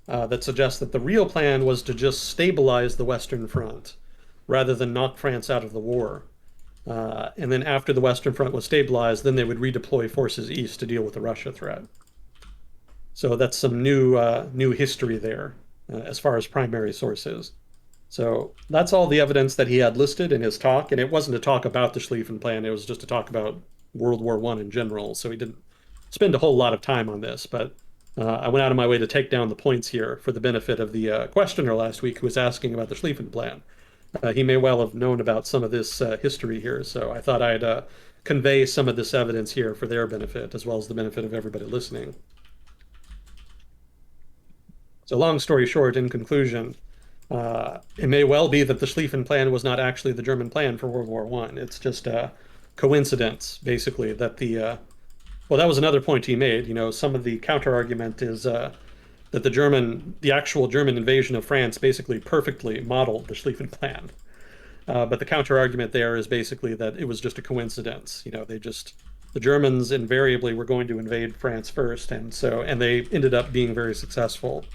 that suggest that the real plan was to just stabilize the Western Front rather than knock France out of the war. And then after the Western Front was stabilized, then they would redeploy forces east to deal with the Russia threat. So that's some new history there as far as primary sources. So that's all the evidence that he had listed in his talk, and it wasn't a talk about the Schlieffen Plan. It was just a talk about World War I in general. So he didn't spend a whole lot of time on this, but I went out of my way to take down the points here for the benefit of the questioner last week who was asking about the Schlieffen Plan. He may well have known about some of this history here, so I thought I'd convey some of this evidence here for their benefit, as well as the benefit of everybody listening. So long story short, in conclusion, it may well be that the Schlieffen Plan was not actually the German plan for World War I. It's just a coincidence, basically, that well, that was another point he made. Some of the counter-argument is that the actual German invasion of France basically perfectly modeled the Schlieffen Plan. But the counter-argument there is basically that it was just a coincidence. The Germans invariably were going to invade France first, and they ended up being very successful,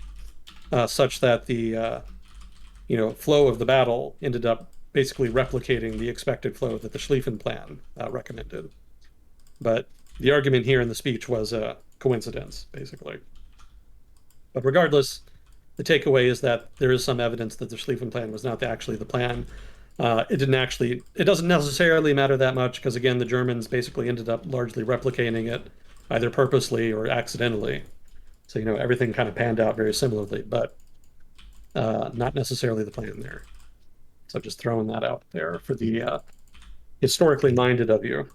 such that the flow of the battle ended up basically replicating the expected flow that the Schlieffen Plan recommended. But the argument here in the speech was a coincidence, basically. But regardless, the takeaway is that there is some evidence that the Schlieffen Plan was not actually the plan. It doesn't necessarily matter that much because, again, the Germans basically ended up largely replicating it, either purposely or accidentally. So, everything kind of panned out very similarly, but not necessarily the plan there. So just throwing that out there for the historically minded of you.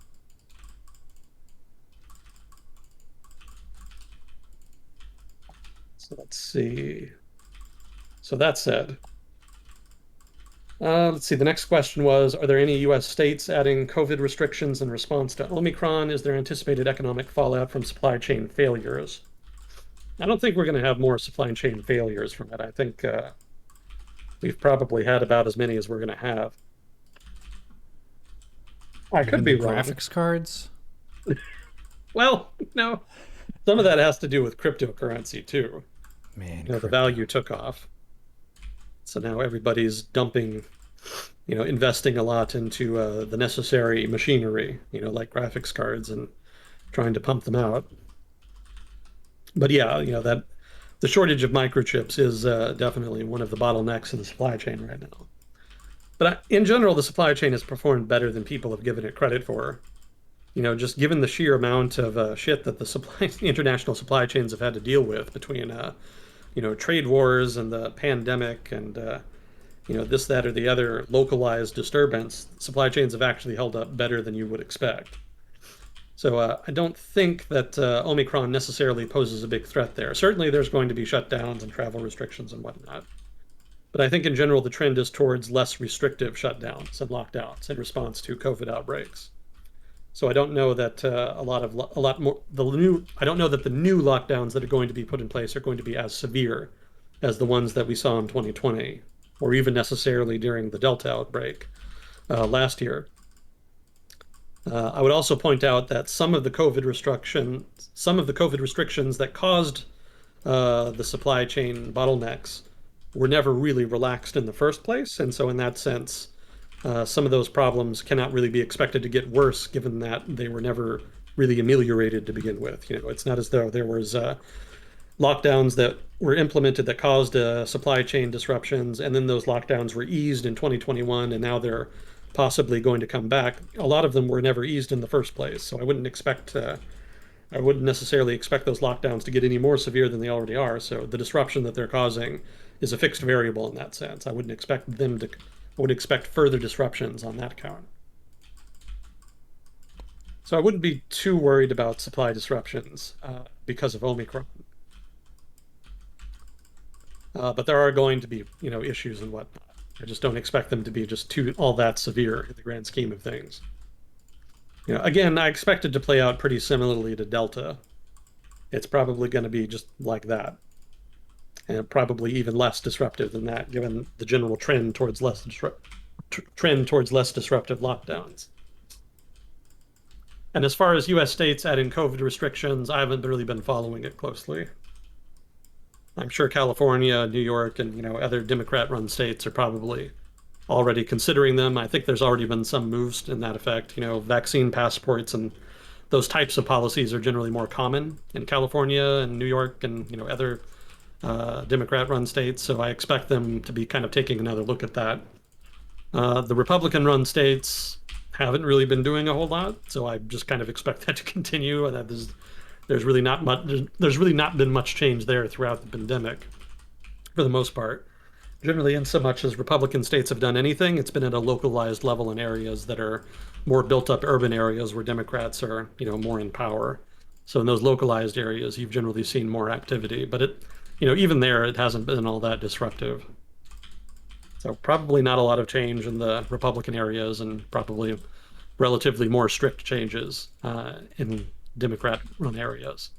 So let's see. So that said, let's see. The next question was, are there any U.S. states adding COVID restrictions in response to Omicron? Is there anticipated economic fallout from supply chain failures? I don't think we're going to have more supply chain failures from it. I think we've probably had about as many as we're going to have. I could be wrong. Graphics cards? Well, no. Some of that has to do with cryptocurrency too. Man, the value took off. So now everybody's dumping, investing a lot into the necessary machinery, like graphics cards, and trying to pump them out. But yeah, that the shortage of microchips is definitely one of the bottlenecks in the supply chain right now. But in general, the supply chain has performed better than people have given it credit for. Just given the sheer amount of shit that the international supply chains have had to deal with between, trade wars and the pandemic and, this, that, or the other localized disturbance, supply chains have actually held up better than you would expect. So I don't think that Omicron necessarily poses a big threat there. Certainly there's going to be shutdowns and travel restrictions and whatnot. But I think in general the trend is towards less restrictive shutdowns and lockdowns in response to COVID outbreaks. So I don't know that I don't know that the new lockdowns that are going to be put in place are going to be as severe as the ones that we saw in 2020, or even necessarily during the Delta outbreak last year. I would also point out that some of the COVID restrictions that caused the supply chain bottlenecks were never really relaxed in the first place, and so in that sense, some of those problems cannot really be expected to get worse, given that they were never really ameliorated to begin with. It's not as though there was lockdowns that were implemented that caused supply chain disruptions, and then those lockdowns were eased in 2021, and now they're possibly going to come back. A lot of them were never eased in the first place, so I wouldn't necessarily expect those lockdowns to get any more severe than they already are. So the disruption that they're causing is a fixed variable in that sense. I wouldn't expect further disruptions on that count. So I wouldn't be too worried about supply disruptions because of Omicron. But there are going to be, issues and whatnot. I just don't expect them to be just all that severe in the grand scheme of things. Again, I expect it to play out pretty similarly to Delta. It's probably going to be just like that, and probably even less disruptive than that, given the general trend towards less disruptive lockdowns. And as far as U.S. states adding COVID restrictions, I haven't really been following it closely. I'm sure California, New York, and other Democrat-run states are probably already considering them. I think there's already been some moves in that effect. Vaccine passports and those types of policies are generally more common in California and New York and other Democrat-run states. So I expect them to be kind of taking another look at that. The Republican-run states haven't really been doing a whole lot, so I just kind of expect that to continue. There's really not much. There's really not been much change there throughout the pandemic, for the most part. Generally, in so much as Republican states have done anything, it's been at a localized level in areas that are more built-up urban areas where Democrats are, more in power. So in those localized areas, you've generally seen more activity. But even there, it hasn't been all that disruptive. So probably not a lot of change in the Republican areas, and probably relatively more strict changes in Democrat-run areas.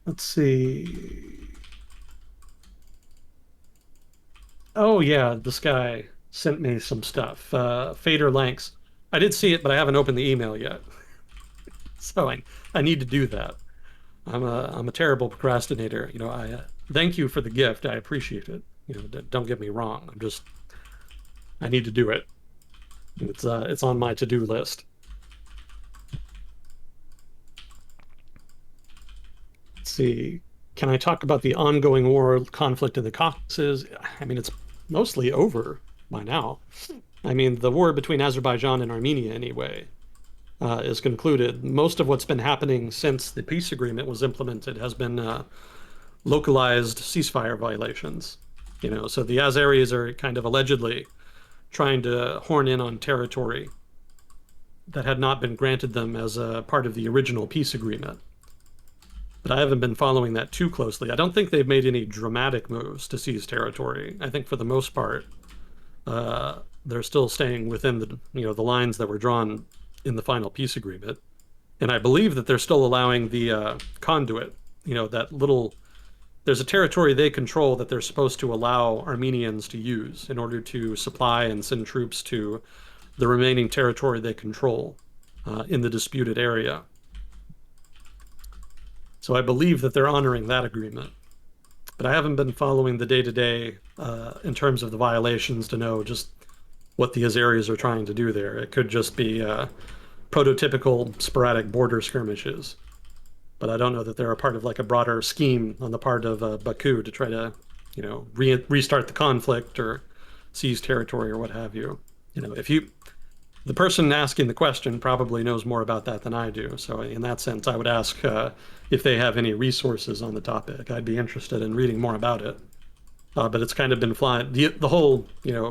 Let's see. Oh yeah, this guy sent me some stuff. Fader Lanks. I did see it, but I haven't opened the email yet. So I need to do that. I'm a terrible procrastinator. I thank you for the gift. I appreciate it. Don't get me wrong. I need to do it. It's on my to-do list. Let's see. Can I talk about the ongoing war conflict in the Caucasus? I mean, it's mostly over by now. I mean, the war between Azerbaijan and Armenia, anyway, is concluded. Most of what's been happening since the peace agreement was implemented has been localized ceasefire violations. So the Azeris are kind of allegedly trying to horn in on territory that had not been granted them as a part of the original peace agreement. But I haven't been following that too closely. I don't think they've made any dramatic moves to seize territory. I think for the most part, they're still staying within the lines that were drawn in the final peace agreement. And I believe that they're still allowing the conduit, there's a territory they control that they're supposed to allow Armenians to use in order to supply and send troops to the remaining territory they control in the disputed area. So I believe that they're honoring that agreement. But I haven't been following the day-to-day in terms of the violations to know just what the Azeris are trying to do there. It could just be prototypical sporadic border skirmishes. But I don't know that they're a part of like a broader scheme on the part of Baku to try to, restart the conflict or seize territory or what have you. The person asking the question probably knows more about that than I do. So in that sense, I would ask if they have any resources on the topic. I'd be interested in reading more about it. But it's kind of been flying. The whole,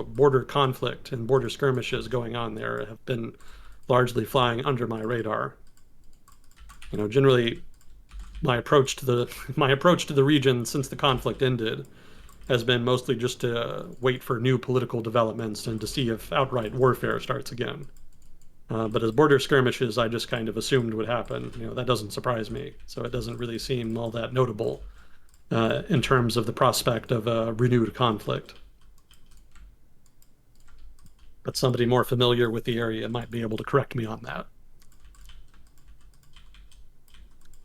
border conflict and border skirmishes going on there have been largely flying under my radar. Generally, my approach to the region since the conflict ended has been mostly just to wait for new political developments and to see if outright warfare starts again. But as border skirmishes, I just kind of assumed would happen. That doesn't surprise me. So it doesn't really seem all that notable in terms of the prospect of a renewed conflict. But somebody more familiar with the area might be able to correct me on that.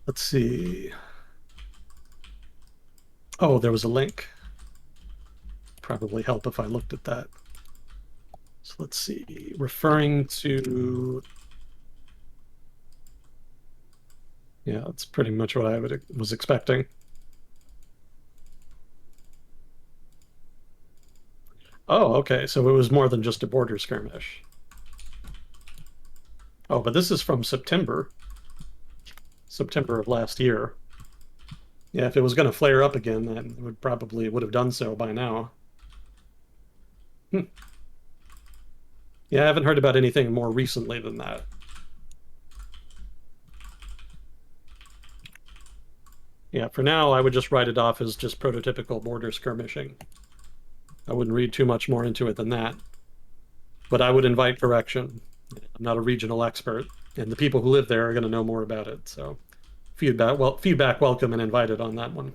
Let's see. Oh, there was a link. Probably help if I looked at that. So let's see. Referring to... Yeah, that's pretty much what I was expecting. Oh, okay. So it was more than just a border skirmish. Oh, but this is from September of last year. Yeah, if it was going to flare up again, then it would have done so by now. Yeah, I haven't heard about anything more recently than that. Yeah, for now, I would just write it off as just prototypical border skirmishing. I wouldn't read too much more into it than that. but I would invite correction. I'm not a regional expert, and the people who live there are going to know more about it. So feedback welcome and invited on that one.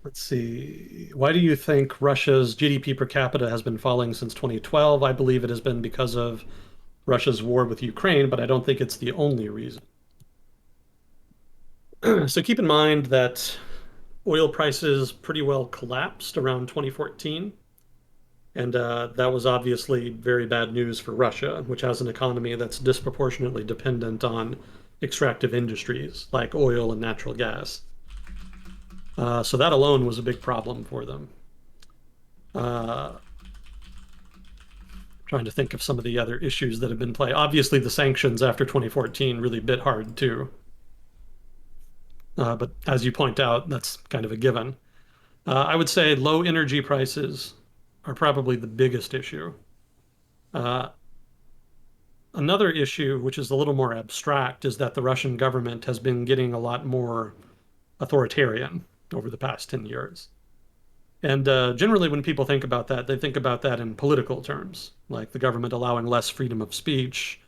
Let's see. Why do you think Russia's GDP per capita has been falling since 2012? I believe it has been because of Russia's war with Ukraine, but I don't think it's the only reason. So keep in mind that oil prices pretty well collapsed around 2014. And that was obviously very bad news for Russia, which has an economy that's disproportionately dependent on extractive industries like oil and natural gas. So that alone was a big problem for them. Trying to think of some of the other issues that have been played. Obviously, the sanctions after 2014 really bit hard too. But as you point out, that's kind of a given. I would say low energy prices are probably the biggest issue. Another issue, which is a little more abstract, is that the Russian government has been getting a lot more authoritarian over the past 10 years. And generally, when people think about that, they think about that in political terms, like the government allowing less freedom of speech,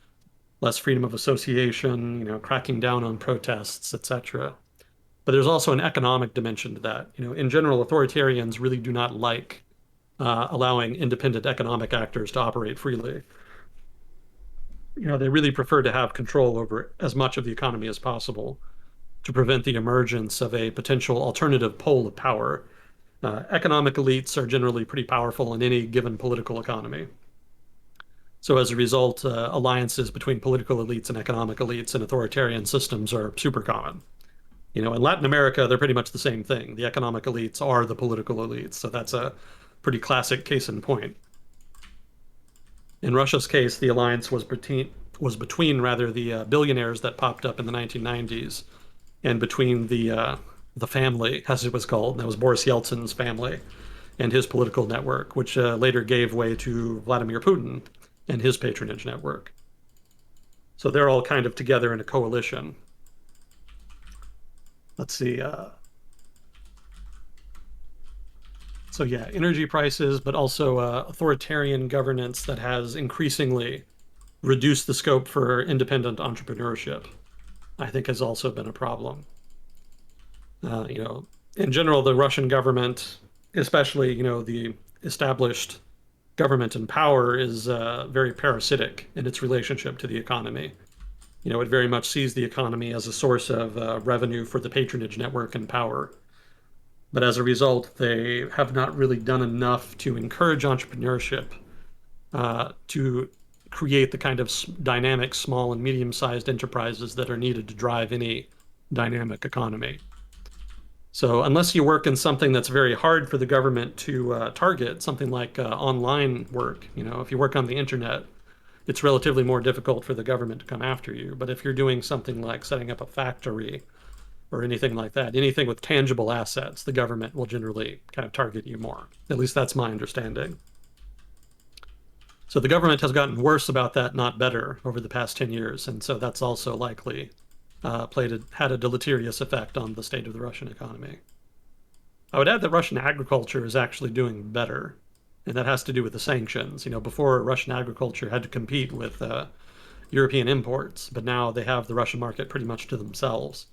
less freedom of association, cracking down on protests, etc. But there's also an economic dimension to that. In general, authoritarians really do not like allowing independent economic actors to operate freely. They really prefer to have control over as much of the economy as possible to prevent the emergence of a potential alternative pole of power. Economic elites are generally pretty powerful in any given political economy. So as a result, alliances between political elites and economic elites in authoritarian systems are super common. In Latin America, they're pretty much the same thing. The economic elites are the political elites, so that's a pretty classic case in point. In Russia's case, the alliance was between rather the billionaires that popped up in the 1990s and between the family, as it was called. That was Boris Yeltsin's family and his political network, which later gave way to Vladimir Putin and his patronage network. So they're all kind of together in a coalition. Let's see. So yeah, energy prices, but also authoritarian governance that has increasingly reduced the scope for independent entrepreneurship, I think has also been a problem. In general, the Russian government, especially, the established government in power, is very parasitic in its relationship to the economy. It very much sees the economy as a source of revenue for the patronage network and power. But as a result, they have not really done enough to encourage entrepreneurship, to create the kind of dynamic small and medium-sized enterprises that are needed to drive any dynamic economy. So unless you work in something that's very hard for the government to target, something like online work, if you work on the internet, it's relatively more difficult for the government to come after you. But if you're doing something like setting up a factory or anything like that, anything with tangible assets, the government will generally kind of target you more. At least that's my understanding. So the government has gotten worse about that, not better, over the past 10 years. And so that's also likely had a deleterious effect on the state of the Russian economy. I would add that Russian agriculture is actually doing better, and that has to do with the sanctions. Before, Russian agriculture had to compete with European imports, but now they have the Russian market pretty much to themselves.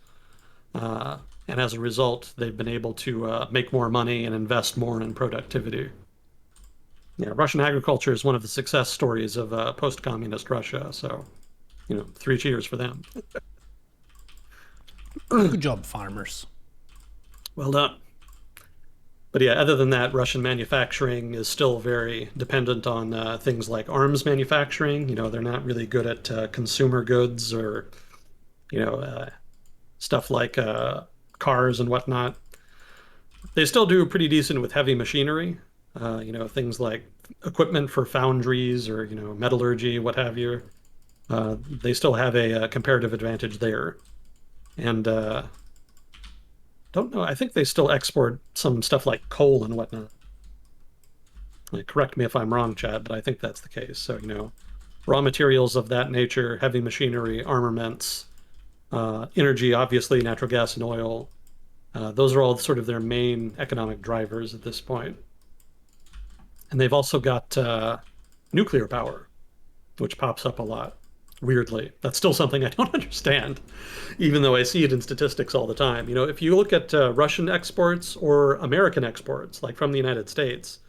And as a result, they've been able to make more money and invest more in productivity. Yeah, Russian agriculture is one of the success stories of post-communist Russia. So, 3 cheers for them. Good job, farmers. Well done. But yeah, other than that, Russian manufacturing is still very dependent on things like arms manufacturing. They're not really good at consumer goods or, stuff like cars and whatnot. They still do pretty decent with heavy machinery, things like equipment for foundries or, metallurgy, what have you. They still have a comparative advantage there. And don't know, I think they still export some stuff like coal and whatnot. Correct me if I'm wrong, Chad, but I think that's the case. So, raw materials of that nature, heavy machinery, armaments, energy, obviously, natural gas and oil. Those are all sort of their main economic drivers at this point. And they've also got nuclear power, which pops up a lot, weirdly. That's still something I don't understand, even though I see it in statistics all the time. If you look at Russian exports or American exports, like from the United States,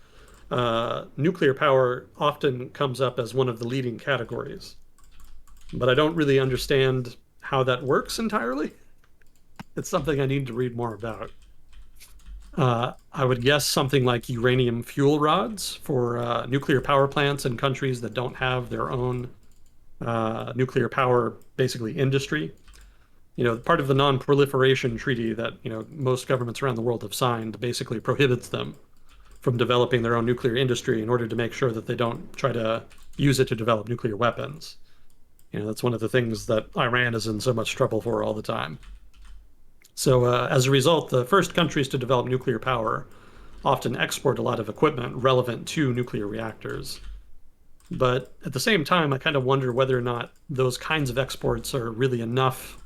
nuclear power often comes up as one of the leading categories. But I don't really understand how that works entirely. It's something I need to read more about. I would guess something like uranium fuel rods for nuclear power plants in countries that don't have their own nuclear power, basically industry. Part of the non-proliferation treaty that, most governments around the world have signed basically prohibits them from developing their own nuclear industry in order to make sure that they don't try to use it to develop nuclear weapons. That's one of the things that Iran is in so much trouble for all the time. So as a result, the first countries to develop nuclear power often export a lot of equipment relevant to nuclear reactors. But at the same time, I kind of wonder whether or not those kinds of exports are really enough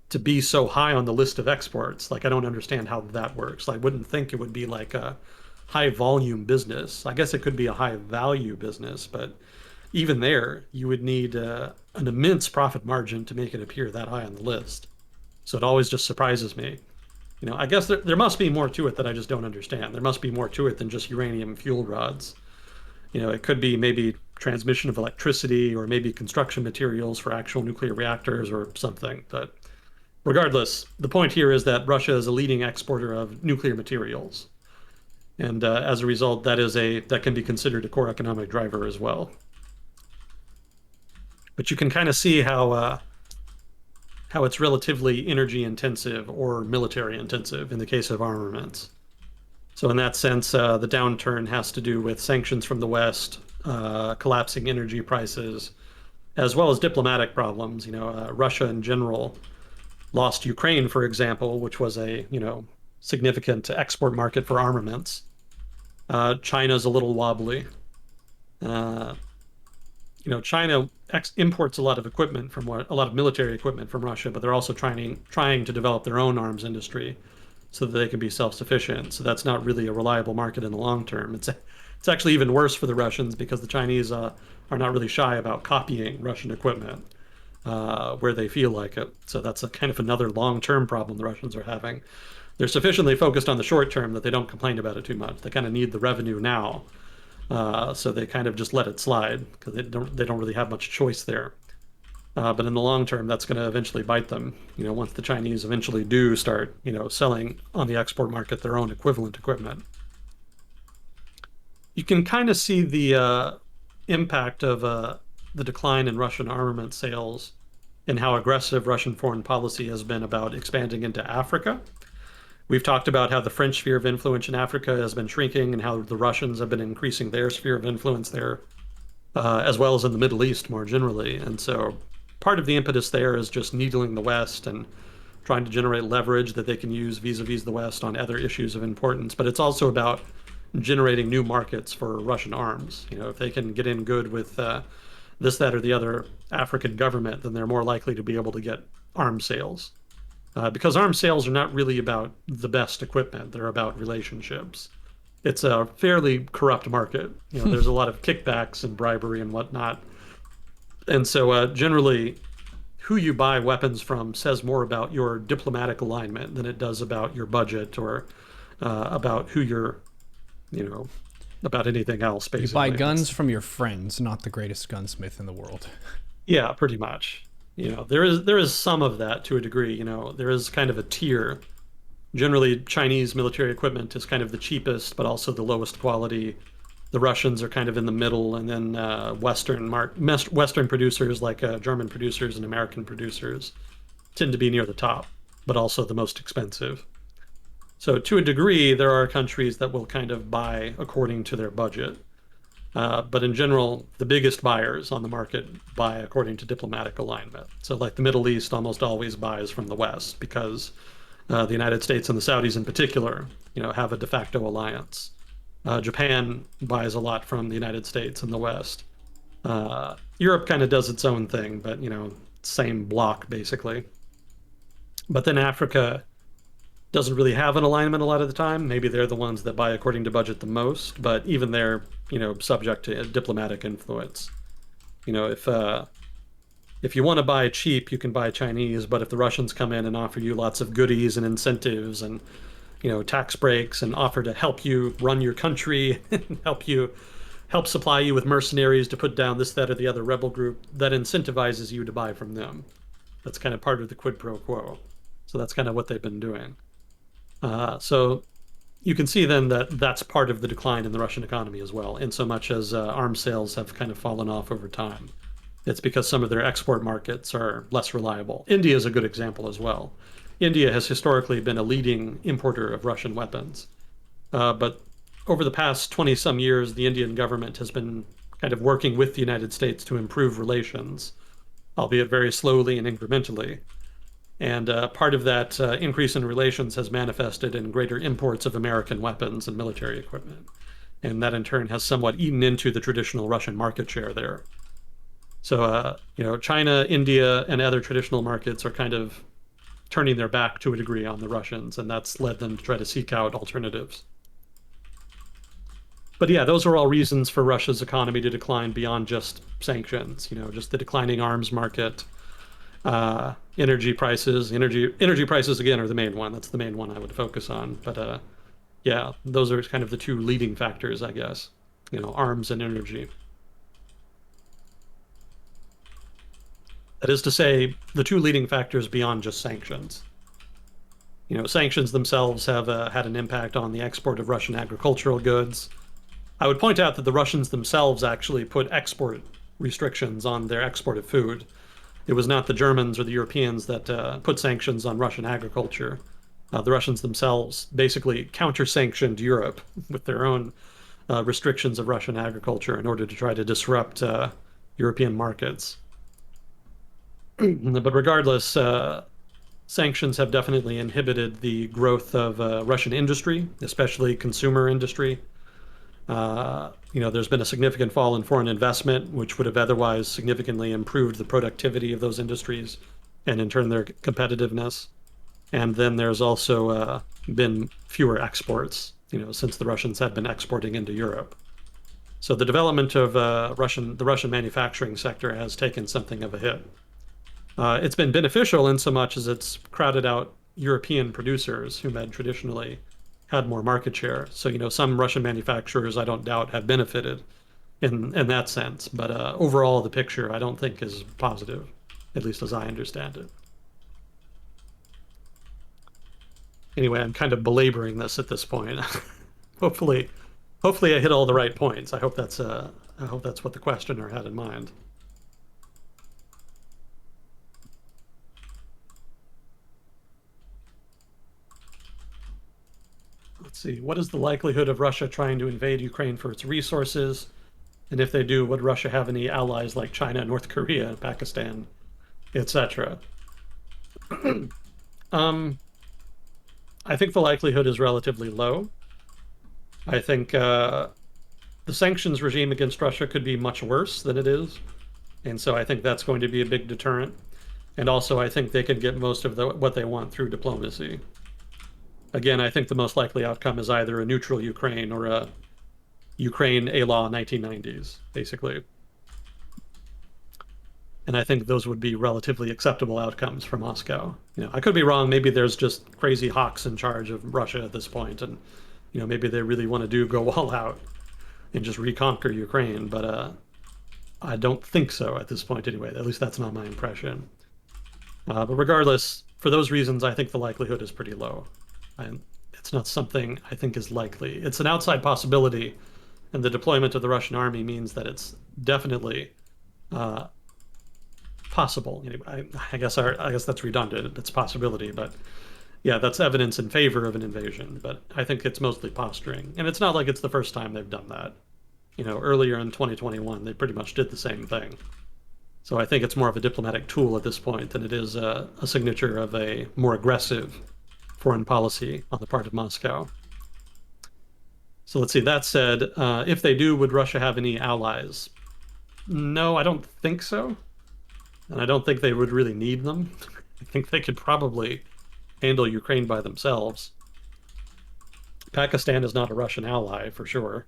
to be so high on the list of exports. Like, I don't understand how that works. I wouldn't think it would be like a high volume business. I guess it could be a high value business, but even there, you would need an immense profit margin to make it appear that high on the list. So it always just surprises me. I guess there must be more to it that I just don't understand. There must be more to it than just uranium fuel rods. It could be maybe transmission of electricity or maybe construction materials for actual nuclear reactors or something. But regardless, the point here is that Russia is a leading exporter of nuclear materials. And as a result, that can be considered a core economic driver as well. But you can kind of see how it's relatively energy intensive or military intensive in the case of armaments. So in that sense, the downturn has to do with sanctions from the West, collapsing energy prices, as well as diplomatic problems. Russia in general lost Ukraine, for example, which was a significant export market for armaments. China's a little wobbly. China imports a lot of military equipment from Russia, but they're also trying to develop their own arms industry so that they can be self-sufficient. So that's not really a reliable market in the long term. It's actually even worse for the Russians because the Chinese are not really shy about copying Russian equipment where they feel like it. So that's a kind of another long-term problem the Russians are having. They're sufficiently focused on the short term that they don't complain about it too much. They kind of need the revenue now. So they kind of just let it slide because they don't really have much choice there. But in the long term, that's going to eventually bite them. Once the Chinese eventually do start, selling on the export market their own equivalent equipment. You can kind of see the impact of the decline in Russian armament sales and how aggressive Russian foreign policy has been about expanding into Africa. We've talked about how the French sphere of influence in Africa has been shrinking and how the Russians have been increasing their sphere of influence there, as well as in the Middle East more generally. And so part of the impetus there is just needling the West and trying to generate leverage that they can use vis-a-vis the West on other issues of importance. But it's also about generating new markets for Russian arms. If they can get in good with this, that, or the other African government, then they're more likely to be able to get arms sales. Because arms sales are not really about the best equipment, they're about relationships. It's a fairly corrupt market. There's a lot of kickbacks and bribery and whatnot. And so generally, who you buy weapons from says more about your diplomatic alignment than it does about your budget or about who you're, about anything else, basically. You buy guns from your friends, not the greatest gunsmith in the world. Yeah, pretty much. There is some of that to a degree. There is kind of a tier. Generally, Chinese military equipment is kind of the cheapest, but also the lowest quality. The Russians are kind of in the middle, and then Western producers like German producers and American producers tend to be near the top, but also the most expensive. So to a degree, there are countries that will kind of buy according to their budget. But in general, the biggest buyers on the market buy according to diplomatic alignment. So like the Middle East almost always buys from the West because the United States and the Saudis in particular, have a de facto alliance. Japan buys a lot from the United States and the West. Europe kind of does its own thing, but, same block basically. But then Africa doesn't really have an alignment a lot of the time. Maybe they're the ones that buy according to budget the most, but even they're, subject to diplomatic influence. If you want to buy cheap, you can buy Chinese, but if the Russians come in and offer you lots of goodies and incentives and, tax breaks and offer to help you run your country and help supply you with mercenaries to put down this, that, or the other rebel group, that incentivizes you to buy from them. That's kind of part of the quid pro quo. So that's kind of what they've been doing. So you can see then that that's part of the decline in the Russian economy as well, in so much as arms sales have kind of fallen off over time. It's because some of their export markets are less reliable. India is a good example as well. India has historically been a leading importer of Russian weapons. But over the past 20 some years, the Indian government has been kind of working with the United States to improve relations, albeit very slowly and incrementally. And part of that increase in relations has manifested in greater imports of American weapons and military equipment. And that in turn has somewhat eaten into the traditional Russian market share there. So, China, India, and other traditional markets are kind of turning their back to a degree on the Russians, and that's led them to try to seek out alternatives. But yeah, those are all reasons for Russia's economy to decline beyond just sanctions, just the declining arms market, energy prices. Energy prices, again, are the main one. That's the main one I would focus on. But yeah, those are kind of the two leading factors, I guess, arms and energy. That is to say, the two leading factors beyond just sanctions. Sanctions themselves have had an impact on the export of Russian agricultural goods. I would point out that the Russians themselves actually put export restrictions on their export of food. It was not the Germans or the Europeans that put sanctions on Russian agriculture. The Russians themselves basically counter-sanctioned Europe with their own restrictions of Russian agriculture in order to try to disrupt European markets. But regardless, sanctions have definitely inhibited the growth of Russian industry, especially consumer industry. There's been a significant fall in foreign investment, which would have otherwise significantly improved the productivity of those industries and in turn their competitiveness. And then there's also been fewer exports, since the Russians had been exporting into Europe. So the development of the Russian manufacturing sector has taken something of a hit. It's been beneficial in so much as it's crowded out European producers who had traditionally had more market share. So, some Russian manufacturers, I don't doubt, have benefited in that sense. But overall, the picture, I don't think is positive, at least as I understand it. Anyway, I'm kind of belaboring this at this point. hopefully, hopefully I hit all the right points. I hope that's what the questioner had in mind. Let's see. What is the likelihood of Russia trying to invade Ukraine for its resources? And if they do, would Russia have any allies like China, North Korea, Pakistan, etc.? I think the likelihood is relatively low. I think the sanctions regime against Russia could be much worse than it is. And so I think that's going to be a big deterrent. And also, I think they can get most of what they want through diplomacy. Again, I think the most likely outcome is either a neutral Ukraine or a Ukraine a-la 1990s, basically. And I think those would be relatively acceptable outcomes for Moscow. I could be wrong. Maybe there's just crazy hawks in charge of Russia at this point, and maybe they really want to go all out and just reconquer Ukraine. But I don't think so at this point, anyway. At least that's not my impression. But regardless, for those reasons, I think the likelihood is pretty low. And it's not something I think is likely. It's an outside possibility, and the deployment of the Russian army means that it's definitely possible. I guess that's redundant. It's a possibility, but yeah, that's evidence in favor of an invasion. But I think it's mostly posturing, and it's not like it's the first time they've done that. Earlier in 2021, they pretty much did the same thing. So I think it's more of a diplomatic tool at this point than it is a signature of a more aggressive foreign policy on the part of Moscow. So let's see. That said, if they do, would Russia have any allies? No, I don't think so. And I don't think they would really need them. I think they could probably handle Ukraine by themselves. Pakistan is not a Russian ally for sure.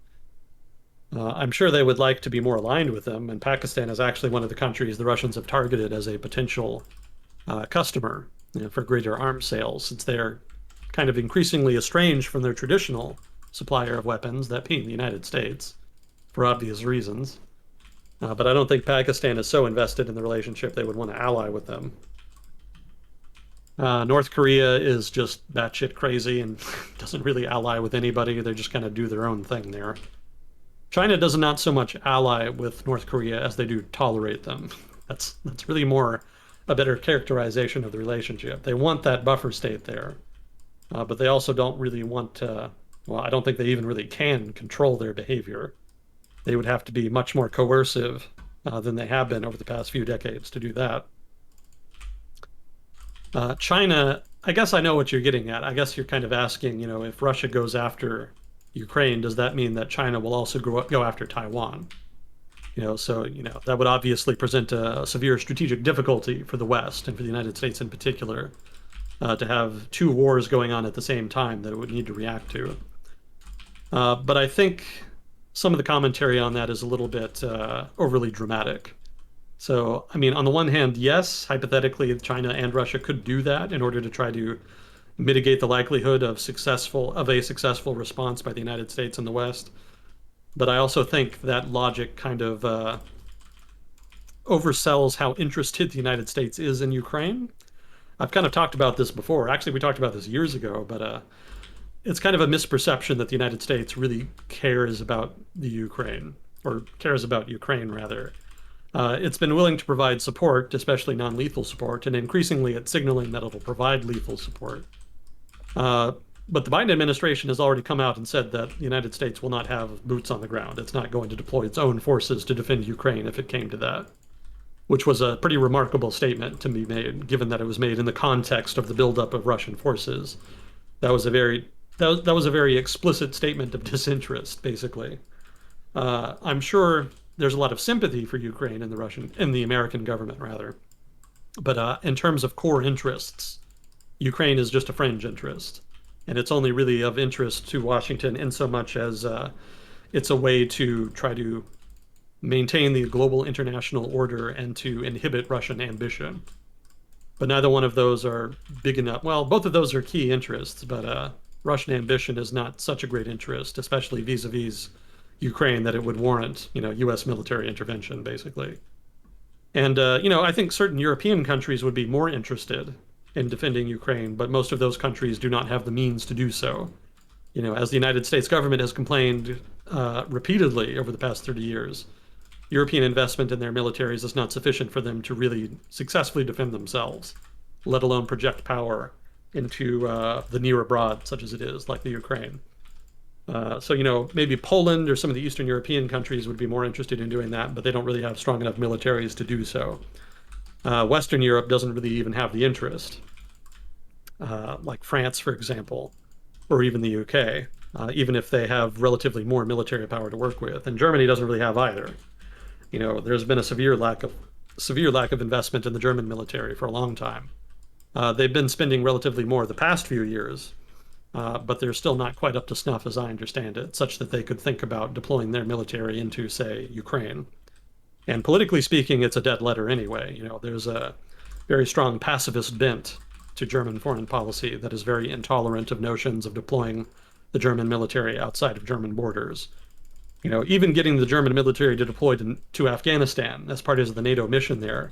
I'm sure they would like to be more aligned with them, and Pakistan is actually one of the countries the Russians have targeted as a potential customer, for greater arms sales, since they're kind of increasingly estranged from their traditional supplier of weapons, that being the United States, for obvious reasons. But I don't think Pakistan is so invested in the relationship they would want to ally with them. North Korea is just batshit crazy and doesn't really ally with anybody. They just kind of do their own thing there. China does not so much ally with North Korea as they do tolerate them. That's really more a better characterization of the relationship. They want that buffer state there, but they also don't really want to. Well, I don't think they even really can control their behavior. They would have to be much more coercive than they have been over the past few decades to do that. China, I guess I know what you're getting at. I guess you're kind of asking, if Russia goes after Ukraine, does that mean that China will also go after Taiwan? So that would obviously present a severe strategic difficulty for the West and for the United States in particular, to have two wars going on at the same time that it would need to react to. But I think some of the commentary on that is a little bit overly dramatic. So, I mean, on the one hand, yes, hypothetically, China and Russia could do that in order to try to mitigate the likelihood of a successful response by the United States and the West. But I also think that logic kind of oversells how interested the United States is in Ukraine. I've kind of talked about this before. Actually, we talked about this years ago, but it's kind of a misperception that the United States really cares about the Ukraine, or cares about Ukraine, rather. It's been willing to provide support, especially non-lethal support, and increasingly it's signaling that it'll provide lethal support. But the Biden administration has already come out and said that the United States will not have boots on the ground. It's not going to deploy its own forces to defend Ukraine if it came to that, which was a pretty remarkable statement to be made, given that it was made in the context of the buildup of Russian forces. That was a very explicit statement of disinterest, basically. I'm sure there's a lot of sympathy for Ukraine in the American government, rather. But in terms of core interests, Ukraine is just a fringe interest. And it's only really of interest to Washington in so much as it's a way to try to maintain the global international order and to inhibit Russian ambition. But neither one of those are big enough. Well, both of those are key interests, but Russian ambition is not such a great interest, especially vis-a-vis Ukraine, that it would warrant, U.S. military intervention, basically. And, I think certain European countries would be more interested in defending Ukraine, but most of those countries do not have the means to do so. As the United States government has complained repeatedly over the past 30 years, European investment in their militaries is not sufficient for them to really successfully defend themselves, let alone project power into the near abroad, such as it is, like the Ukraine. So, maybe Poland or some of the Eastern European countries would be more interested in doing that, but they don't really have strong enough militaries to do so. Western Europe doesn't really even have the interest, like France, for example, or even the UK, even if they have relatively more military power to work with. And Germany doesn't really have either. There's been a severe lack of investment in the German military for a long time. They've been spending relatively more the past few years, but they're still not quite up to snuff, as I understand it, such that they could think about deploying their military into, say, Ukraine. And politically speaking, it's a dead letter anyway. There's a very strong pacifist bent to German foreign policy that is very intolerant of notions of deploying the German military outside of German borders. Even getting the German military to deploy to Afghanistan as part of the Nato mission there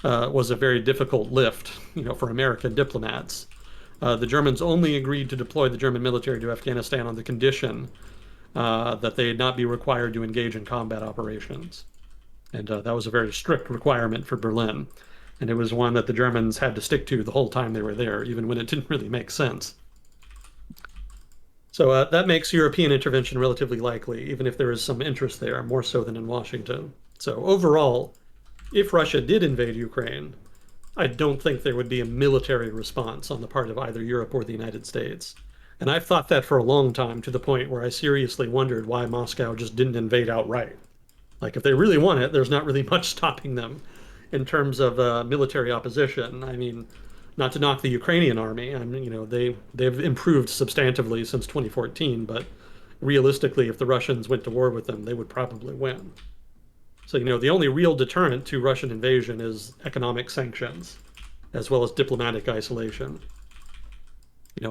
was a very difficult lift, for American diplomats. The Germans only agreed to deploy the German military to Afghanistan on the condition that they not be required to engage in combat operations. And that was a very strict requirement for Berlin. And it was one that the Germans had to stick to the whole time they were there, even when it didn't really make sense. So that makes European intervention relatively likely, even if there is some interest there, more so than in Washington. So overall, if Russia did invade Ukraine, I don't think there would be a military response on the part of either Europe or the United States. And I've thought that for a long time, to the point where I seriously wondered why Moscow just didn't invade outright. Like, if they really want it, there's not really much stopping them in terms of military opposition. I mean, Not to knock the Ukrainian army. I mean, they've improved substantively since 2014, but realistically, if the Russians went to war with them, they would probably win. So, the only real deterrent to Russian invasion is economic sanctions, as well as diplomatic isolation.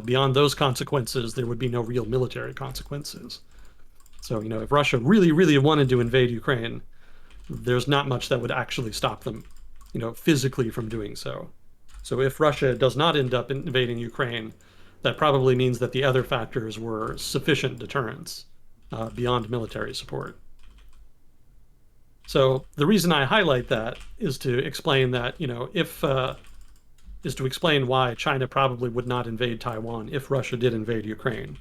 Beyond those consequences, there would be no real military consequences. So, if Russia really, really wanted to invade Ukraine, there's not much that would actually stop them, physically from doing so. So if Russia does not end up invading Ukraine, that probably means that the other factors were sufficient deterrents beyond military support. So the reason I highlight that is to explain that, is to explain why China probably would not invade Taiwan if Russia did invade Ukraine.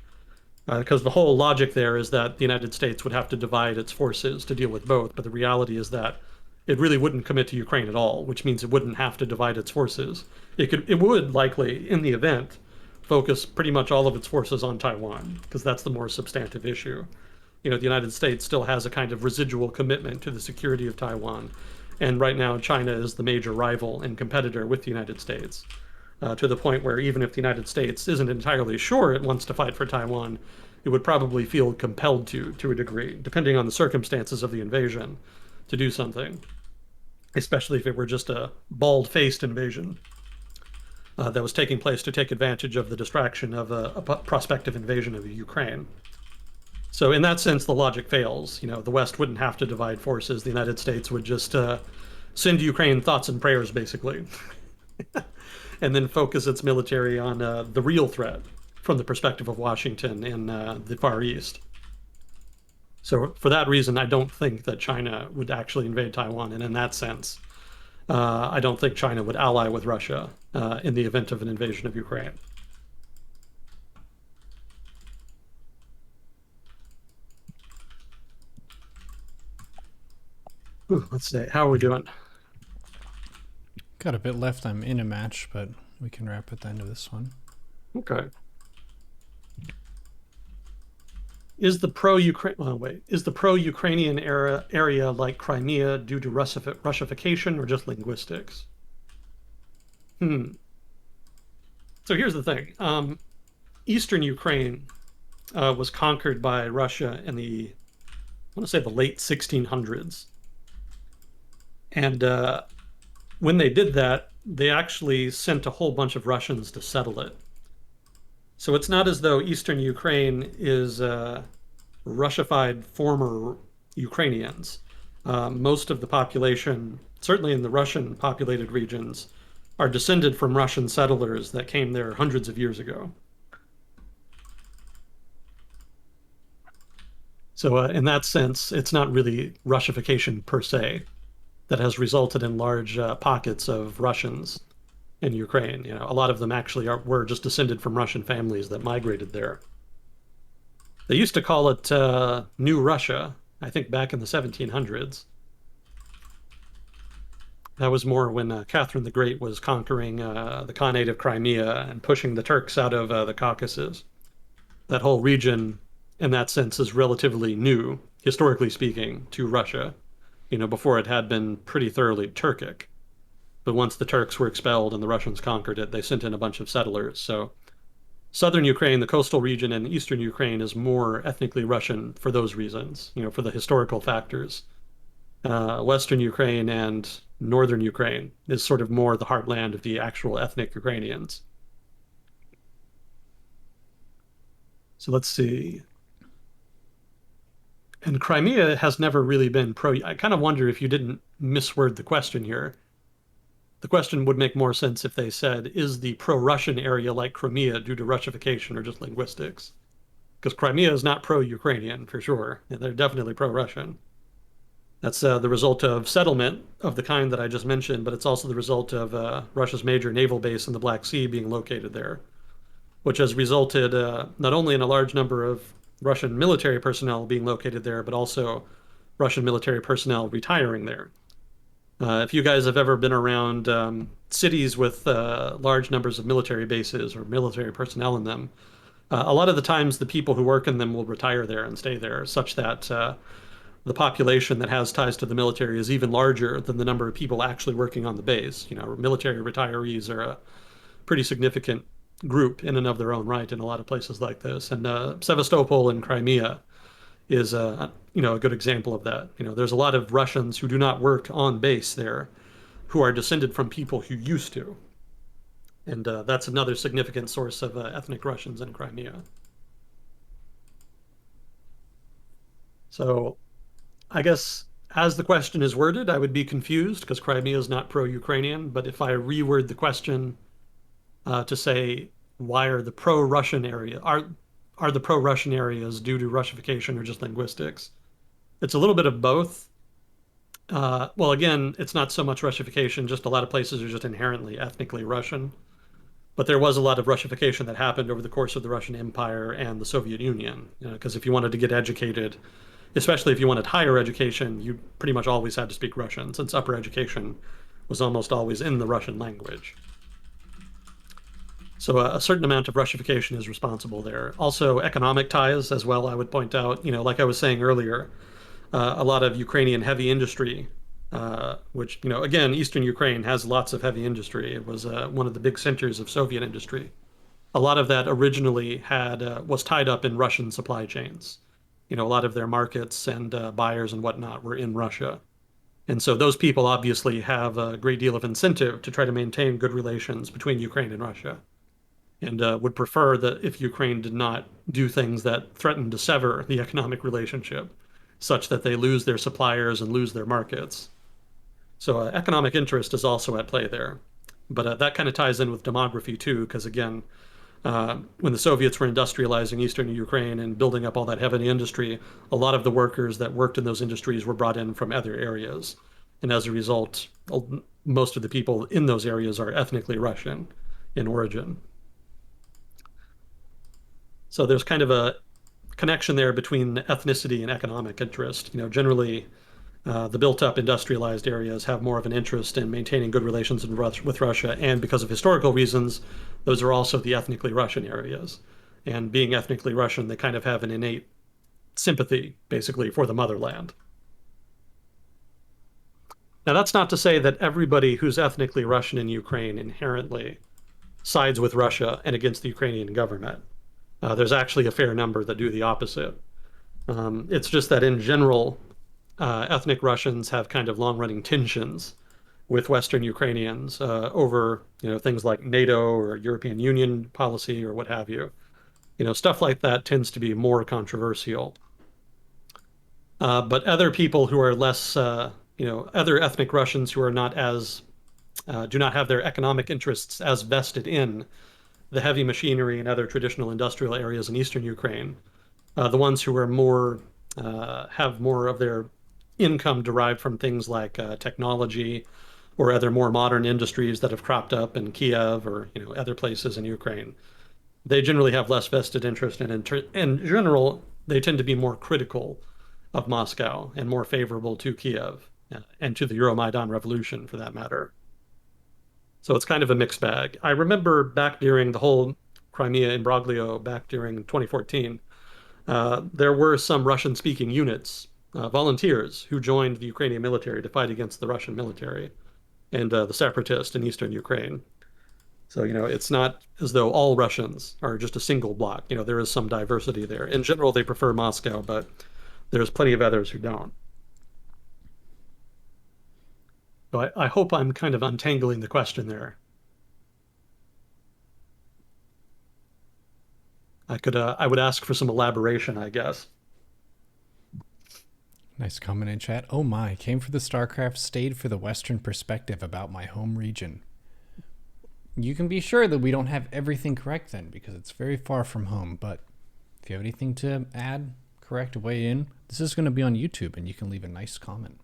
Because the whole logic there is that the United States would have to divide its forces to deal with both, but the reality is that it really wouldn't commit to Ukraine at all, which means it wouldn't have to divide its forces. It would likely, in the event, focus pretty much all of its forces on Taiwan, because that's the more substantive issue. The United States still has a kind of residual commitment to the security of Taiwan, and right now China is the major rival and competitor with the United States. To the point where even if the United States isn't entirely sure it wants to fight for Taiwan, it would probably feel compelled to a degree, depending on the circumstances of the invasion, to do something, especially if it were just a bald-faced invasion that was taking place to take advantage of the distraction of a prospective invasion of Ukraine. So in that sense, the logic fails. The West wouldn't have to divide forces. The United States would just send Ukraine thoughts and prayers, basically. And then focus its military on the real threat from the perspective of Washington in the Far East. So for that reason, I don't think that China would actually invade Taiwan. And in that sense, I don't think China would ally with Russia in the event of an invasion of Ukraine. Ooh, let's see. How are we doing? Got a bit left. I'm in a match, but we can wrap at the end of this one. Okay. Is the pro-Ukrainian area like Crimea due to Russification or just linguistics? So here's the thing. Eastern Ukraine was conquered by Russia in I want to say the late 1600s. And when they did that, they actually sent a whole bunch of Russians to settle it. So it's not as though Eastern Ukraine is Russified former Ukrainians. Most of the population, certainly in the Russian populated regions, are descended from Russian settlers that came there hundreds of years ago. So in that sense, it's not really Russification per se that has resulted in large pockets of Russians in Ukraine. A lot of them actually were just descended from Russian families that migrated there. They used to call it New Russia, I think back in the 1700s. That was more when Catherine the Great was conquering the Khanate of Crimea and pushing the Turks out of the Caucasus. That whole region, in that sense, is relatively new, historically speaking, to Russia. Before it had been pretty thoroughly Turkic. But once the Turks were expelled and the Russians conquered it, they sent in a bunch of settlers. So southern Ukraine, the coastal region, and eastern Ukraine is more ethnically Russian for those reasons, for the historical factors. Western Ukraine and northern Ukraine is sort of more the heartland of the actual ethnic Ukrainians. So let's see. And Crimea has never really been pro. I kind of wonder if you didn't misword the question here. The question would make more sense if they said, is the pro-Russian area like Crimea due to Russification or just linguistics? Because Crimea is not pro-Ukrainian, for sure. They're definitely pro-Russian. That's the result of settlement of the kind that I just mentioned, but it's also the result of Russia's major naval base in the Black Sea being located there, which has resulted not only in a large number of Russian military personnel being located there, but also Russian military personnel retiring there. If you guys have ever been around cities with large numbers of military bases or military personnel in them, a lot of the times the people who work in them will retire there and stay there, such that the population that has ties to the military is even larger than the number of people actually working on the base. Military retirees are a pretty significant group in and of their own right in a lot of places like this. And Sevastopol in Crimea is a good example of that. There's a lot of Russians who do not work on base there, who are descended from people who used to, and that's another significant source of ethnic Russians in Crimea. So, I guess as the question is worded, I would be confused because Crimea is not pro-Ukrainian. But if I reword the question to say, why are the pro-Russian areas due to Russification or just linguistics? It's a little bit of both. Well, again, it's not so much Russification, just a lot of places are just inherently ethnically Russian. But there was a lot of Russification that happened over the course of the Russian Empire and the Soviet Union. Because if you wanted to get educated, especially if you wanted higher education, you pretty much always had to speak Russian, since upper education was almost always in the Russian language. So a certain amount of Russification is responsible there. Also, economic ties as well, I would point out. Like I was saying earlier, a lot of Ukrainian heavy industry, which, again, Eastern Ukraine has lots of heavy industry. It was one of the big centers of Soviet industry. A lot of that originally was tied up in Russian supply chains. A lot of their markets and buyers and whatnot were in Russia. And so those people obviously have a great deal of incentive to try to maintain good relations between Ukraine and Russia, and would prefer that if Ukraine did not do things that threatened to sever the economic relationship, such that they lose their suppliers and lose their markets. So economic interest is also at play there. But that kind of ties in with demography too, because again, when the Soviets were industrializing Eastern Ukraine and building up all that heavy industry, a lot of the workers that worked in those industries were brought in from other areas. And as a result, most of the people in those areas are ethnically Russian in origin. So there's kind of a connection there between ethnicity and economic interest. Generally, the built-up industrialized areas have more of an interest in maintaining good relations with Russia, and because of historical reasons, those are also the ethnically Russian areas. And being ethnically Russian, they kind of have an innate sympathy, basically, for the motherland. Now, that's not to say that everybody who's ethnically Russian in Ukraine inherently sides with Russia and against the Ukrainian government. There's actually a fair number that do the opposite. It's just that in general, ethnic Russians have kind of long-running tensions with Western Ukrainians over things like NATO or European Union policy or what have you. Stuff like that tends to be more controversial. But other people who are less, other ethnic Russians who are not as, do not have their economic interests as vested in the heavy machinery and other traditional industrial areas in Eastern Ukraine, the ones who are more, have more of their income derived from things like technology or other more modern industries that have cropped up in Kiev or other places in Ukraine. They generally have less vested interest, and in general, they tend to be more critical of Moscow and more favorable to Kiev and to the Euromaidan revolution, for that matter. So it's kind of a mixed bag. I remember back during the whole Crimea imbroglio, back during 2014, there were some Russian-speaking units, volunteers, who joined the Ukrainian military to fight against the Russian military and the separatists in eastern Ukraine. So, it's not as though all Russians are just a single bloc. There is some diversity there. In general, they prefer Moscow, but there's plenty of others who don't. So I hope I'm kind of untangling the question there. I would ask for some elaboration, I guess. Nice comment in chat. Oh my, came for the StarCraft, stayed for the Western perspective about my home region. You can be sure that we don't have everything correct then, because it's very far from home. But if you have anything to add, correct, weigh in, this is going to be on YouTube, and you can leave a nice comment.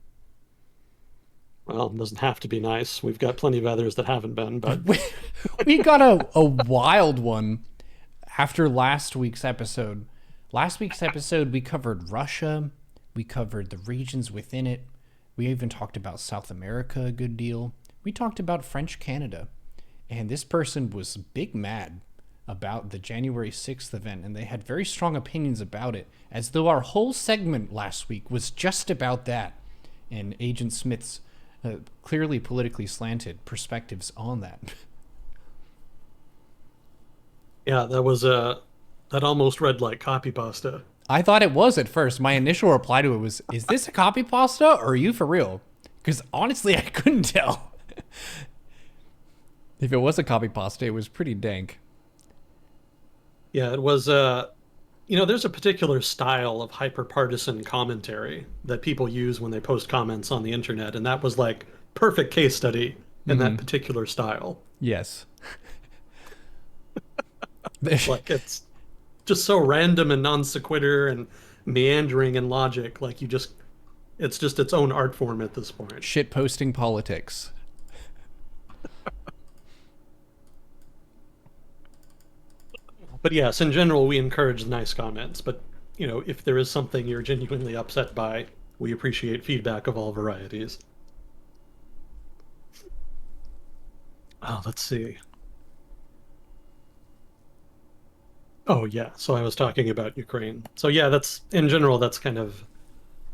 Well, it doesn't have to be nice. We've got plenty of others that haven't been, but we got a wild one after last week's episode. Last week's episode, we covered Russia. We covered the regions within it. We even talked about South America a good deal. We talked about French Canada. And this person was big mad about the January 6th event, and they had very strong opinions about it, as though our whole segment last week was just about that. And Agent Smith's clearly politically slanted perspectives on that. Yeah, that almost read like copy pasta. I thought it was at first. My initial reply to it was, "Is this a copy pasta or are you for real?" Because honestly, I couldn't tell. If it was a copy pasta, it was pretty dank. Yeah, it was there's a particular style of hyper-partisan commentary that people use when they post comments on the internet, and that was like perfect case study in that particular style. Yes. Like it's just so random and non sequitur and meandering in logic. Like it's just its own art form at this point. Shit posting politics. But yes, in general, we encourage nice comments. But if there is something you're genuinely upset by, we appreciate feedback of all varieties. Oh, let's see. Oh yeah, so I was talking about Ukraine. So yeah, that's in general, that's kind of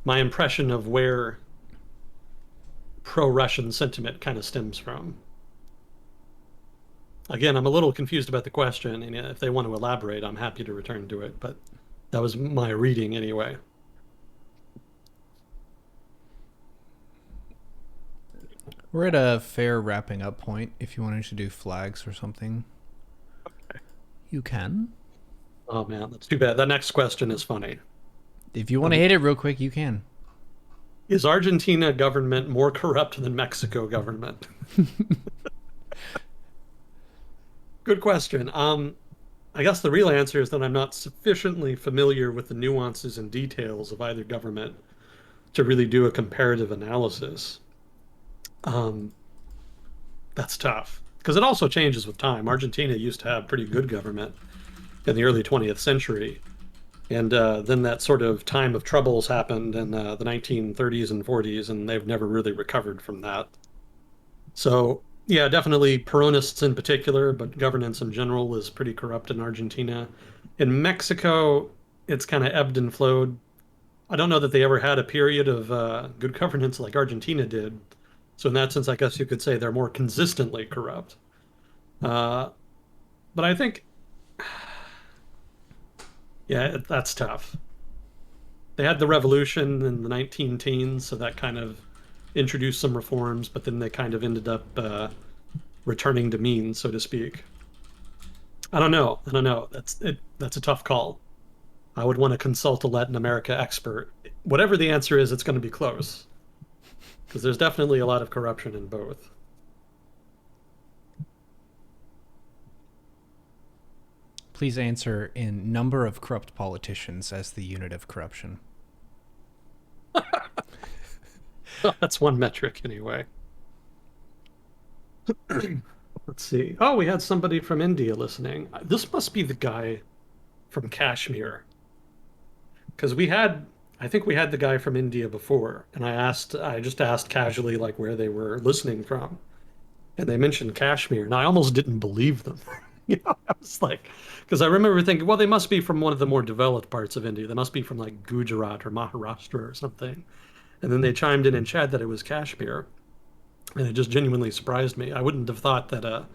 my impression of where pro-Russian sentiment kind of stems from. Again, I'm a little confused about the question, and if they want to elaborate, I'm happy to return to it, but that was my reading anyway. We're at a fair wrapping up point. If you wanted to do flags or something, you can. Oh man, that's too bad. That next question is funny. If you want to hit it real quick, you can. Is Argentina government more corrupt than Mexico government? Good question. I guess the real answer is that I'm not sufficiently familiar with the nuances and details of either government to really do a comparative analysis. Um, that's tough because it also changes with time. Argentina used to have pretty good government in the early 20th century. And then that sort of time of troubles happened in the 1930s and 40s, and they've never really recovered from that. So, yeah, definitely Peronists in particular, but governance in general is pretty corrupt in Argentina. In Mexico, it's kind of ebbed and flowed. I don't know that they ever had a period of good governance like Argentina did. So, in that sense, I guess you could say they're more consistently corrupt. Uh, but I think, yeah, that's tough. They had the revolution in the 19 teens, so that kind of introduced some reforms, but then they kind of ended up returning to mean, so to speak. I don't know. I don't know. That's a tough call. I would want to consult a Latin America expert. Whatever the answer is, it's going to be close because there's definitely a lot of corruption in both. Please answer in number of corrupt politicians as the unit of corruption. That's one metric anyway. Let's see. Oh, we had somebody from India listening. This must be the guy from Kashmir. Because I think we had the guy from India before, and I just asked casually like where they were listening from, and they mentioned Kashmir, and I almost didn't believe them. I was like, because I remember thinking, well, they must be from one of the more developed parts of India. They must be from like Gujarat or Maharashtra or something. And then they chimed in and chat that it was Kashmir, and it just genuinely surprised me. I wouldn't have thought that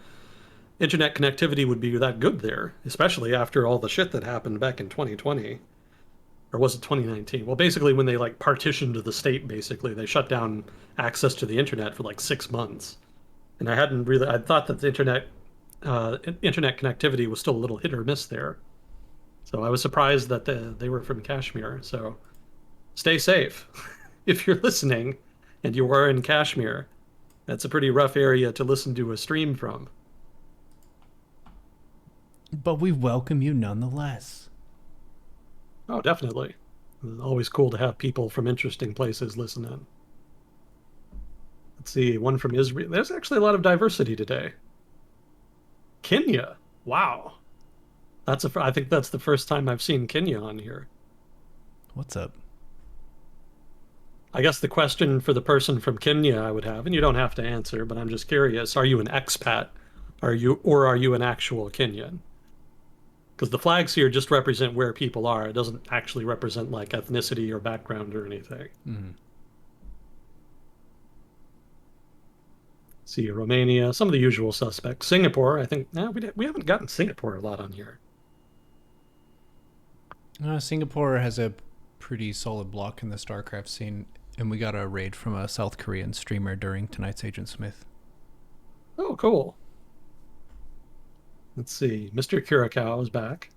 internet connectivity would be that good there, especially after all the shit that happened back in 2020. Or was it 2019? Well, basically, when they like partitioned the state, basically, they shut down access to the internet for like 6 months. And I thought that the internet connectivity was still a little hit or miss there. So I was surprised that they were from Kashmir. So stay safe if you're listening and you are in Kashmir. That's a pretty rough area to listen to a stream from. But we welcome you nonetheless. Oh, definitely. It's always cool to have people from interesting places listen in. Let's see, one from Israel. There's actually a lot of diversity today. Kenya. Wow. I think that's the first time I've seen Kenya on here. What's up? I guess the question for the person from Kenya I would have, and you don't have to answer, but I'm just curious, are you an expat? Are you an actual Kenyan? Because the flags here just represent where people are. It doesn't actually represent like ethnicity or background or anything. Mm-hmm. See Romania, some of the usual suspects. Singapore, I think. No, we haven't gotten Singapore a lot on here. Singapore has a pretty solid block in the StarCraft scene, and we got a raid from a South Korean streamer during tonight's Agent Smith. Oh, cool. Let's see. Mr. Curacao is back.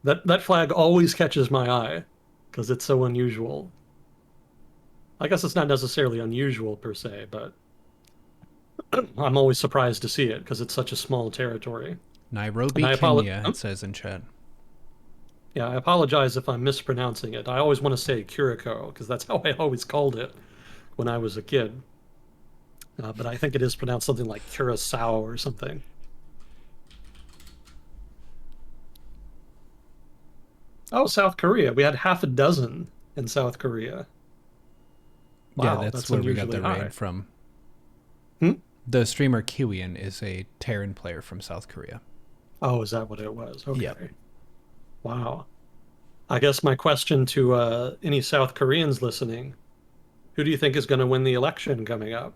That flag always catches my eye because it's so unusual. I guess it's not necessarily unusual per se, but I'm always surprised to see it because it's such a small territory. Nairobi, Kenya, it says in chat. Yeah, I apologize if I'm mispronouncing it. I always want to say Curacao because that's how I always called it when I was a kid. But I think it is pronounced something like Curacao or something. Oh, South Korea. We had half a dozen in South Korea. Wow, yeah, that's where we got the raid from. The streamer Kiwian is a Terran player from South Korea. Oh, is that what it was? Okay. Yep. Wow. I guess my question to any South Koreans listening, who do you think is going to win the election coming up?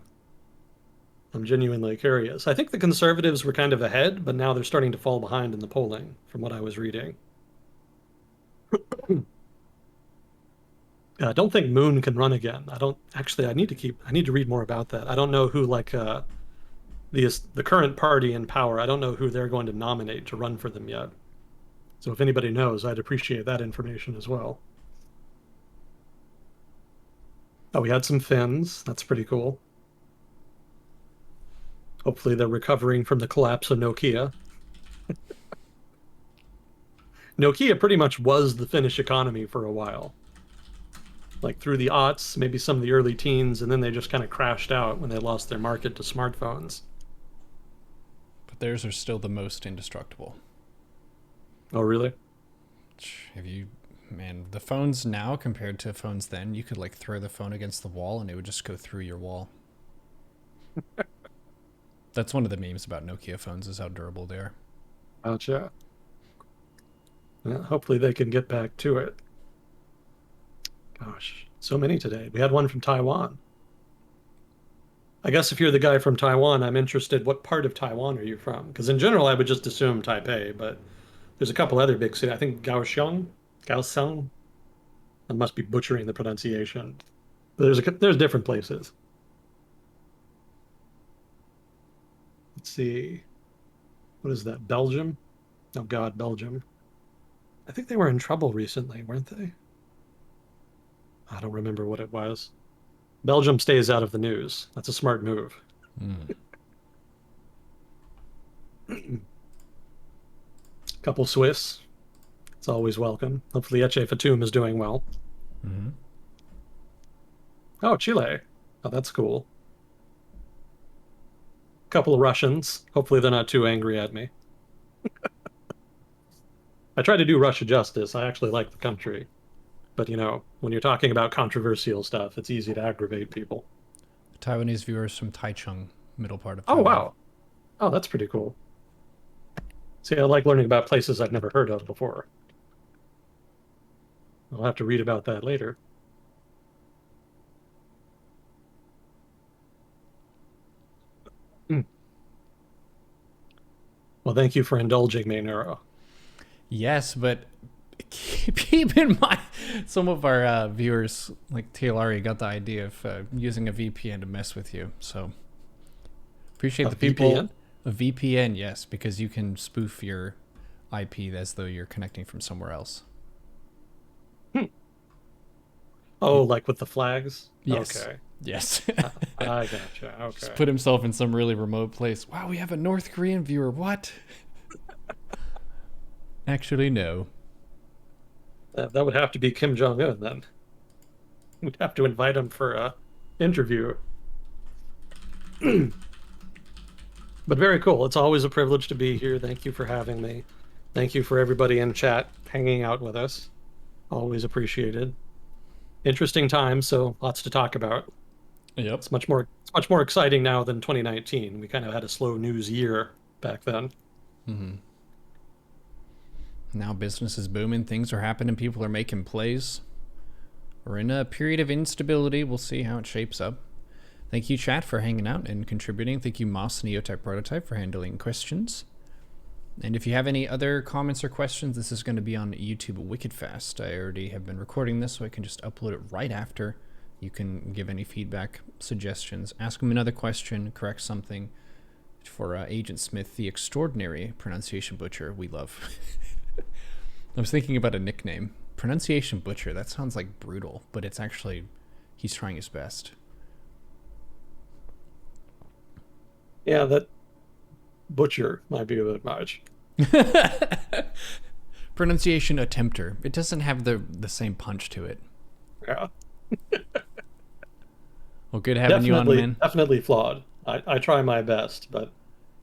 I'm genuinely curious. I think the conservatives were kind of ahead, but now they're starting to fall behind in the polling from what I was reading. I don't think Moon can run again. I need to read more about that. I don't know who the current party in power. I don't know who they're going to nominate to run for them yet. So if anybody knows, I'd appreciate that information as well. Oh, we had some Finns. That's pretty cool. Hopefully they're recovering from the collapse of Nokia. Nokia pretty much was the Finnish economy for a while. Like through the aughts, maybe some of the early teens, and then they just kind of crashed out when they lost their market to smartphones. But theirs are still the most indestructible. Oh, really? The phones now compared to phones then, you could like throw the phone against the wall and it would just go through your wall. That's one of the memes about Nokia phones, is how durable they are. Gotcha. Well, hopefully they can get back to it. Gosh, so many today. We had one from Taiwan. I guess if you're the guy from Taiwan, I'm interested, what part of Taiwan are you from? Because in general, I would just assume Taipei, but there's a couple other big cities. I think Kaohsiung. I must be butchering the pronunciation. But there's different places. Let's see. What is that? Belgium? Oh God, Belgium. I think they were in trouble recently, weren't they? I don't remember what it was. Belgium stays out of the news. That's a smart move. Couple Swiss. It's always welcome. Hopefully Eche Fatum is doing well. Mm-hmm. Oh, Chile. Oh, that's cool. Couple of Russians. Hopefully they're not too angry at me. I try to do Russia justice. I actually like the country. But, when you're talking about controversial stuff, it's easy to aggravate people. Taiwanese viewers from Taichung, middle part of Taiwan. Oh, wow. Oh, that's pretty cool. See, I like learning about places I've never heard of before. I'll have to read about that later. Well, thank you for indulging me, Neuro. Yes, but keep in mind, some of our viewers, like TLRE, got the idea of using a VPN to mess with you. So appreciate the people. VPN? A VPN, yes, because you can spoof your IP as though you're connecting from somewhere else. Oh, like with the flags? Yes. Okay. Yes. I gotcha. Okay. Just put himself in some really remote place. Wow, we have a North Korean viewer. What? Actually, no. That would have to be Kim Jong-un then. We'd have to invite him for a interview. But very cool. It's always a privilege to be here. Thank you for having me. Thank you for everybody in chat hanging out with us. Always appreciated. Interesting time, so lots to talk about. Yep. It's much more exciting now than 2019. We kind of had a slow news year back then. Mm-hmm. Now business is booming, things are happening, people are making plays. We're in a period of instability. We'll see how it shapes up. Thank you, chat, for hanging out and contributing. Thank you, Moss Neotype Prototype, for handling questions. And if you have any other comments or questions, this is going to be on YouTube wicked fast. I already have been recording this, so I can just upload it right after. You can give any feedback, suggestions, ask him another question, correct something. For Agent Smith, the extraordinary pronunciation butcher we love. I was thinking about a nickname. Pronunciation butcher, that sounds like brutal, but it's actually, he's trying his best. Yeah, that butcher might be a bit much. Pronunciation attempter. It doesn't have the same punch to it. Yeah. Well, good having you on, man. Definitely flawed. I try my best, but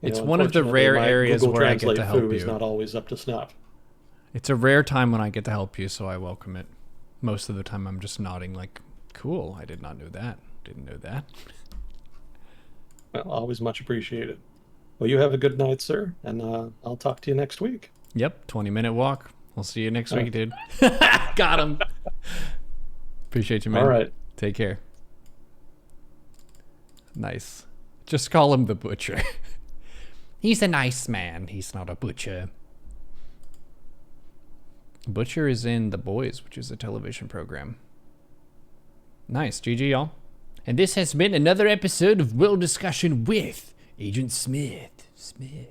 it's one of the rare areas Google where I Translate get to help you. is not always up to snuff. It's a rare time when I get to help you, so I welcome it. Most of the time I'm just nodding like, cool, I did not know that. Didn't know that. Well, always much appreciated. Well, you have a good night, sir, and I'll talk to you next week. Yep, 20-minute walk. We'll see you next week, dude. Got him. Appreciate you, man. All right. Take care. Nice. Just call him the butcher. He's a nice man. He's not a butcher. Butcher is in The Boys, which is a television program. Nice. GG, y'all. And this has been another episode of World Discussion with Agent Smith. Smith.